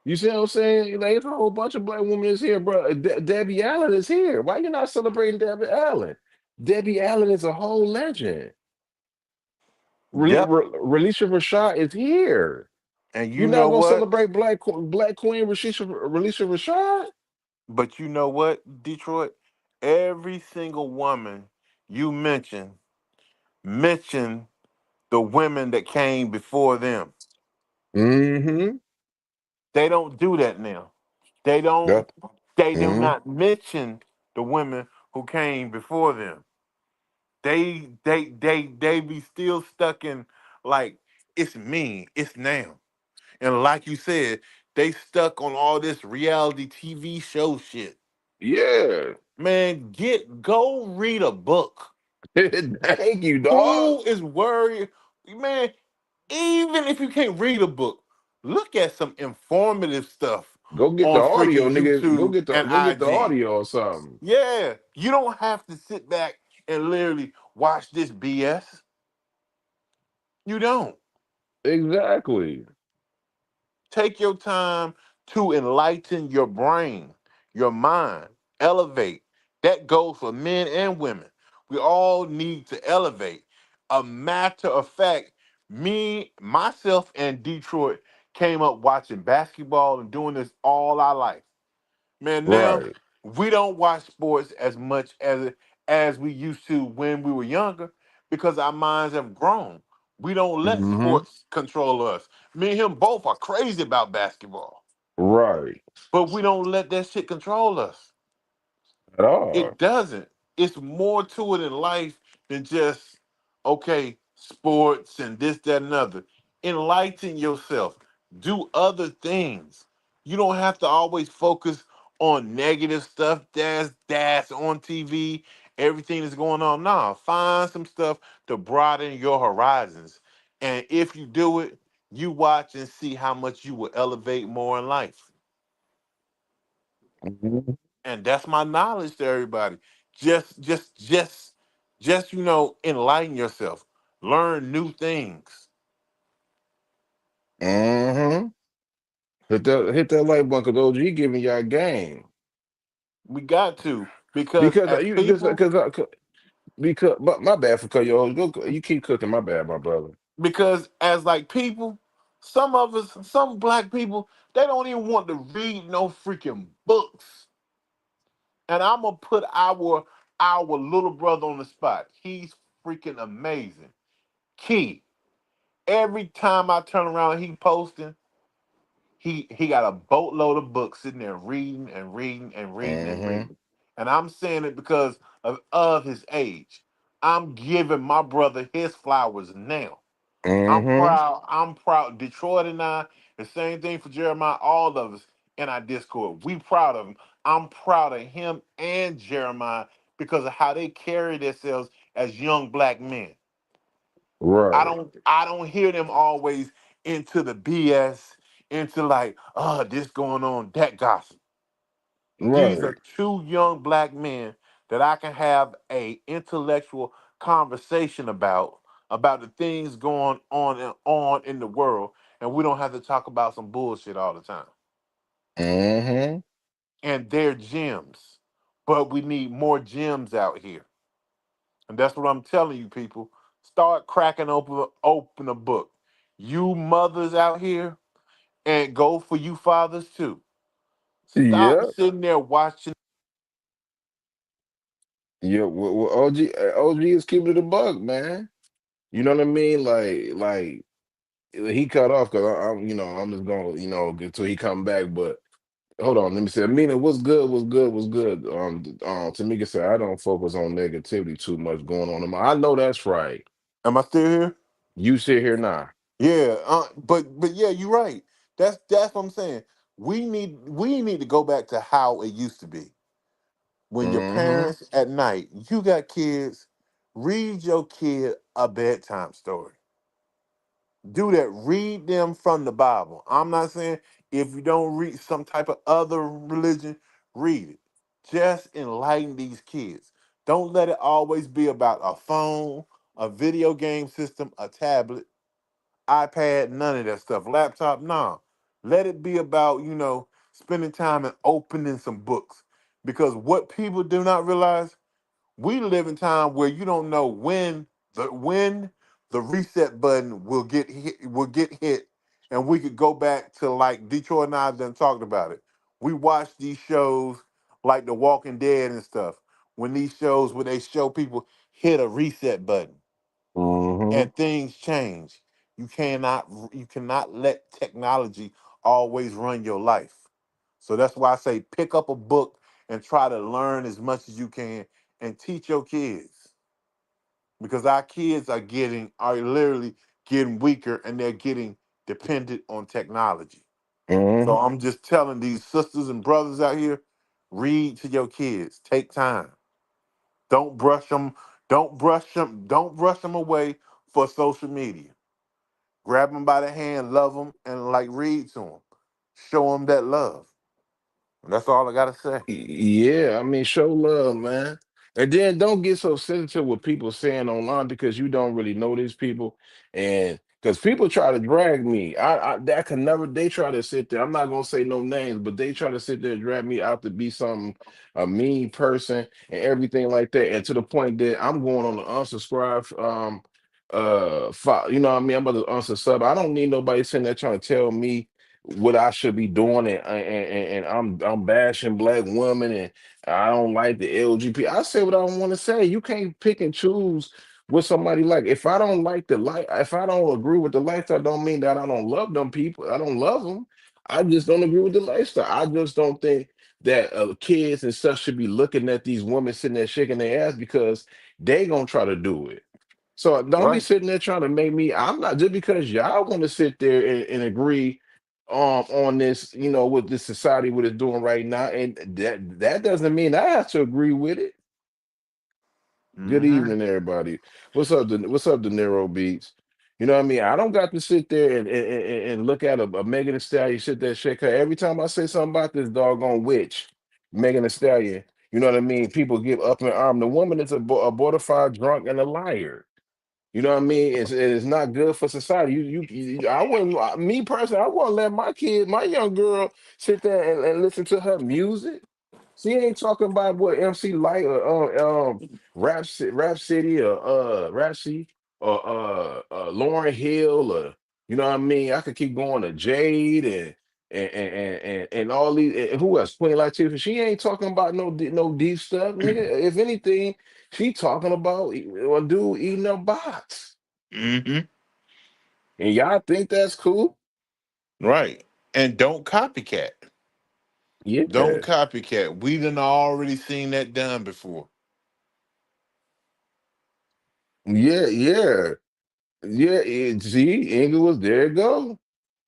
You see what I'm saying? Like, it's a whole bunch of black women is here, bro. Debbie Allen is here. Why you not celebrating Debbie Allen? Debbie Allen is a whole legend. Yep. Relisha Rashad is here. And you You're not know gonna what? celebrate Black Queen Relisha Rashad? But you know what, Detroit? Every single woman you mention the women that came before them. Mm-hmm. They don't do that now. They don't. Yep. They do Mm-hmm. not mention the women who came before them. They be still stuck in like it's me, it's now. And like you said, they stuck on all this reality TV show shit. Yeah. Man, go read a book. Thank you, dog. Who is worried? Man, even if you can't read a book, look at some informative stuff Go get the on audio, freaking nigga. YouTube and Go get the IG. audio or something. Yeah, you don't have to sit back and literally watch this BS. You don't. Exactly. Take your time to enlighten your brain, your mind, elevate. That goes for men and women. We all need to elevate. A matter of fact, me, myself, and Detroit came up watching basketball and doing this all our life. Man, now Right. we don't watch sports as much as we used to when we were younger because our minds have grown. We don't let Mm-hmm. sports control us. Me and him both are crazy about basketball, Right. but we don't let that shit control us. At all. It doesn't. It's more to it in life than just okay, sports and this, that, and other. Enlighten yourself. Do other things. You don't have to always focus on negative stuff that's on TV, everything that's going on. Nah, find some stuff to broaden your horizons. And if you do it, you watch and see how much you will elevate more in life. Mhm. And that's my knowledge to everybody. Just enlighten yourself. Learn new things. Mhm. Hit that like button, cause OG giving y'all game. We got to, because Because as you people, because but my bad for cut you off. You keep cooking. My bad, my brother. because as like people, some of us, some black people, they don't even want to read no freaking books. And I'm gonna put our little brother on the spot. He's freaking amazing. Key. Every time I turn around, he posting. He got a boatload of books sitting there reading and reading and reading and Mhm. reading. And I'm saying it because of his age. I'm giving my brother his flowers now. I'm Mhm. proud. I'm proud. Detroit and I, the same thing for Jeremiah, all of us in our Discord. We proud of him. I'm proud of him and Jeremiah because of how they carry themselves as young black men. Right. I don't hear them always into the BS, into like, oh, this going on, that gossip. These Right. are two young black men that I can have a intellectual conversation about the things going on in the world, and we don't have to talk about some bullshit all the time. Mhm. And they're gems, but we need more gems out here, and that's what I'm telling you, people. Start cracking open a book. You mothers out here, and go for you fathers too. Stop Yep. sitting there watching. Yeah. Well, OG is keeping it a buck, man. You know what I mean? Like he cut off because I'm I'm just gonna until he come back. But hold on, let me say, Amina, what's good? What's good? What's good? Tamika said I don't focus on negativity too much going on in my. I know that's right. Am I still here? You sit here now. Yeah, but yeah, you're right. That's what I'm saying. We need to go back to how it used to be. When your Mm-hmm. parents at night, you got kids, read your kid a bedtime story. Do that. Read them from the Bible. I'm not saying if you don't read some type of other religion, read it. Just enlighten these kids. Don't let it always be about a phone, a video game system, a tablet, iPad, none of that stuff. Laptop, nah. Let it be about, spending time and opening some books. Because what people do not realize, we live in time where you don't know when the reset button will get hit, and we could go back to like Detroit and I done talked about it. We watch these shows like The Walking Dead and stuff. When these shows where they show people hit a reset button Mm-hmm. and things change. You cannot let technology always run your life. So that's why I say pick up a book and try to learn as much as you can and teach your kids, because our kids are literally getting weaker and they're getting dependent on technology. Mm-hmm. So I'm just telling these sisters and brothers out here, read to your kids. Take time. Don't brush them. Don't brush them. Don't brush them away for social media. Grab them by the hand, love them, and like read to them. Show them that love. And that's all I gotta say. Yeah, I mean, show love, man. And then don't get so sensitive with people saying online because you don't really know these people. And because people try to drag me. That can never they try to sit there. I'm not gonna say no names, but they try to sit there and drag me out to be some a mean person and everything like that. And to the point that I'm going on the unsubscribe you know what I mean? I'm about to unsubscribe. I don't need nobody sitting there trying to tell me what I should be doing, and I'm bashing black women, and I don't like the LGBT. I say what I want to say. You can't pick and choose what somebody like. If I don't like the life, if I don't agree with the lifestyle, don't mean that I don't love them people. I don't love them. I just don't agree with the lifestyle. I just don't think that kids and stuff should be looking at these women sitting there shaking their ass because they gonna try to do it. So don't be Right. sitting there trying to make me. I'm not just because y'all want to sit there and agree on this, what this society what it's doing right now, and that doesn't mean I have to agree with it. Good Hmm. evening, everybody. What's up, the Nero Beats? You know what I mean? I don't got to sit there and look at a Megan Thee Stallion shit that shit. 'Cause every time I say something about this doggone witch, Megan Thee Stallion. You know what I mean? People give up in arm. The woman is a bona fide drunk and a liar. You know what I mean? It's not good for society. I wouldn't, me personally, I wouldn't let my kid, my young girl, sit there and listen to her music. She ain't talking about what MC Light or Rap City or Rapsy or Lauren Hill or you know what I mean. I could keep going to Jade and all these. And who else? Queen Latifah. She ain't talking about no deep stuff, nigga. If anything, she talking about a dude eating a box. Hmm. And y'all think that's cool? Right. And don't copycat. Don't Yeah, copycat. We done already seen that done before. yeah. Yeah, see, Engel was there. You go.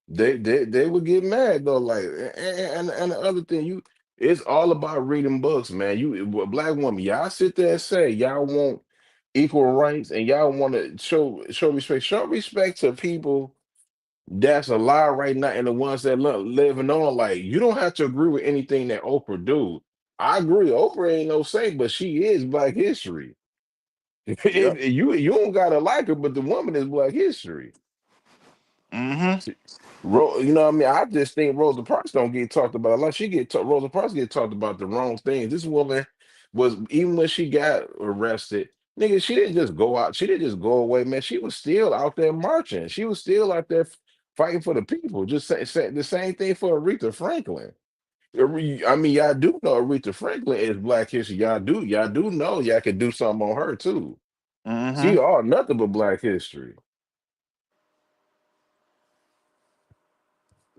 They would get mad though. Like, and the other thing, it's all about reading books, man. Black woman, y'all sit there and say y'all want equal rights and y'all want to show respect. Show respect to people that's alive right now and the ones that living on. Like, you don't have to agree with anything that Oprah do. I agree, Oprah ain't no saint, but she is Black history. Yep. You don't gotta like her, but the woman is Black history. Hmm. You know what I mean? I just think Rosa Parks don't get talked about a lot. Rosa Parks get talked about the wrong things. This woman was even when she got arrested, nigga, she didn't just go out. She didn't just go away, man. She was still out there marching. She was still out there fighting for the people. Just say the same thing for Aretha Franklin. I mean, y'all do know Aretha Franklin is Black history. Y'all do know y'all could do something on her too. She Hmm. all nothing but Black history.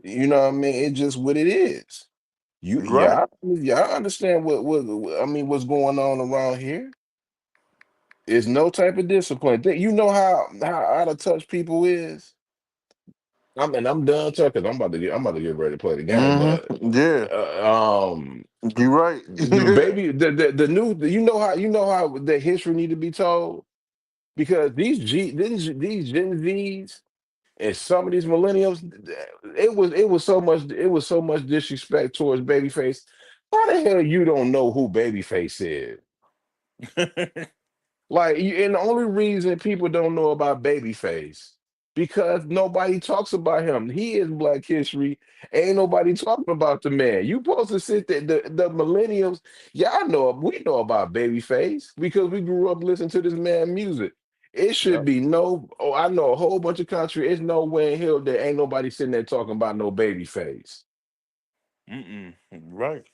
You know what I mean? It's just what it is. Right. Y'all understand I mean what's going on around here? It's no type of discipline. You know how out of touch people is. I'm done talking. I'm about to get ready to play the game. Hmm. But Yeah. um, You right. the baby the new you know how the history need to be told because these Gen Zs and some of these millennials, it was so much disrespect towards Babyface. Why the hell you don't know who Babyface is? Like, and the only reason people don't know about Babyface because nobody talks about him. He is Black history. Ain't nobody talking about the man. You supposed to sit there. The millennials, y'all know we know about Babyface because we grew up listening to this man music. It should Yep. be no. Oh, I know a whole bunch of country. It's no way in hell there ain't nobody sitting there talking about no Babyface. Mm-mm. Right.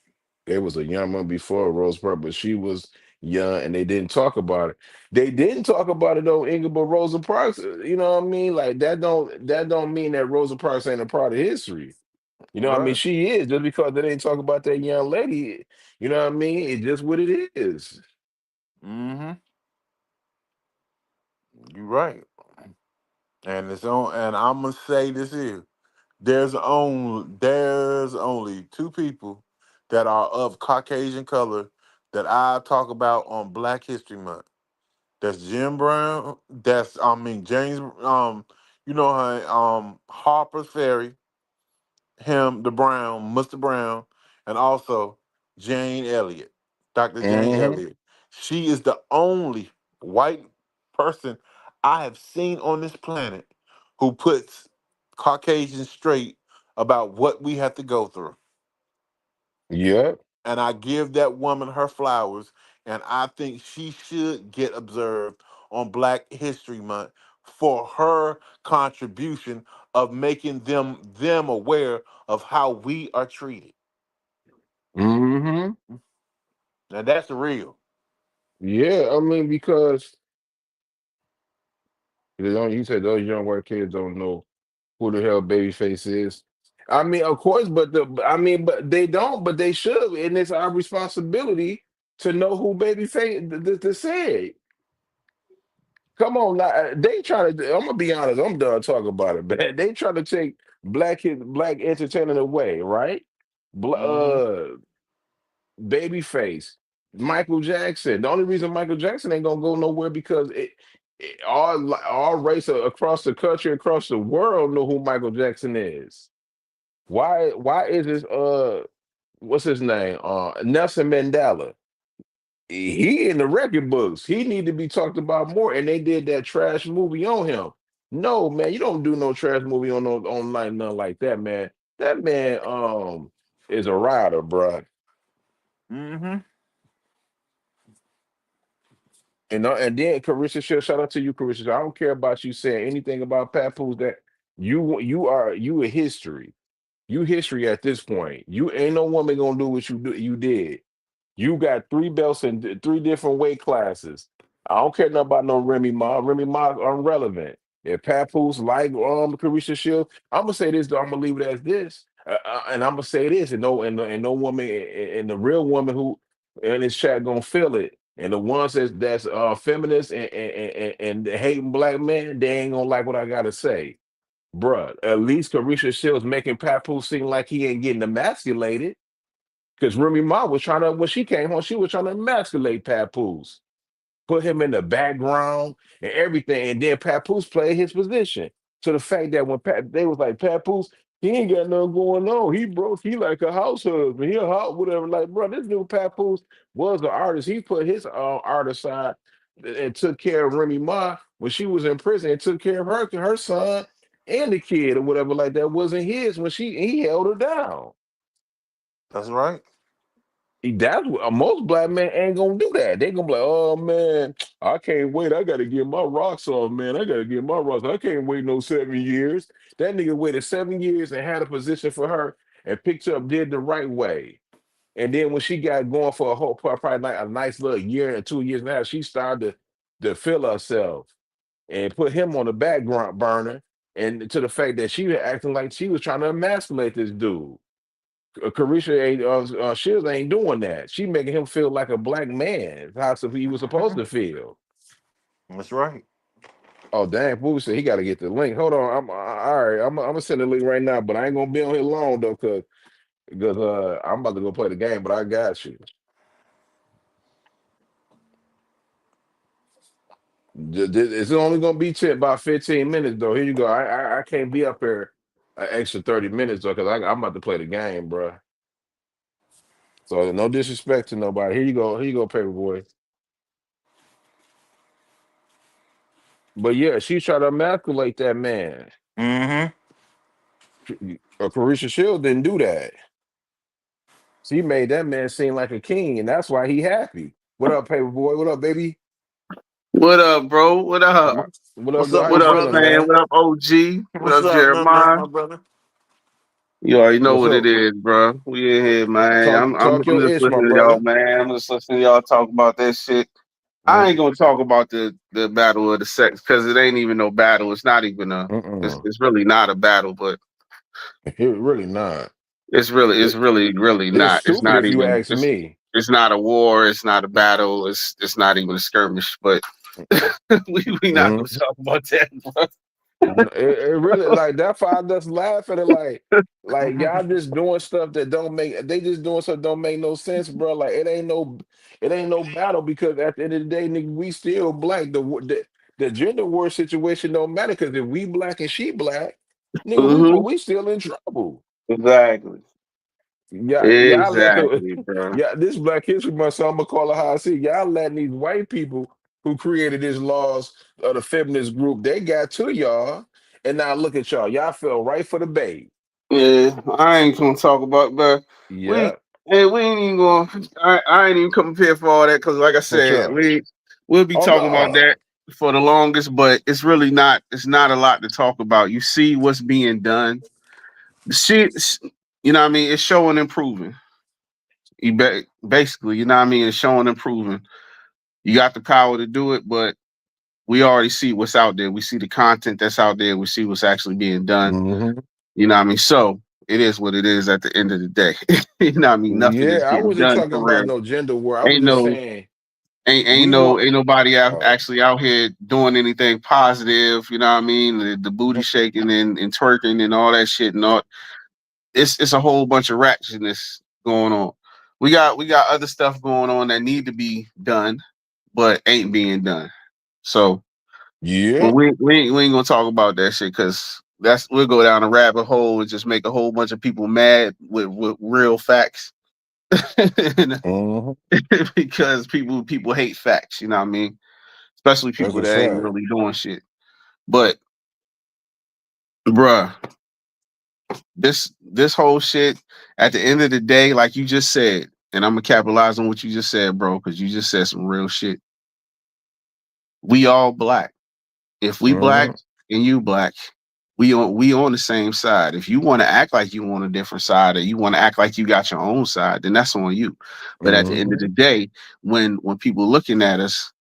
There was a young one before Rose Park, but she was young and they didn't talk about it. They didn't talk about it though, Ingrid, but Rosa Parks, you know what I mean? Like that don't mean that Rosa Parks ain't a part of history. You know what I mean? Right. She is just because they didn't talk about that young lady, you know what I mean? It's just what it is. Hmm. You right. And it's on. And I'm gonna say this here. There's only two people that are of Caucasian color that I talk about on Black History Month. That's Jim Brown. James. You know her. Harper's Ferry. Him, the Brown, Mr. Brown, and also Jane Elliott, Dr. Jane Hmm. Elliott. She is the only white person I have seen on this planet who puts Caucasians straight about what we have to go through. Yep. And I give that woman her flowers, and I think she should get observed on Black History Month for her contribution of making them aware of how we are treated. Hmm. Now that's real. Yeah, I mean, because you said those young white kids don't know who the hell Babyface is. I mean, of course, but they don't, but they should, and it's our responsibility to know who Babyface to say. Come on, now, they try to. I'm gonna be honest. I'm done talking about it, but they try to take black entertainment away, right? Hmm. Babyface, Michael Jackson. The only reason Michael Jackson ain't gonna go nowhere because all race across the country, across the world know who Michael Jackson is. Why is this? what's his name? Nelson Mandela. He in the record books. He need to be talked about more. And they did that trash movie on him. No, man, you don't do no trash movie on no on like nothing like that, man. That man is a rider, bruh. Mm-hmm. And then Carisha, shout out to you, Carisha. I don't care about you saying anything about Papoose. That you a history. You history at this point. You ain't no woman gonna do what you did. You got 3 belts in 3 different weight classes. I don't care nothing about no Remy Ma. Remy Ma irrelevant. If Papoose like Carisha Shield, I'm gonna say this though. I'm gonna leave it as this, and I'm gonna say this, and no woman, and the real woman who in this chat gonna feel it, and the ones that's feminists and hating black men, they ain't gonna like what I gotta say, bruh. At least Carisha Shields making Papoose seem like he ain't getting emasculated. Because Remy Ma was trying to, when she came home, she was trying to emasculate Papoose, put him in the background and everything. And then Papoose played his position. So the fact that when they was like, Papoose, he ain't got nothing going on. He broke, he like a house husband. He a hot, whatever. Like, bro, this dude Papoose was the artist. He put his art aside and took care of Remy Ma when she was in prison and took care of her son and the kid or whatever like that wasn't his when he held her down. That's right. That's what most black men ain't gonna do that. They gonna be like, oh man, I can't wait. I gotta get my rocks off, man. I gotta get my rocks. I can't wait no 7 years. That nigga waited 7 years and had a position for her and picked her up, did the right way. And then when she got going for a whole probably like a nice little year and 2 years now, she started to feel herself and put him on the background burner. And to the fact that she was acting like she was trying to emasculate this dude. Carisha ain't Shields ain't doing that. She making him feel like a black man. How he was supposed Mhm. to feel. That's right. Oh dang, Boo said he got to get the link. Hold on, all right. I'm gonna send the link right now, but I ain't gonna be on here long though, because I'm about to go play the game. But I got you. It's only gonna be about 15 minutes though. Here you go. I can't be up here an extra 30 minutes though, because I'm about to play the game, bro. So no disrespect to nobody. Here you go. Here you go, Paperboy. But yeah, she tried to emasculate that man. Mm-hmm. Carisha Shield didn't do that. She made that man seem like a king, and that's why he happy. What up, Paperboy? What up, baby? What up, bro? What up? What up, What's though? up, How my What you up, feeling, brother? man? man? What up, OG? What What's up, up? Nothing much, Jeremiah? my brother. You already know What's what it up? is, bro. We in here, man. I'm Talk I'm your just ish, my listening to y'all, brother. man. I'm just listening to y'all talk about that shit. I ain't Mm, gonna talk about the battle of the sex because it ain't even no battle. It's not even a. mm-mm. It's really not a battle, but It really not. it's It, really it's not. It's stupid not if you even. ask me. It's not a war. It's not a battle. It's not even a skirmish. But we not gonna Mhm. talk about that, bro. It really like that's why I just laugh at it like y'all just doing stuff that don't make they just doing stuff don't make no sense, bro. Like it ain't no battle because at the end of the day, nigga, we still black. The gender war situation don't matter because if we black and she black, nigga, Hmm. we still in trouble. Exactly. Y'all let Exactly, bro. yeah, this Black History Month, so I'm gonna call it how I see. Y'all letting these white people who created these laws of the feminist group, they got to y'all, and now look at y'all. Y'all fell right for the bait. Yeah, I ain't gonna talk about, but we, Yeah, we ain't even gonna. I ain't even come prepared for all that because, like I for said, sure. we'll be Oh talking about no. that for the longest. But it's really not. It's not a lot to talk about. You see what's being done. Shit, you know what I mean. It's showing improving. Basically, you know what I mean. It's showing improving. You got the power to do it, but we already see what's out there. We see the content that's out there. We see what's actually being done. Hmm. You know what I mean? So it is what it is at the end of the day. You know what I mean? Nothing Yeah, is I getting wasn't done talking for about real. no gender war. I was Ain't just no saying ain't we want. ain't nobody Oh, actually out here doing anything positive, you know what I mean? The booty shaking and twerking and all that shit and all it's a whole bunch of ratchetness going on. We got other stuff going on that need to be done, but ain't being done. So but yeah. we ain't gonna talk about that shit because we'll go down a rabbit hole and just make a whole bunch of people mad with real facts. Mm-hmm. because people hate facts. You know what I mean? Especially That's people a that ain't fact. really doing shit. But bruh, this whole shit. At the end of the day, like you just said, and I'm gonna capitalize on what you just said, bro, because you just said some real shit. We all black. If we black Mm-hmm. and you black, we on the same side. If you want to act like you on a different side or you want to act like you got your own side, then that's on you. But at the end of Mm-hmm. the day, when people looking at us,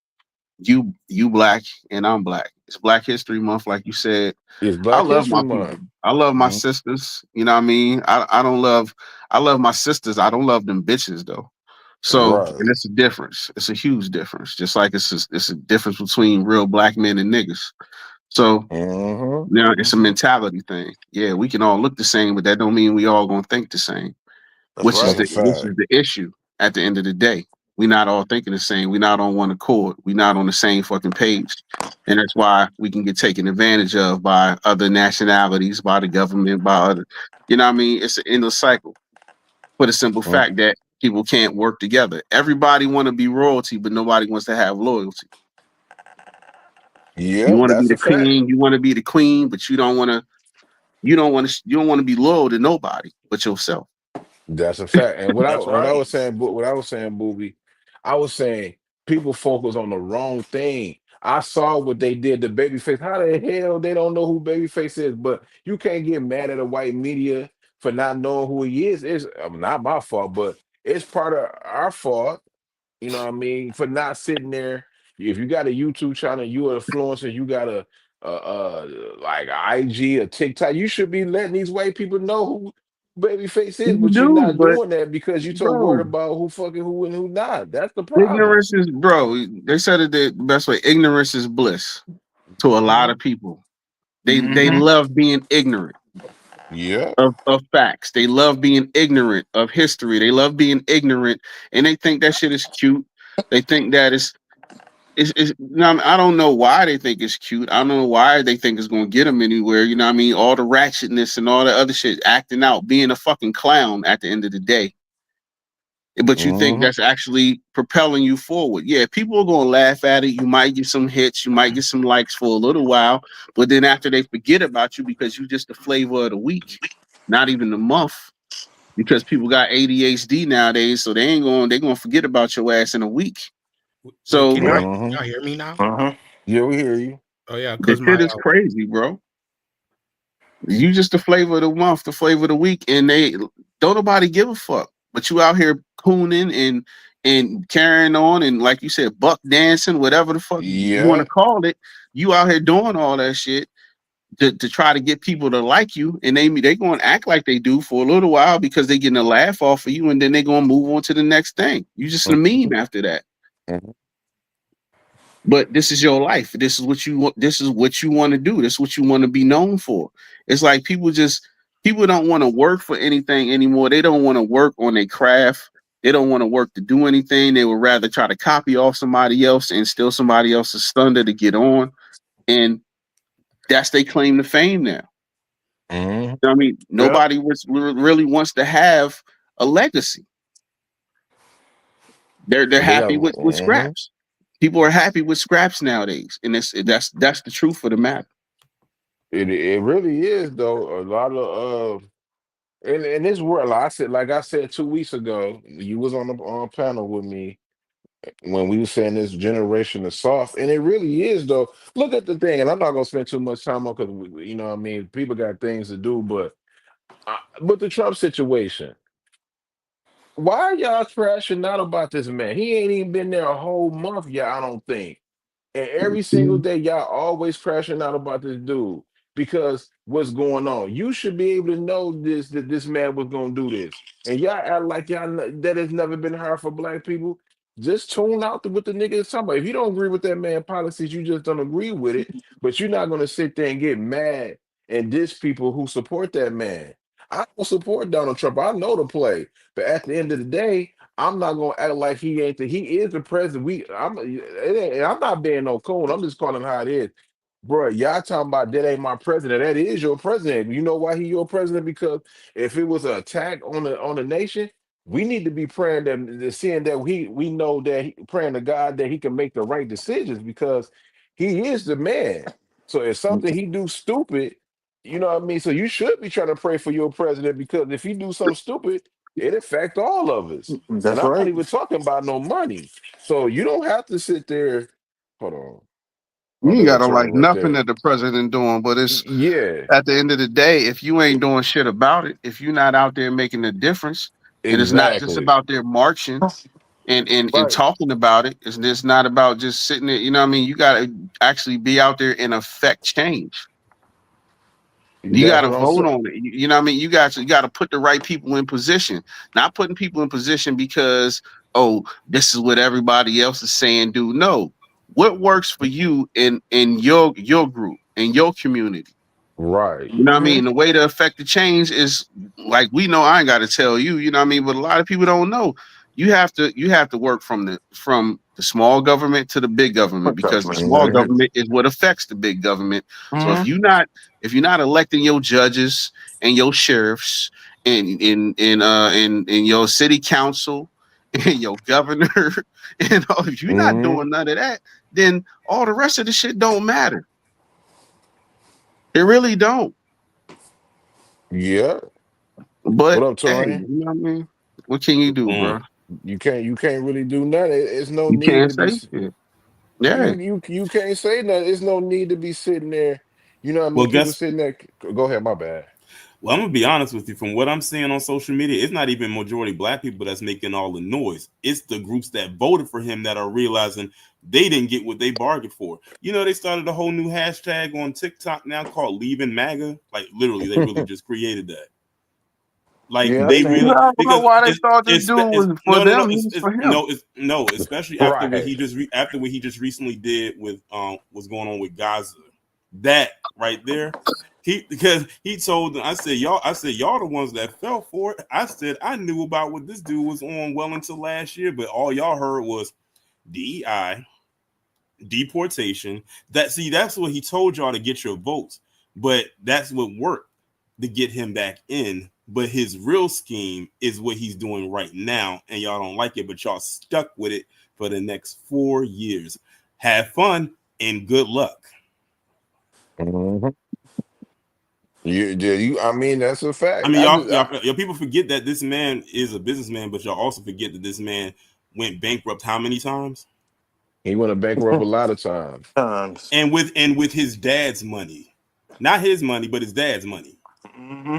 you black and I'm black. It's Black History Month, like you said. It's I Black love History my people. Month. I love my Mm-hmm. sisters. You know what I mean? I don't love I love my sisters. I don't love them bitches though. So, and Right. it's a difference. It's a huge difference. Just like it's a difference between real black men and niggas. So Mm-hmm. now it's a mentality thing. Yeah, we can all look the same, but that don't mean we all gonna think the same. That's Which is That's right. a the fact. issue at the end of the day. We not all thinking the same. We not on one accord. We not on the same fucking page. And that's why we can get taken advantage of by other nationalities, by the government, by other, you know what I mean? It's an endless cycle for the simple Mm. fact that people can't work together. Everybody want to be royalty, but nobody wants to have loyalty. You Yep, want to be that's the a fact. king, you want to be the queen, but you don't want to be loyal to nobody but yourself. That's a fact. And That's what I right. was saying, what I was saying, Booby, I was saying people focus on the wrong thing. I saw what they did to Babyface. How the hell they don't know who Babyface is? But you can't get mad at the white media for not knowing who he is. It's not my fault, but it's part of our fault. You know what I mean? For not sitting there. If you got a YouTube channel, you an influencer, you got like a IG or TikTok, you should be letting these white people know who Babyface is, You but you're do, not but doing that because you're so worried bro, about who fucking who and who not. That's the problem. ignorance is, bro. They said it the best way. Ignorance is bliss to a lot Hmm. of people. They Mm-hmm. love being ignorant Yeah. of facts. They love being ignorant of history. They love being ignorant, and they think that shit is cute. They think that now, I don't know why they think it's cute. I don't know why they think it's gonna get them anywhere. You know what I mean? All the ratchetness and all the other shit, acting out, being a fucking clown at the end of the day, but you think Hmm. that's actually propelling you forward. Yeah, people are going to laugh at it. You might get some hits, you might get some likes for a little while, but then after they forget about you because you just the flavor of the week, not even the month, because people got ADHD nowadays, so they're going to forget about your ass in a week. Wait, So Yep. can Hmm. y'all hear me now? Uh-huh. Yeah, we hear you. Oh yeah, the cause my shit is crazy, bro. You just the flavor of the month, the flavor of the week, and they don't nobody give a fuck. But you out here cooning and carrying on and like you said, buck dancing, whatever the fuck you want to Yeah. call it. You out here doing all that shit to try to get people to like you, and they going to act like they do for a little while because they getting a laugh off of you, and then they going to move on to the next thing. You just a meme after that. Mhm. But this is your life. This is what you want. This is what you want to do. This is what you want to be known for. It's like people don't want to work for anything anymore. They don't want to work on their craft. They don't want to work to do anything. They would rather try to copy off somebody else and steal somebody else's thunder to get on. And that's they claim to fame now. Mhm. I mean, Yep. nobody really wants to have a legacy. They're They got. happy with scraps. People are happy with scraps nowadays, and that's the truth of the matter. It really is though. A lot of in this world, like I said 2 weeks ago, you was on the panel with me when we were saying this generation is soft, and it really is though. Look at the thing, and I'm not gonna spend too much time on because you know what I mean people got things to do, but the Trump situation. Why are y'all crashing out about this man? He ain't even been there a whole month yet, I don't think. And every single day, y'all always crashing out about this dude because what's going on? You should be able to know this that this man was gonna do this, and y'all act like that has never been hard for black people. Just tune out to what the nigga is talking about. If you don't agree with that man policies, you just don't agree with it. But you're not gonna sit there and get mad and diss people who support that man. I don't support Donald Trump. I know the play, but at the end of the day. I'm not gonna act like he ain't he is the president. I'm not being no coon. I'm just calling him how it is. Bro, y'all talking about that ain't my president. That is your president. You know why he your president? Because if it was an attack on the nation, we need to be praying that seeing that we know that praying to God that he can make the right decisions because he is the man. So if something he do stupid, you know what I mean? So you should be trying to pray for your president because if he do something stupid, it affect all of us. And That's I'm not right. even talking about no money. So you don't have to sit there. Hold on. Oh, You ain't there go gotta Turner like right nothing there. that the president doing, but it's Yeah, at the end of the day, if you ain't doing shit about it, if you're not out there making a difference, and it's not just exactly. about their marching and Right. talking about it, it's just not about just sitting there. You know what I mean? You gotta actually be out there and affect change. You got That's to what I'm vote saying. on it. You know what I mean? You got to put the right people in position. Not putting people in position because oh, this is what everybody else is saying. Do no. What works for you in your group in your community? Right. You know what I Mm-hmm. mean? The way to affect the change is like we know. I ain't got to tell you. You know what I mean? But a lot of people don't know. You have to work from the small government to the big government because the small Hmm. government is what affects the big government. So Mm-hmm. if you're not electing your judges and your sheriffs and your city council and your governor and all, if you're not Hmm. doing none of that, then all the rest of the shit don't matter. It really don't. Yeah. What But up, hey, Torian? you know what I mean? What can you do, Mm. bro? You can't really do nothing. It's no You need can't to be say shit. Yeah. you can't say nothing. It's no need to be sitting there. You know what I Well, mean? People guess. sitting there. Go ahead, my bad. Well, I'm gonna be honest with you. From what I'm seeing on social media, it's not even majority black people that's making all the noise. It's the groups that voted for him that are realizing they didn't get what they bargained for. You know, they started a whole new hashtag on TikTok now called "Leaving MAGA." Like literally, they really just created that. Like Yeah, I they seen Well, really it. I don't know because why they thought this dude it's was for no no no them. He was for him. it's no especially after what Right. he after what he just recently did with what's going on with Gaza. That right there, he because he told them I said y'all the ones that fell for it. I said I knew about what this dude was on well until last year, but all y'all heard was DEI, deportation. That's what he told y'all to get your votes, but that's what worked to get him back in. But his real scheme is what he's doing right now, and y'all don't like it, but y'all stuck with it for the next 4 years. Have fun and good luck. Hmm. You. I mean, that's a I fact. mean, y'all people forget that this man is a businessman, but y'all also forget that this man went bankrupt how many times? He went to bankrupt a lot of times. Times. And with his dad's money, not his money, but his dad's money. Mm-hmm.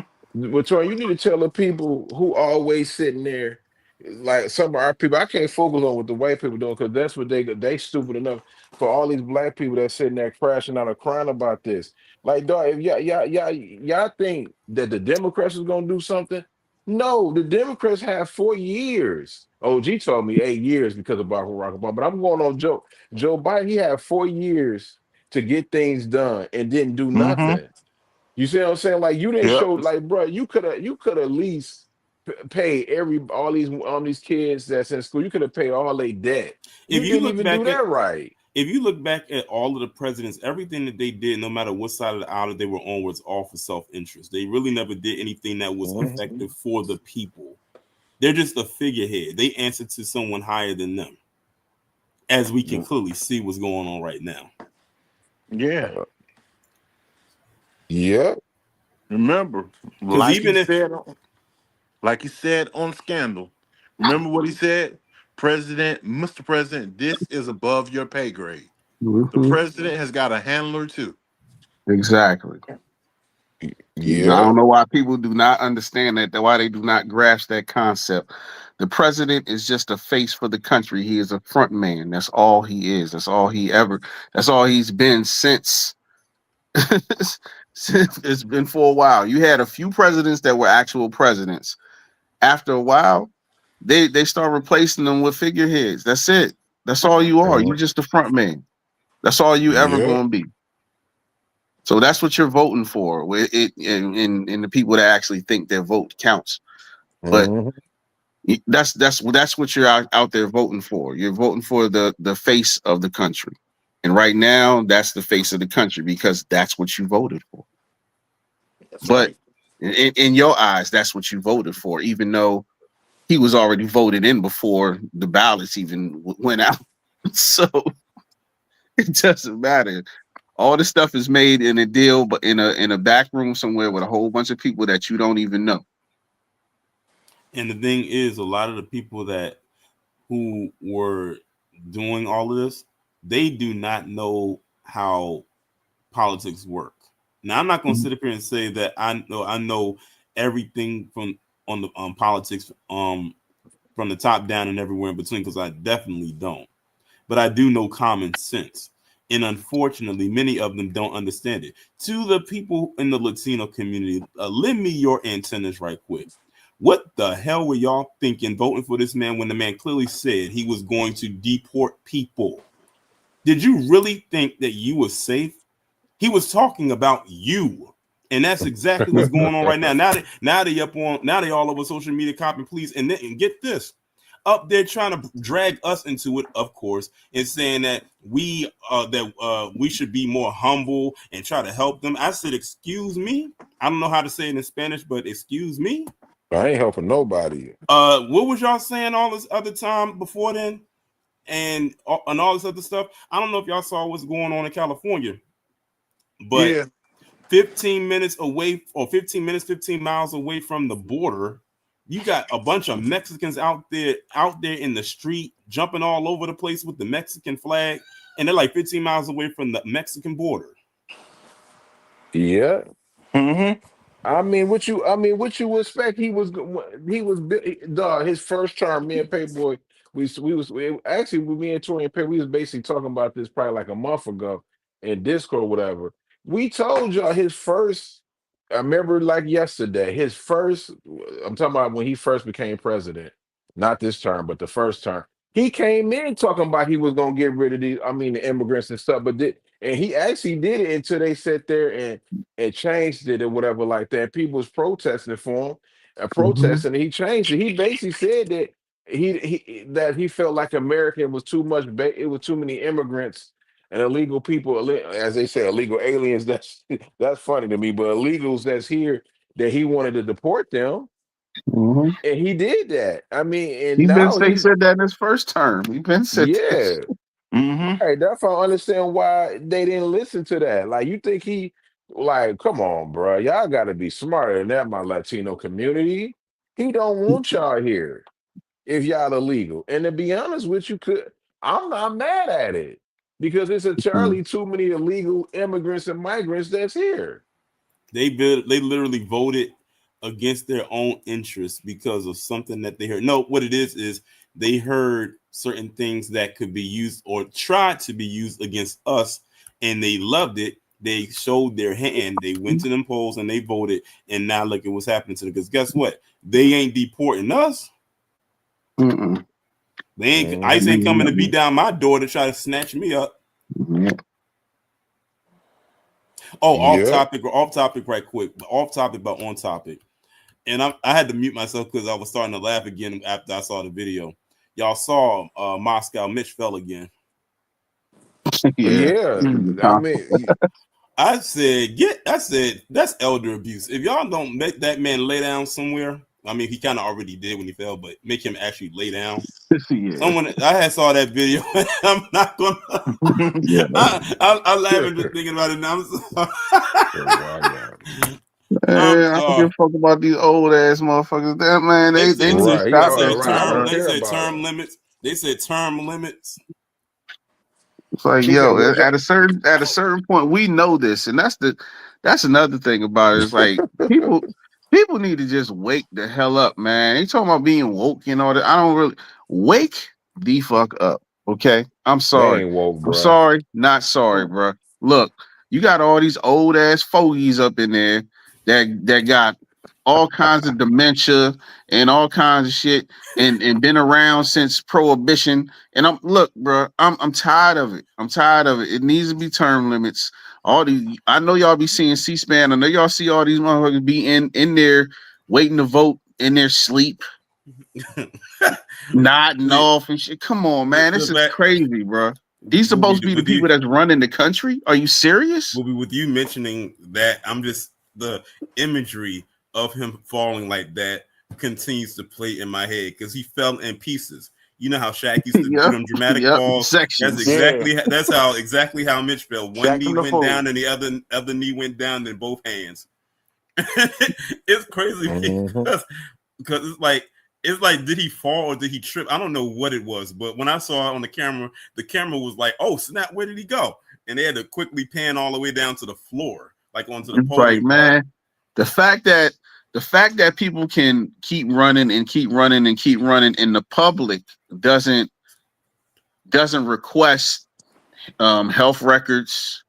But Troy, you need to tell the people who always sitting there, like some of our people. I can't focus on what the white people doing because that's what they stupid enough for all these black people that's sitting there crashing out or crying about this. Like, dog, if y'all think that the Democrats is gonna do something? No, the Democrats have 4 years. OG told me 8 years because of Barack Obama, but I'm going on Joe Biden. He had 4 years to get things done and didn't do Mm-hmm. nothing. You see what I'm saying? Like you didn't Yep. show, like, bro, you could at least pay all these kids that's in school. You could have paid all their debt. If You you didn't look even do back at that right. if you look back at all of the presidents, everything that they did, no matter what side of the aisle they were on, was all for self-interest. They really never did anything that was Mhm. effective for the people. They're just a figurehead. They answer to someone higher than them, as we can clearly see what's going on right now. Yeah. Uh, yeah. Remember, Because even if like he said on Scandal. Remember what he said? President, Mr. President, this is above your pay grade. The Mhm. president has got a handler too. Exactly. I Yeah. don't know why people do not understand that. Why they do not grasp that concept. The president is just a face for the country. He is a front man. That's all he is. That's all he ever. That's all he's been since. Since it's been for a while. You had a few presidents that were actual presidents. After a while, they start replacing them with figureheads. That's it. That's all you are. You Mhm. just a front man. That's all you ever Yeah. going to be. So that's what you're voting for. And the people that actually think their vote counts. But Mhm. that's what you're out there voting for. You're voting for the face of the country. And right now, that's the face of the country because that's what you voted for. That's But right. in your eyes, that's what you voted for, even though he was already voted in before the ballots even went out. So it doesn't matter. All this stuff is made in a deal, but in a back room somewhere with a whole bunch of people that you don't even know. And the thing is, a lot of the people that who were doing all of this, they do not know how politics work. Now, I'm not going to sit up here and say that I know everything from on the politics from the top down and everywhere in between, because I definitely don't. But I do know common sense. And unfortunately, many of them don't understand it. To the people in the Latino community, lend me your antennas right quick. What the hell were y'all thinking voting for this man when the man clearly said he was going to deport people? Did you really think that you were safe? He was talking about you. And that's exactly what's going on right now. Now they all over social media copying, please. And get this. Up there trying to drag us into it, of course, and saying that we should be more humble and try to help them. I said, excuse me. I don't know how to say it in Spanish, but excuse me. I ain't helping nobody. What was y'all saying all this other time before then? And all this other stuff. I don't know if y'all saw what's going on in California, but Yeah. 15 minutes away, or 15 miles away from the border, you got a bunch of Mexicans out there in the street, jumping all over the place with the Mexican flag, and they're like 15 miles away from the Mexican border. Yeah. Mm-hmm. I mean, what you expect? Dog. His first term, me and Payboy, actually with me and Tori and Pay, we was basically talking about this probably like a month ago in Discord, whatever. We told y'all his first. I remember like yesterday, his first. I'm talking about when he first became president, not this term, but the first term. He came in talking about he was gonna get rid of these. I mean, the immigrants and stuff, and he actually did it until they sat there and changed it or whatever like that. People was protesting for him and protesting. And he changed it. He basically said that he felt like America was too much. It was too many immigrants and illegal people, as they say, illegal aliens. That's funny to me. But illegals that's here, that he wanted to deport them, Mm-hmm. and he did that. I mean, and He now he said that in his first term. He been said that. yeah. Mm-hmm. Right, that's why I understand why they didn't listen to that. Like, you think like, come on, bro, y'all got to be smarter than that, my Latino community. He don't want y'all here if y'all illegal. And to be honest with you, I'm not mad at it because it's entirely too many illegal immigrants and migrants that's here. They literally voted against their own interests because of something that they heard. No, what it is they heard certain things that could be used or tried to be used against us, and they loved it. They showed their hand. They went to them polls and they voted, and now look at what's happening to them. Because guess what? They ain't deporting us. Mm-mm. They ain't. Mhm. ICE ain't coming to beat down my door to try to snatch me up. Yeah. Oh, Yeah. off topic, right quick. Off topic, but on topic. And I had to mute myself because I was starting to laugh again after I saw the video. Y'all saw Moscow Mitch fell again. Yeah. Yeah. I Mm-hmm. mean, I said that's elder abuse. If y'all don't make that man lay down somewhere, I mean he kind of already did when he fell, but make him actually lay down. Yeah. I had saw that video. I'm not gonna. Yeah. I laughing just thinking about it now. Man, I don't give a fuck about these old ass motherfuckers. That man, they need to right. They stop Yeah, that said right. shit, I term. don't bro. They care said about term them. limits. They said term limits. It's like, He said, yo, "What y'all?" at a certain point, we know this, and that's another thing about it. It's like people need to just wake the hell up, man. They talking about being woke and all that. I don't really wake the fuck up. Okay, I'm They sorry. ain't woke, I'm bro. sorry, not sorry, bro. Look, you got all these old ass fogies up in there that got all kinds of dementia and all kinds of shit and been around since prohibition. And bro, I'm tired of it. I'm tired of it. It needs to be term limits. I know y'all be seeing C-SPAN. I know y'all see all these motherfuckers be in there waiting to vote in their sleep, nodding See, off and shit. Come on, man, the this is fact crazy, bro. These will be supposed to be the with you people that's running the country. Are you serious? will be with you mentioning that. I'm just the imagery of him falling like that continues to play in my head because he fell in pieces. You know how Shaq used to do them dramatic Yep. falls. That's Sections. exactly exactly how Mitch fell. One Shaq knee from the went fold. down, and the other knee went down in both hands. It's crazy Mm-hmm. because it's like did he fall or did he trip? I don't know what it was, but when I saw it on the camera was like, oh snap, where did he go? And they had to quickly pan all the way down to the floor, like onto the It's like, podium part. man, the fact that people can keep running and keep running and keep running, and the public doesn't request health records,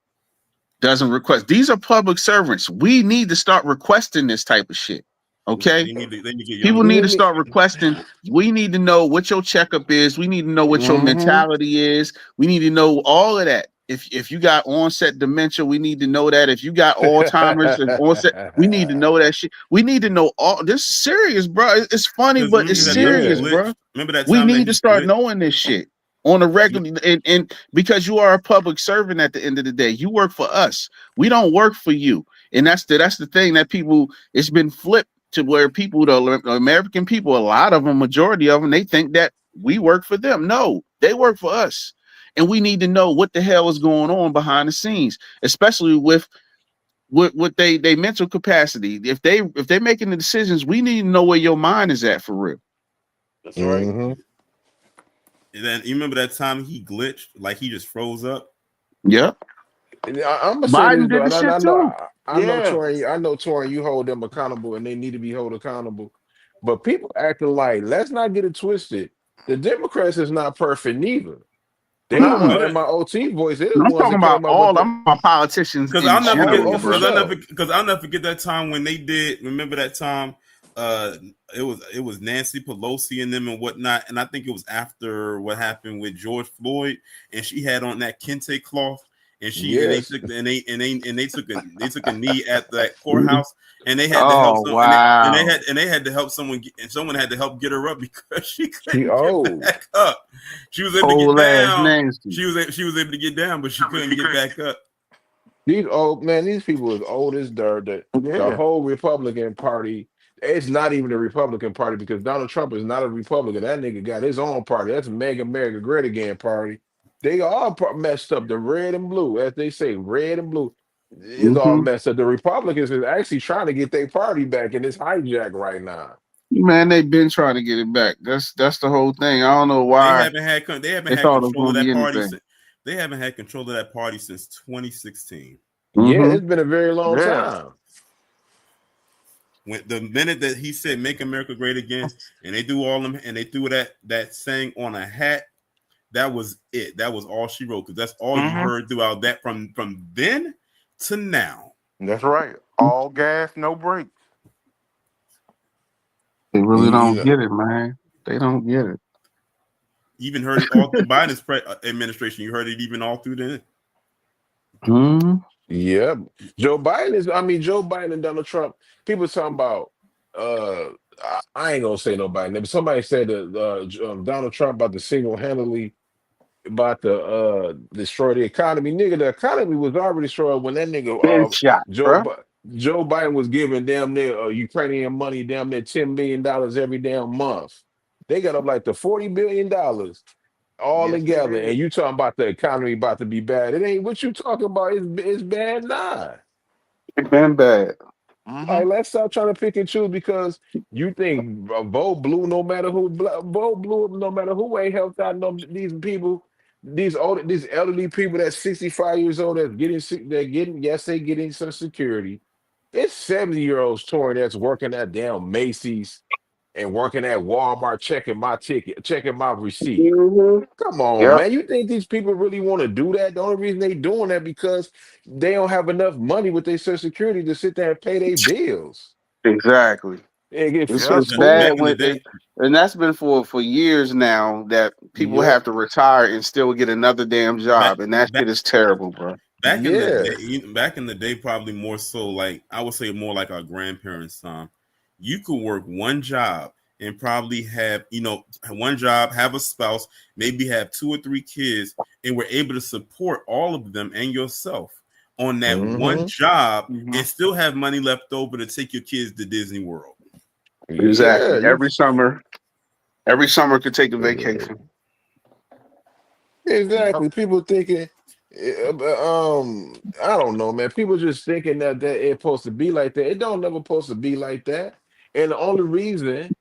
doesn't request. These are public servants. We need to start requesting this type of shit. Okay. They need to get People younger. need to start requesting. We need to know what your checkup is. We need to know what your Mm-hmm. mentality is. We need to know all of that. If you got onset dementia, we need to know that. If you got Alzheimer's and onset, we need to know that shit. We need to know all this. Is serious, bro. It's funny, Because but it's remember that time he serious, Yeah. bro. glitched. Remember that We time that need to he start glitched. knowing this shit on a regular, and because you are a public servant at the end of the day, you work for us. We don't work for you, and that's the thing that people. It's been flipped to where people, the American people, a lot of them, majority of them, they think that we work for them. No, they work for us, and we need to know what the hell is going on behind the scenes, especially with they mental capacity. If they're making the decisions, we need to know where your mind is at for real. That's right. Mm-hmm. And then you remember that time he glitched, like he just froze up. Yep. I'm gonna say this Biden did though, the and shit I know, too. Yeah. Torian, you hold them accountable, and they need to be held accountable. But people acting like, let's not get it twisted. The Democrats is not perfect neither. They the Nah. one But in my OT voice. They're the I'm ones talking that about came up with all. the. I'm about politicians because in I'll never general, Oh, for bro. sure. because I'll never forget that time when they did. Remember that time? It was Nancy Pelosi and them and whatnot, and I think it was after what happened with George Floyd, and she had on that kente cloth, and Yes. they took a knee at that courthouse, and they had to help Oh some, wow. and they had to help someone, and someone had to help get her up because she She couldn't get old. back up. She was able to get Old ass down. Nancy. She was able to get down, but she couldn't get back up. These old man, these people is old as dirt. The Yeah. whole Republican Party, it's not even a Republican Party because Donald Trump is not a Republican. That nigga got his own party. That's Make America Great Again party. They all messed up. The red and blue, as they say, red and blue is all Mm-hmm. messed up. The Republicans is actually trying to get their party back in this hijack right now. Man, they've been trying to get it back. That's the whole thing. I don't know why They haven't they had thought it was control of going to be that party anything. since they haven't had control of that party since 2016. Yeah, Mm-hmm. it's been a very long Yeah. time. When the minute that he said "Make America Great Again" and they do all them and they threw that saying on a hat, that was it. That was all she wrote because that's all you Mm-hmm. heard throughout that from then to now. That's right. All gas, no brakes. They really You don't know, get it, man. They don't get it. Even heard it all through Biden's administration. You heard it even all through then. Mm-hmm. yeah. Joe Biden and Donald Trump, people talking about I ain't gonna say no Biden, but somebody said that Donald Trump about to single-handedly about to destroy the economy. Nigga, the economy was already destroyed when that nigga Been shot, bro. Joe Biden was giving damn near Ukrainian money damn near $10 billion every damn month. They got up like to $40 billion all Yes, they together, did. and you talking about the economy about to be bad. It ain't what you talking about. It's bad. Nah. It been bad. Mm-hmm. Like, let's stop trying to pick and choose because you think vote blue no matter who, vote blue no matter who ain't helped out these people, these elderly people that's 65 years old that's yes, they getting some security. It's 70-year-olds touring that's working at damn Macy's and working at Walmart, checking my ticket, checking my receipt. Mm-hmm. Come on, Yep. man. You think these people really want to do that? The only reason they doing that because they don't have enough money with their social security to sit there and pay their bills Exactly. and get It's Yep. fast just food. bad Back in the when day, and that's been for years now that people Yep. have to retire and still get another damn back job, and that back shit is terrible, bro. Yeah. back in the day, probably more so like I would say more like our grandparents' time. You could work one job and probably have one job, have a spouse, maybe have two or three kids, and we're able to support all of them and yourself on that one Hmm. job Mm-hmm. and still have money left over to take your kids to Disney World. Yeah, Exactly. you. Every summer could take a Yeah. vacation. Yep. Exactly. People thinking, I don't know, man. People just thinking that it's supposed to be like that. It don't never supposed to be like that. And the only reason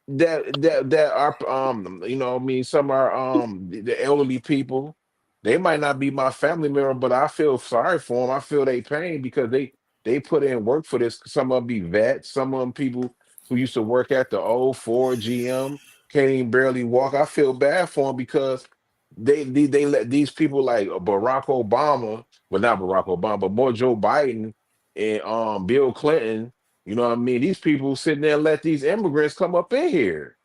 that our I mean, some are the elderly people, they might not be my family member, but I feel sorry for them. I feel they pain because they put in work for this. Some of them be vets, some of them people who used to work at the old Ford GM, can't even barely walk. I feel bad for them because they let these people like Barack Obama, well, not Barack Obama, but more Joe Biden and Bill Clinton, you know what I mean? These people sitting there and let these immigrants come up in here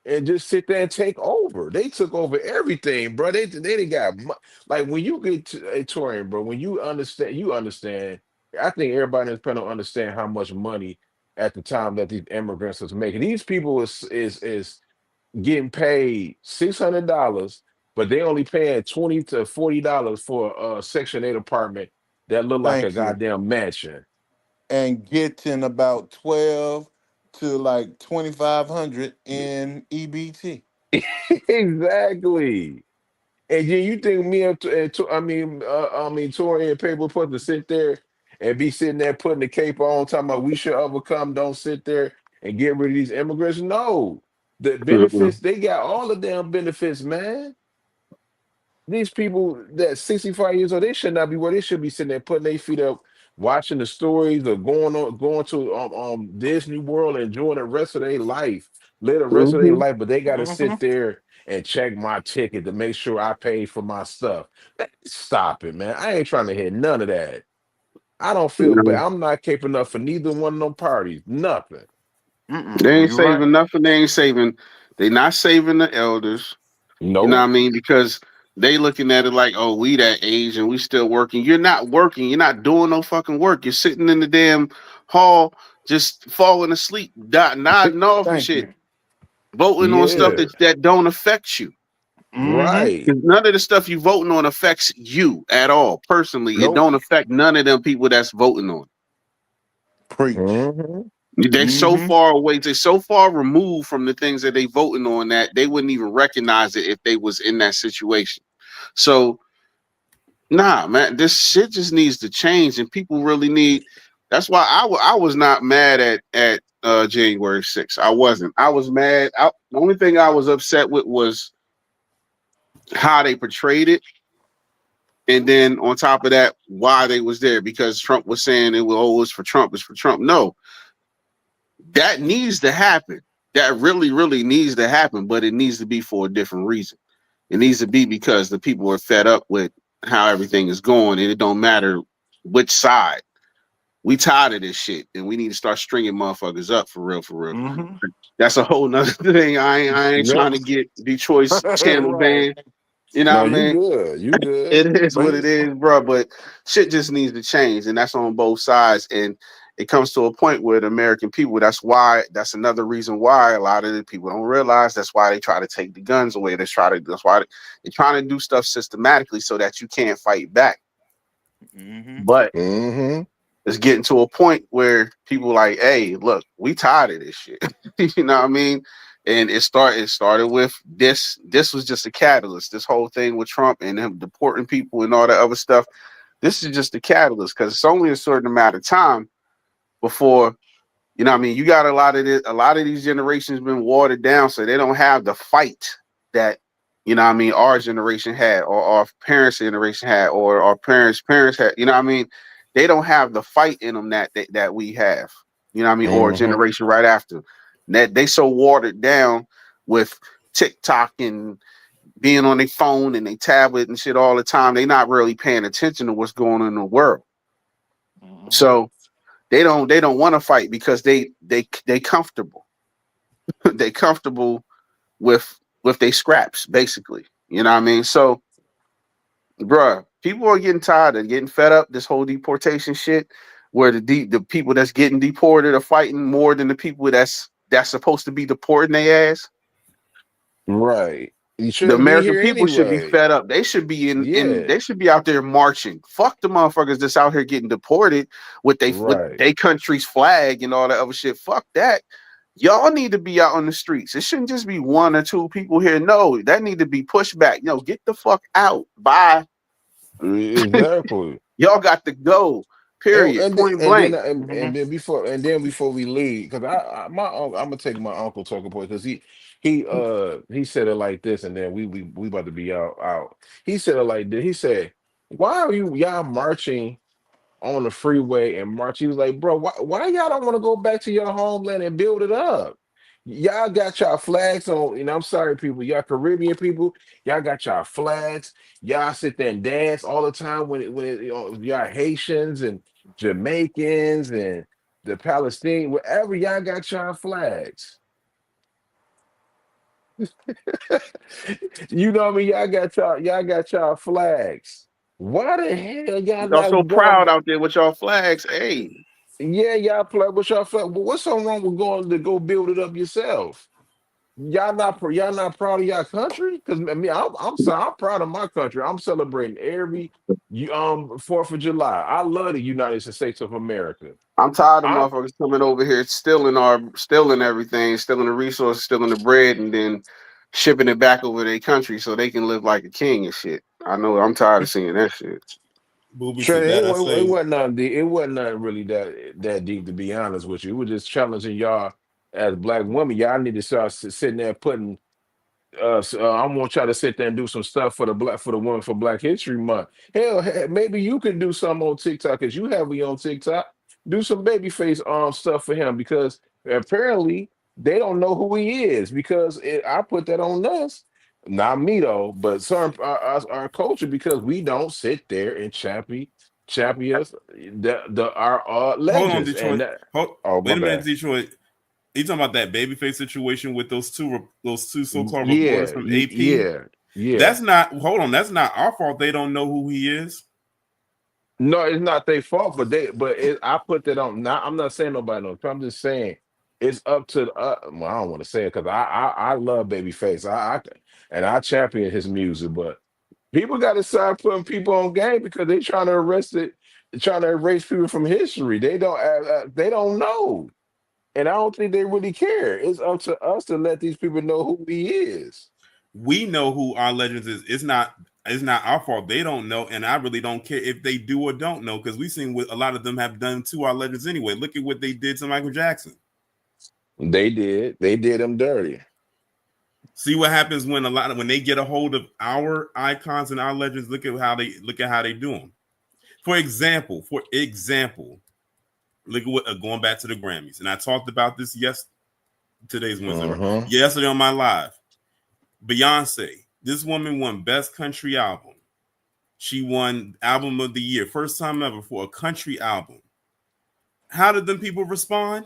and just sit there and take over. They took over everything, bro. They done got like when you get to a touring, bro. When you understand. I think everybody in this panel understand how much money at the time that these immigrants was making. These people is getting paid $600, but they only paying $20 to $40 for a Section 8 apartment that look like a Thank you. goddamn mansion. And getting about 12 to like 2,500 in EBT. Exactly. And then you think me I mean, Tori and people supposed to sit there and be sitting there putting the cape on, talking about we should overcome. Don't sit there and get rid of these immigrants. No, the Mm-mm. benefits they got all the damn benefits, man. These people that 65 years old, they should not be where they should be sitting there putting their feet up, watching the stories or going to Disney World, enjoying the rest of their life, live the rest of their Mm-hmm. life, but they gotta Mm-hmm. sit there and check my ticket to make sure I paid for my stuff. Stop it, man. I ain't trying to hear none of that. I don't feel bad. I'm not caping up for neither one of them parties. Nothing. Mm-mm. They ain't You're right. saving nothing. They ain't saving. They not saving the elders. You know what I Nope. mean? Because they looking at it like, oh, we that age and we still working. You're not working. You're not doing no fucking work. You're sitting in the damn hall, just falling asleep, nodding off and Thank shit, you. voting on stuff Yeah. that don't affect you. Mm-hmm. Right. 'Cause none of the stuff you voting on affects you at all personally. It Nope. don't affect none of them people that's voting on. Preach. Hmm. They so Mm-hmm. far away, they so far removed from the things that they voting on that they wouldn't even recognize it if they was in that situation. So nah, man, this shit just needs to change, and people really need. That's why I was not mad at January 6th. I wasn't. I was mad. The only thing I was upset with was how they portrayed it, and then on top of that, why they was there because Trump was saying it was always for Trump. It's for Trump. No, that needs to happen. That really, really needs to happen, but it needs to be for a different reason. It needs to be because the people are fed up with how everything is going, and it don't matter which side. We tired of this shit, and we need to start stringing motherfuckers up for real, for real. Mm-hmm. That's a whole nother thing. I ain't Yep. trying to get Detroit's channel Right. banned. You know No, what I you mean? good. You good. It is what But it is, bro. But shit just needs to change, and that's on both sides. And it comes to a point where the American people. That's why. That's another reason why a lot of the people don't realize. That's why they try to take the guns away. They try to. That's why they're trying to do stuff systematically so that you can't fight back. Mm-hmm. But hmm it's getting to a point where people like, hey, look, we tired of this shit. You know what I mean? And it started with this. This was just a catalyst. This whole thing with Trump and him deporting people and all that other stuff. This is just a catalyst because it's only a certain amount of time before, you know what I mean, you got a lot of these generations been watered down, so they don't have the fight that, you know what I mean, our generation had, or our parents' generation had, or our parents had, you know what I mean? They don't have the fight in them that we have, you know what I mean, or a hmm generation right after. That they so watered down with TikTok and being on their phone and their tablet and shit all the time. They not really paying attention to what's going on in the world. Mm-hmm. So they don't want to fight because they comfortable. They comfortable with their scraps, basically. You know what I mean? So, bruh, people are getting tired of getting fed up this whole deportation shit, where the people that's getting deported are fighting more than the people that's supposed to be deporting their ass. Right. You The shouldn't be American here people should be anyway. fed up. They should be in Yeah. they should be out there marching. Fuck the motherfuckers that's out here getting deported with Right. they country's flag and all that other shit. Fuck that. Y'all need to be out on the streets. It shouldn't just be one or two people here. No, that need to be pushed back. Get the fuck out. Bye. Exactly. Y'all got to go. Period. Point blank. And then before we leave, because my uncle, I'm gonna take my uncle talking point because he said it like this, and then we about to be out. He said it like this. He said, "Why are y'all marching on the freeway and march?" He was like, "Bro, why y'all don't want to go back to your homeland and build it up? Y'all got y'all flags on, I'm sorry, people, y'all Caribbean people, y'all got y'all flags. Y'all sit there and dance all the time y'all Haitians and Jamaicans and the Palestinians, wherever y'all got y'all flags." You know what I mean? Y'all got y'all flags. Why the hell y'all Y'all so not proud going? out there with y'all flags. Hey, Yeah, y'all play with y'all flag, but what's so wrong with going to go build it up yourself? Y'all not proud of y'all country? Because I mean, I'm sorry, I'm proud of my country. I'm celebrating every 4th of July. I love the United States of America. I'm tired of I'm motherfuckers coming over here stealing everything, stealing the resources, stealing the bread, and then shipping it back over their country so they can live like a king and shit. I know I'm tired of seeing that shit. Booby Sure, said that. I it say, wasn't nothing deep. It wasn't nothing really that deep, to be honest with you. It was just challenging y'all as black women. Y'all need to start sitting there putting I want y'all to sit there and do some stuff for the woman for Black History Month. Hell, maybe you can do something on TikTok because you have me on TikTok. Do some babyface stuff for him because apparently they don't know who he is because I put that on us, not me though, but some our culture because we don't sit there and champion us our hold on, legends and Detroit. that. Hold, Oh, my wait a minute, bad. Detroit. You talking about that babyface situation with those two so-called reporters Yeah, from AP? yeah, yeah. That's not. Hold on, that's not our fault. They don't know who he is. No, it's not their fault, I put that on. Now I'm not saying nobody knows. I'm just saying it's up to well, I don't want to say it because I love Babyface. And I champion his music, but people got to start putting people on game because they trying to erase people from history. They don't know, and I don't think they really care. It's up to us to let these people know who he is. We know who our legends is. It's not our fault. They don't know, and I really don't care if they do or don't know because we've seen what a lot of them have done to our legends anyway. Look at what they did to Michael Jackson. They did him dirty. See what happens when they get a hold of our icons and our legends. Look at how they do them. For example, look at what going back to the Grammys, and I talked about this today's Wednesday, right? Uh-huh. Yesterday on my live. Beyonce, this woman won Best Country Album. She won Album of the Year, first time ever for a country album. How did them people respond?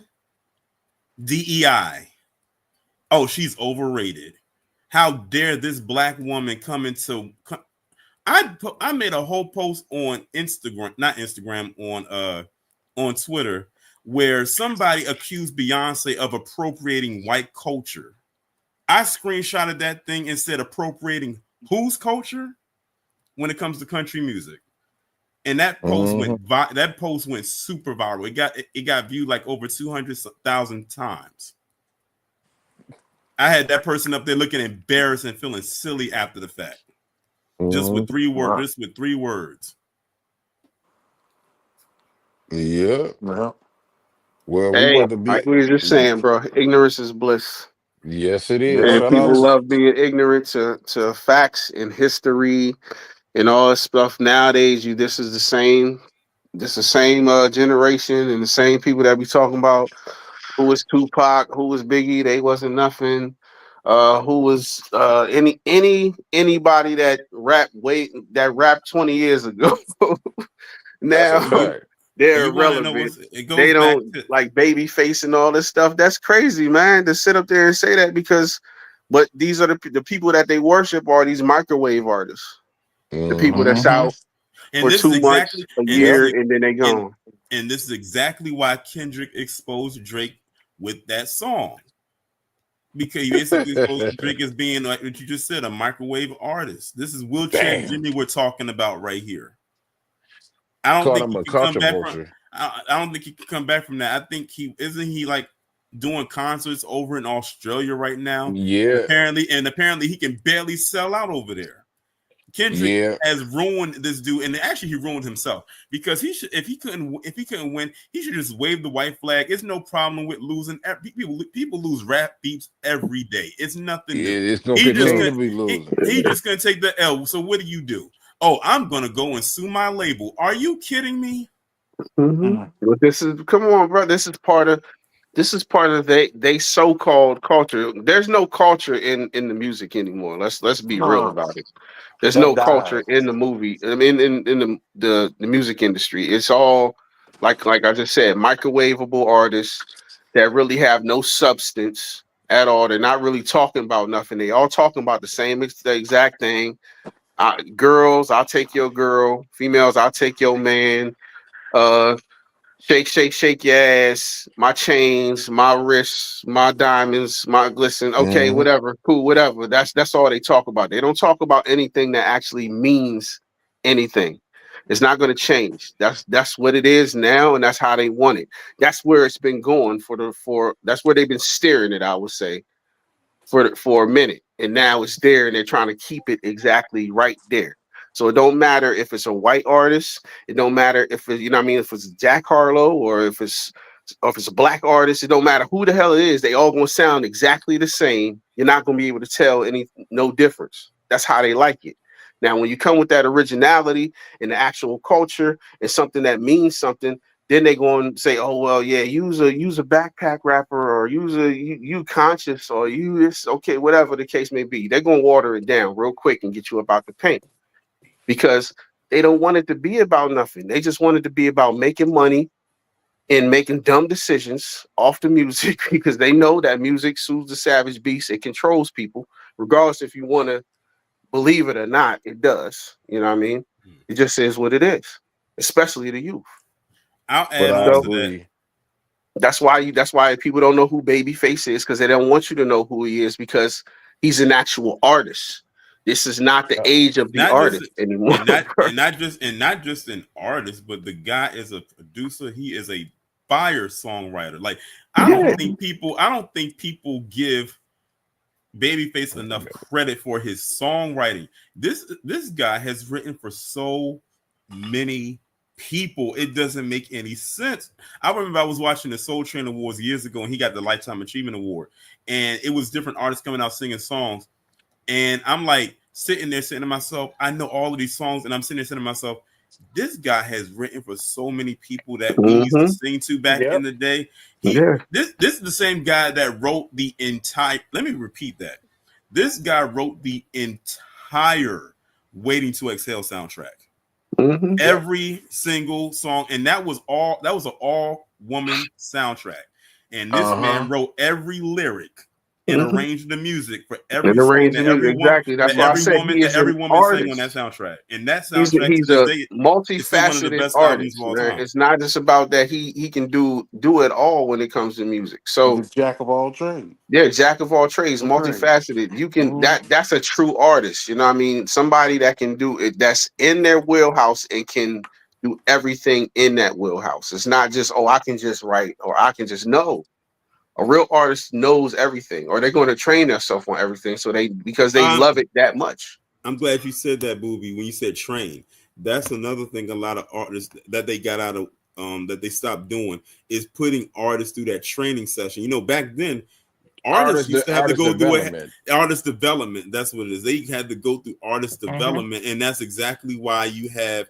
DEI. Oh, she's overrated. How dare this black woman come into? I made a whole post on Instagram, not Instagram, on Twitter, where somebody accused Beyonce of appropriating white culture. I screenshotted that thing and said appropriating whose culture when it comes to country music. And Uh-huh. that post went super viral. It got viewed like over 200,000 times. I had that person up there looking embarrassed and feeling silly after the fact. Just Uh-huh. with three words. Wow. Just with 3 words. Yeah. Yeah. Well, we Hey, about to be. like we was just saying, bro, ignorance is bliss. Yes, it is. Yeah. And Shout people out. love being ignorant to facts and history and all this stuff. Nowadays, this is the same generation and the same people that be talking about who was Tupac, who was Biggie, they wasn't nothing. Who was anybody that rapped 20 years ago. That's a Now You fact. oh, they're you want to know irrelevant. what's it They goes back don't to like babyface and all this stuff. That's crazy, man, to sit up there and say that but these are the people that they worship are these microwave artists, the people that's Mm-hmm. out and for this is 2 months, exactly a and this year, is Yep. and then they and gone. and this is exactly why Kendrick exposed Drake with that song. Because you basically exposed Drake as being like what you just said, a microwave artist. This is wheelchair Bam. Jimmy we're talking about right here. I don't Called think him he a can come culture back from. vulture. I don't think he can come back from that. I think he isn't he like doing concerts over in Australia right now. Yeah, Apparently he can barely sell out over there. Kendrick yeah. has ruined this dude, and actually he ruined himself because he should if he couldn't win, he should just wave the white flag. It's no problem with losing. People lose rap beats every day. It's nothing new. It's gonna He just continue to couldn't be losing. he just couldn't take the L. So what do? Oh, I'm gonna go and sue my label. Are you kidding me? But this is come on, bro. This is part of they so-called culture. There's no culture in the music anymore. Let's be real No, about it. There's that no culture died. in the movie. I mean, in the music industry, it's all like I just said, microwavable artists that really have no substance at all. They're not really talking about nothing. They all talking about the exact thing. Girls, I'll take your girl. Females, I'll take your man. Uh, Shake, shake, shake your ass. My chains, my wrists, my diamonds, my glisten. Okay, Hmm. whatever, cool, whatever. That's all they talk about. They don't talk about anything that actually means anything. It's not going to change. That's what it is now, and that's how they want it. That's where it's been going for. That's where they've been steering it. I would say for a minute, and now it's there, and they're trying to keep it exactly right there. So it don't matter if it's a white artist. It don't matter if it, you know what I mean, if it's Jack Harlow or if it's a black artist. It don't matter who the hell it is. They all gonna sound exactly the same. You're not gonna be able to tell no difference. That's how they like it. Now, when you come with that originality and the actual culture and something that means something, then they go and say, "Oh well, yeah, use a backpack rapper or you conscious or you this okay, whatever the case may be." They're gonna water it down real quick and get you about the paint because they don't want it to be about nothing. They just want it to be about making money and making dumb decisions off the music because they know that music soothes the savage beast. It controls people, regardless if you want to believe it or not. It does. You know what I mean? It just is what it is, especially the youth. I'll But add I on So to that. agree. that's why people don't know who Babyface is because they don't want you to know who he is because he's an actual artist. This is not the Uh, age of the Not just artist anymore. Bro. not just an artist, but the guy is a producer. He is a fire songwriter. Like Yeah. I don't think people give Babyface enough credit for his songwriting. This guy has written for so many people. It doesn't make any sense. I remember I was watching the Soul Train Awards years ago, and he got the Lifetime Achievement Award, and it was different artists coming out singing songs, and I'm like sitting there saying to myself, I know all of these songs, and I'm sitting there saying to myself, this guy has written for so many people that we used to Hmm. sing to back in Yep. the day. Yeah. This is the same guy that wrote the entire. Let me repeat that. This guy wrote the entire Waiting to Exhale soundtrack. Hmm. Yep. Every single song, and that was all. That was an all woman soundtrack. And this man Uh-huh. wrote every lyric and Hmm. arranged the music for every And song arranging it exactly. That's why I said he that is every an woman sang on that artist. soundtrack. And that He's soundtrack to he's this a day is still one of the multifaceted best albums of artist, all man. time. It's not just about that he can do it all when it comes to music. He's So a jack of all trades. yeah, jack of all trades, multifaceted. You can that's a true artist. You know what I mean? Somebody that can do it that's in their wheelhouse and can do everything in that wheelhouse. It's not just, oh, I can just write or I can just know. A real artist knows everything, or they're going to train themselves on everything. So they because they Um, love it that much. I'm glad you said that, Booby. When you said train, that's another thing. A lot of artists that they got out of that they stopped doing is putting artists through that training session. You know, back then artists used to have to Artist go through development. artist development. That's what it is. They had to go through artist Hmm. development, and that's exactly why you have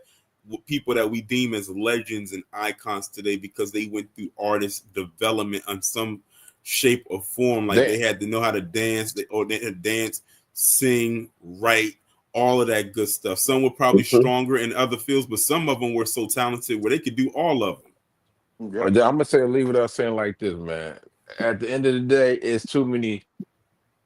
people that we deem as legends and icons today because they went through artist development on some shape or form. Like They they had to know how to dance, or they had to dance, sing, write, all of that good stuff. Some were probably Mhm. stronger in other fields, but some of them were so talented where they could do all of them. Yep. I'm gonna say leave it up saying like this, man. At the end of the day, it's too many.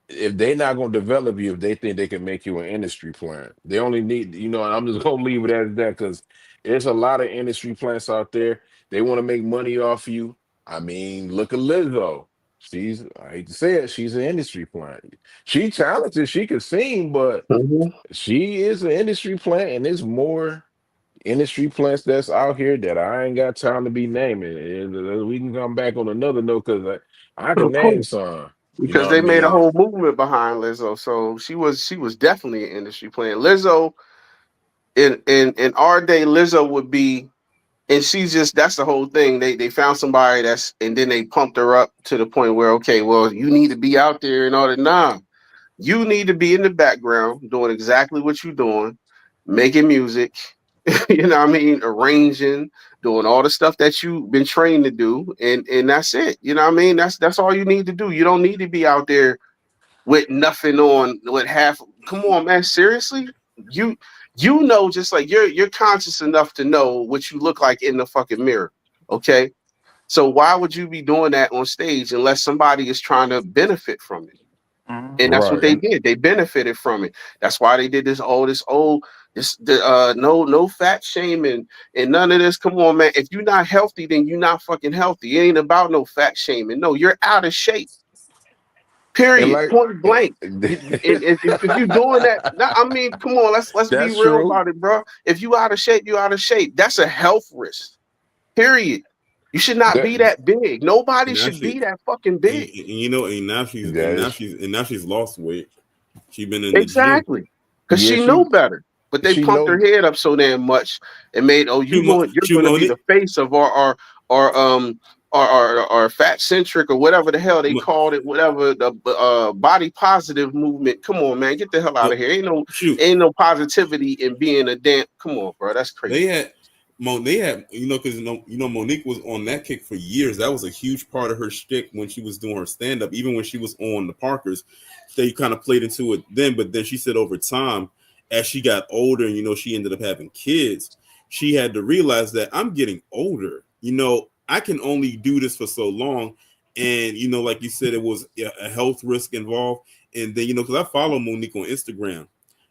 If they not gonna develop you, if they think they can make you an industry plant, they only need, and I'm just gonna leave it as that because there's a lot of industry plants out there. They want to make money off you. I mean, look at Lizzo. I hate to say it, she's an industry plant. She talented, she could sing, but Mhm. she is an industry plant, and there's more industry plants that's out here that I ain't got time to be naming. And we can come back on another note because I can Of name course. some. You Because know what I they made a mean? whole movement behind Lizzo. So she was definitely an industry plant. Lizzo in our day, Lizzo would be, and she's just, that's the whole thing. They found somebody that's, and then they pumped her up to the point where, okay, well, you need to be out there and all that. Nah, you need to be in the background doing exactly what you're doing, making music, you know what I mean, arranging, doing all the stuff that you've been trained to do, and that's it. You know what I mean? That's all you need to do. You don't need to be out there with nothing on, with half. Come on, man, seriously? You you know, just like you're conscious enough to know what you look like in the fucking mirror. Okay. So why would you be doing that on stage unless somebody is trying to benefit from it? And that's what Right. they And did. They benefited from it. That's why they did this no fat shaming and none of this. Come on, man. If you're not healthy, then you're not fucking healthy. It ain't about no fat shaming. No, you're out of shape. Period. like Point blank. If you're doing that, I mean, come on, let's be that's real true. about it, bro. If you out of shape, you out of shape. That's a health risk. Period. You should not That be that big. Nobody And should actually, be that fucking big. you know, that is and now she's lost weight. She's been in the gym. Exactly. Because yeah, she knew better. But they she pumped her know head up so damn much and made, oh, you're Shoot, going to be Monique, the face of our fat centric or whatever the hell they Mo- called it, whatever the body positive movement. Come on, man, get the hell out Mo- of here. shoot. Ain't no positivity in being a damn. Come on, bro, that's They crazy. had they had, you know, because Monique was on that kick for years. That was a huge part of her shtick when she was doing her stand up. Even when she was on the Parkers, they kind of played into it then. But then she said over time, as she got older, and she ended up having kids, she had to realize that I'm getting older. I can only do this for so long, and like you said, it was a health risk involved. And then because I follow Monique on Instagram.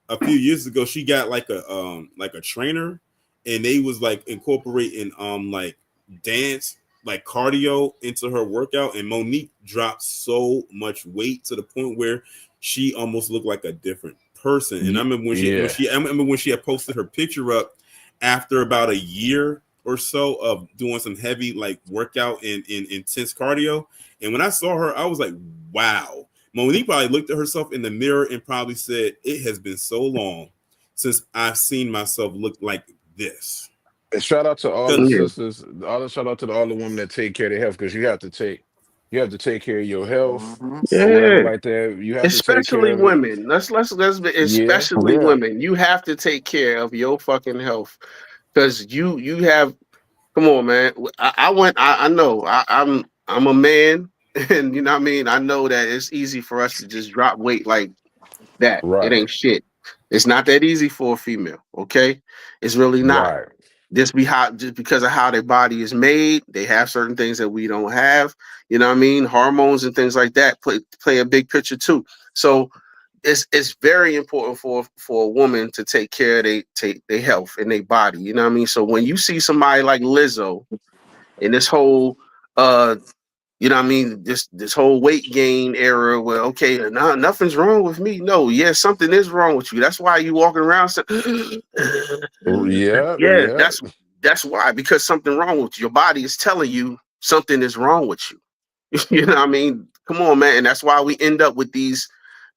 A few years ago, she got like a trainer, and they was like incorporating like dance, like cardio into her workout, and Monique dropped so much weight to the point where she almost looked like a different person. And I remember yeah. I remember when she had posted her picture up after about a year or so of doing some heavy like workout and intense cardio. And when I saw her, I was like, wow. Monique probably looked at herself in the mirror and probably said, it has been so long since I've seen myself look like this. And shout out to all the Because Yeah, sisters, shout out to all the women that take care of their health because you have to take care of your health or whatever yeah. like that. You have to take care Especially of it. women. Let's be, Yeah. especially women. You have to take care of your fucking health because you have. Come on, man. I know. I'm a man, and you know what I mean. I know that it's easy for us to just drop weight like that. It Right. ain't shit. It's not that easy for a female. Okay, it's really not. Right. Just because of how their body is made, they have certain things that we don't have. You know what I mean? Hormones and things like that play a big picture too. So it's very important for a woman to take care of their health and their body. You know what I mean? So when you see somebody like Lizzo in this whole uh you know what I mean, this whole weight gain era where okay, nothing's wrong with me. No, yeah, something is wrong with you. That's why you walking around Yeah. yeah, Yeah. that's why, because something wrong with you. Your body is telling you something is wrong with you. You know what I mean? Come on, man. And that's why we end up with these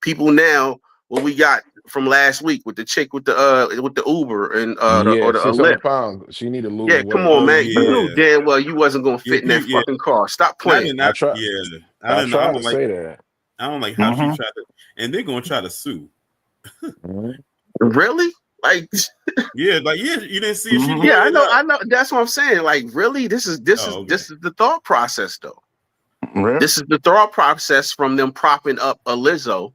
people now. What we got from last week with the chick with the Uber and Yeah. or the 600 Lyft. pounds. She need to lose Yeah, come weight. on, oh man. You knew yeah, damn well you wasn't gonna fit in that yeah, fucking car. Stop and I playing. did I not. try. Yeah, I I don't know. tried to say that. I don't like how she tried to, and they're gonna try to sue. Mhm. Really? Like, Yeah, like yeah, you didn't see it. She yeah, pointed it out. I know. That's what I'm saying. Like, really? Oh, okay. This is the thought process, though. This is the thought process from them propping up a Lizzo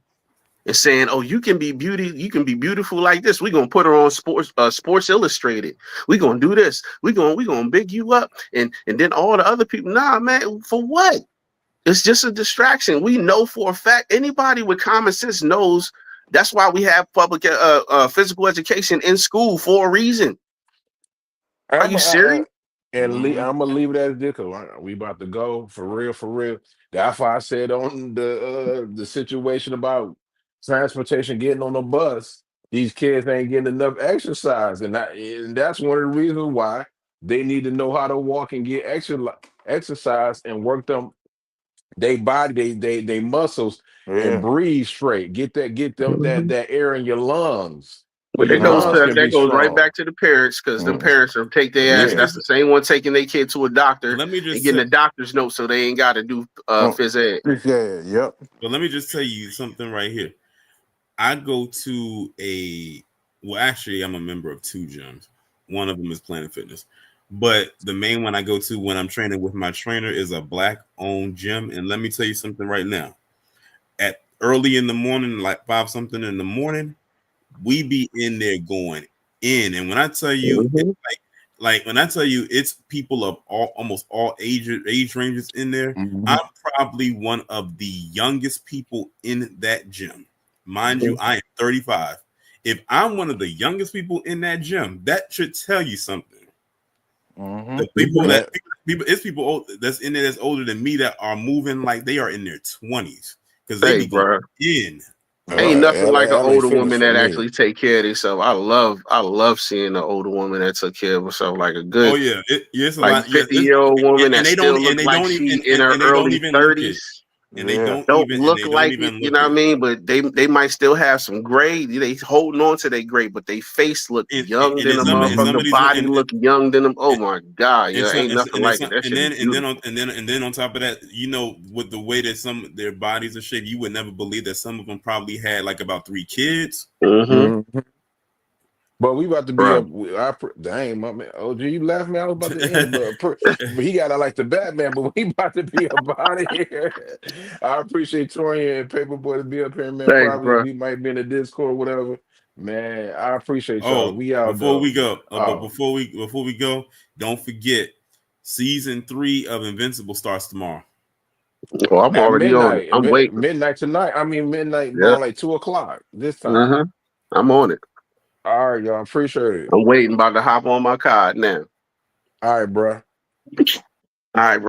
and saying, "Oh, you can be beautiful like this. We're gonna put her on Sports Illustrated. We're gonna do this. We gonna big you up." And then all the other people, nah, man, for what? It's just a distraction. We know for a fact, anybody with common sense knows that's why we have public physical education in school for a reason. Are I'm you serious? I'm gonna leave it as this 'cause we about to go for real, for real. That's why I said on the situation about transportation getting on the bus, these kids ain't getting enough exercise, and that's one of the reasons why they need to know how to walk and get exercise and work them they body, they muscles, and Yeah. breathe straight. Get them Mhm. that air in your lungs, so But your lungs can that be goes right strong. back to the parents because the Mm. parents will take their ass. Let Yeah. me That's the same one taking their kid to a doctor let me and just getting say, a doctor's note so they ain't got to do Oh, phys ed. yeah. Yep. but let me just tell you something right here. I go to a well, actually, I'm a member of two gyms. One of them is Planet Fitness, but the main one I go to when I'm training with my trainer is a black-owned gym. And let me tell you something right now. At early in the morning, like 5 something in the morning, we be in there going in. And when I tell you, it's Mhm. like when I tell you, it's people of almost all age ranges in there. Mm-hmm. I'm probably one of the youngest people in that gym. Mind you, Mhm. I am 35. If I'm one of the youngest people in that gym, that should tell you something. Mm-hmm. The people Mhm. that That. it's people that's in there that's older than me that are moving like they are in their 20s because they Hey, be going bro. in. Ain't nothing like an LA older Fitness woman for that me. actually take care of themselves. I love seeing an older woman that took care of herself, like a Oh good, yeah, it's a like lot. Yeah, 50-year-old woman and that they don't still look like she in her and they don't early even look it, 30s. Yeah. Don't and they look don't like it, even you look know what I it. mean? But they might still have some gray. They holding on to their gray, but they face look young And than then a some motherfucker. of these Body look young than them. Oh and, my god, and yeah, some ain't nothing then like it. some That shit is beautiful. and then on top of that, you know, with the way that some their bodies are shaped, you would never believe that some of them probably had like about 3 kids. Mm-hmm. Mhm. But we about to be Bro. up. Dang, my man. OG, you laughed me. I was about to end it, but he got out like the Batman. But we about to be up out of here. I appreciate Torian and Paperboy to be up here, man. Thanks, Probably bro. we might be in the Discord, whatever. Man, I appreciate y'all. Oh, We out before though. we go, but Oh, before we go, don't forget season 3 of Invincible starts tomorrow. Well, I'm at already on it. midnight, I'm waiting. midnight tonight. I mean midnight, Yeah. about like 2 o'clock this time. Uh-huh. I'm on it. All right, y'all. Appreciate it. I'm waiting, about to hop on my card now. All right, bruh. All right,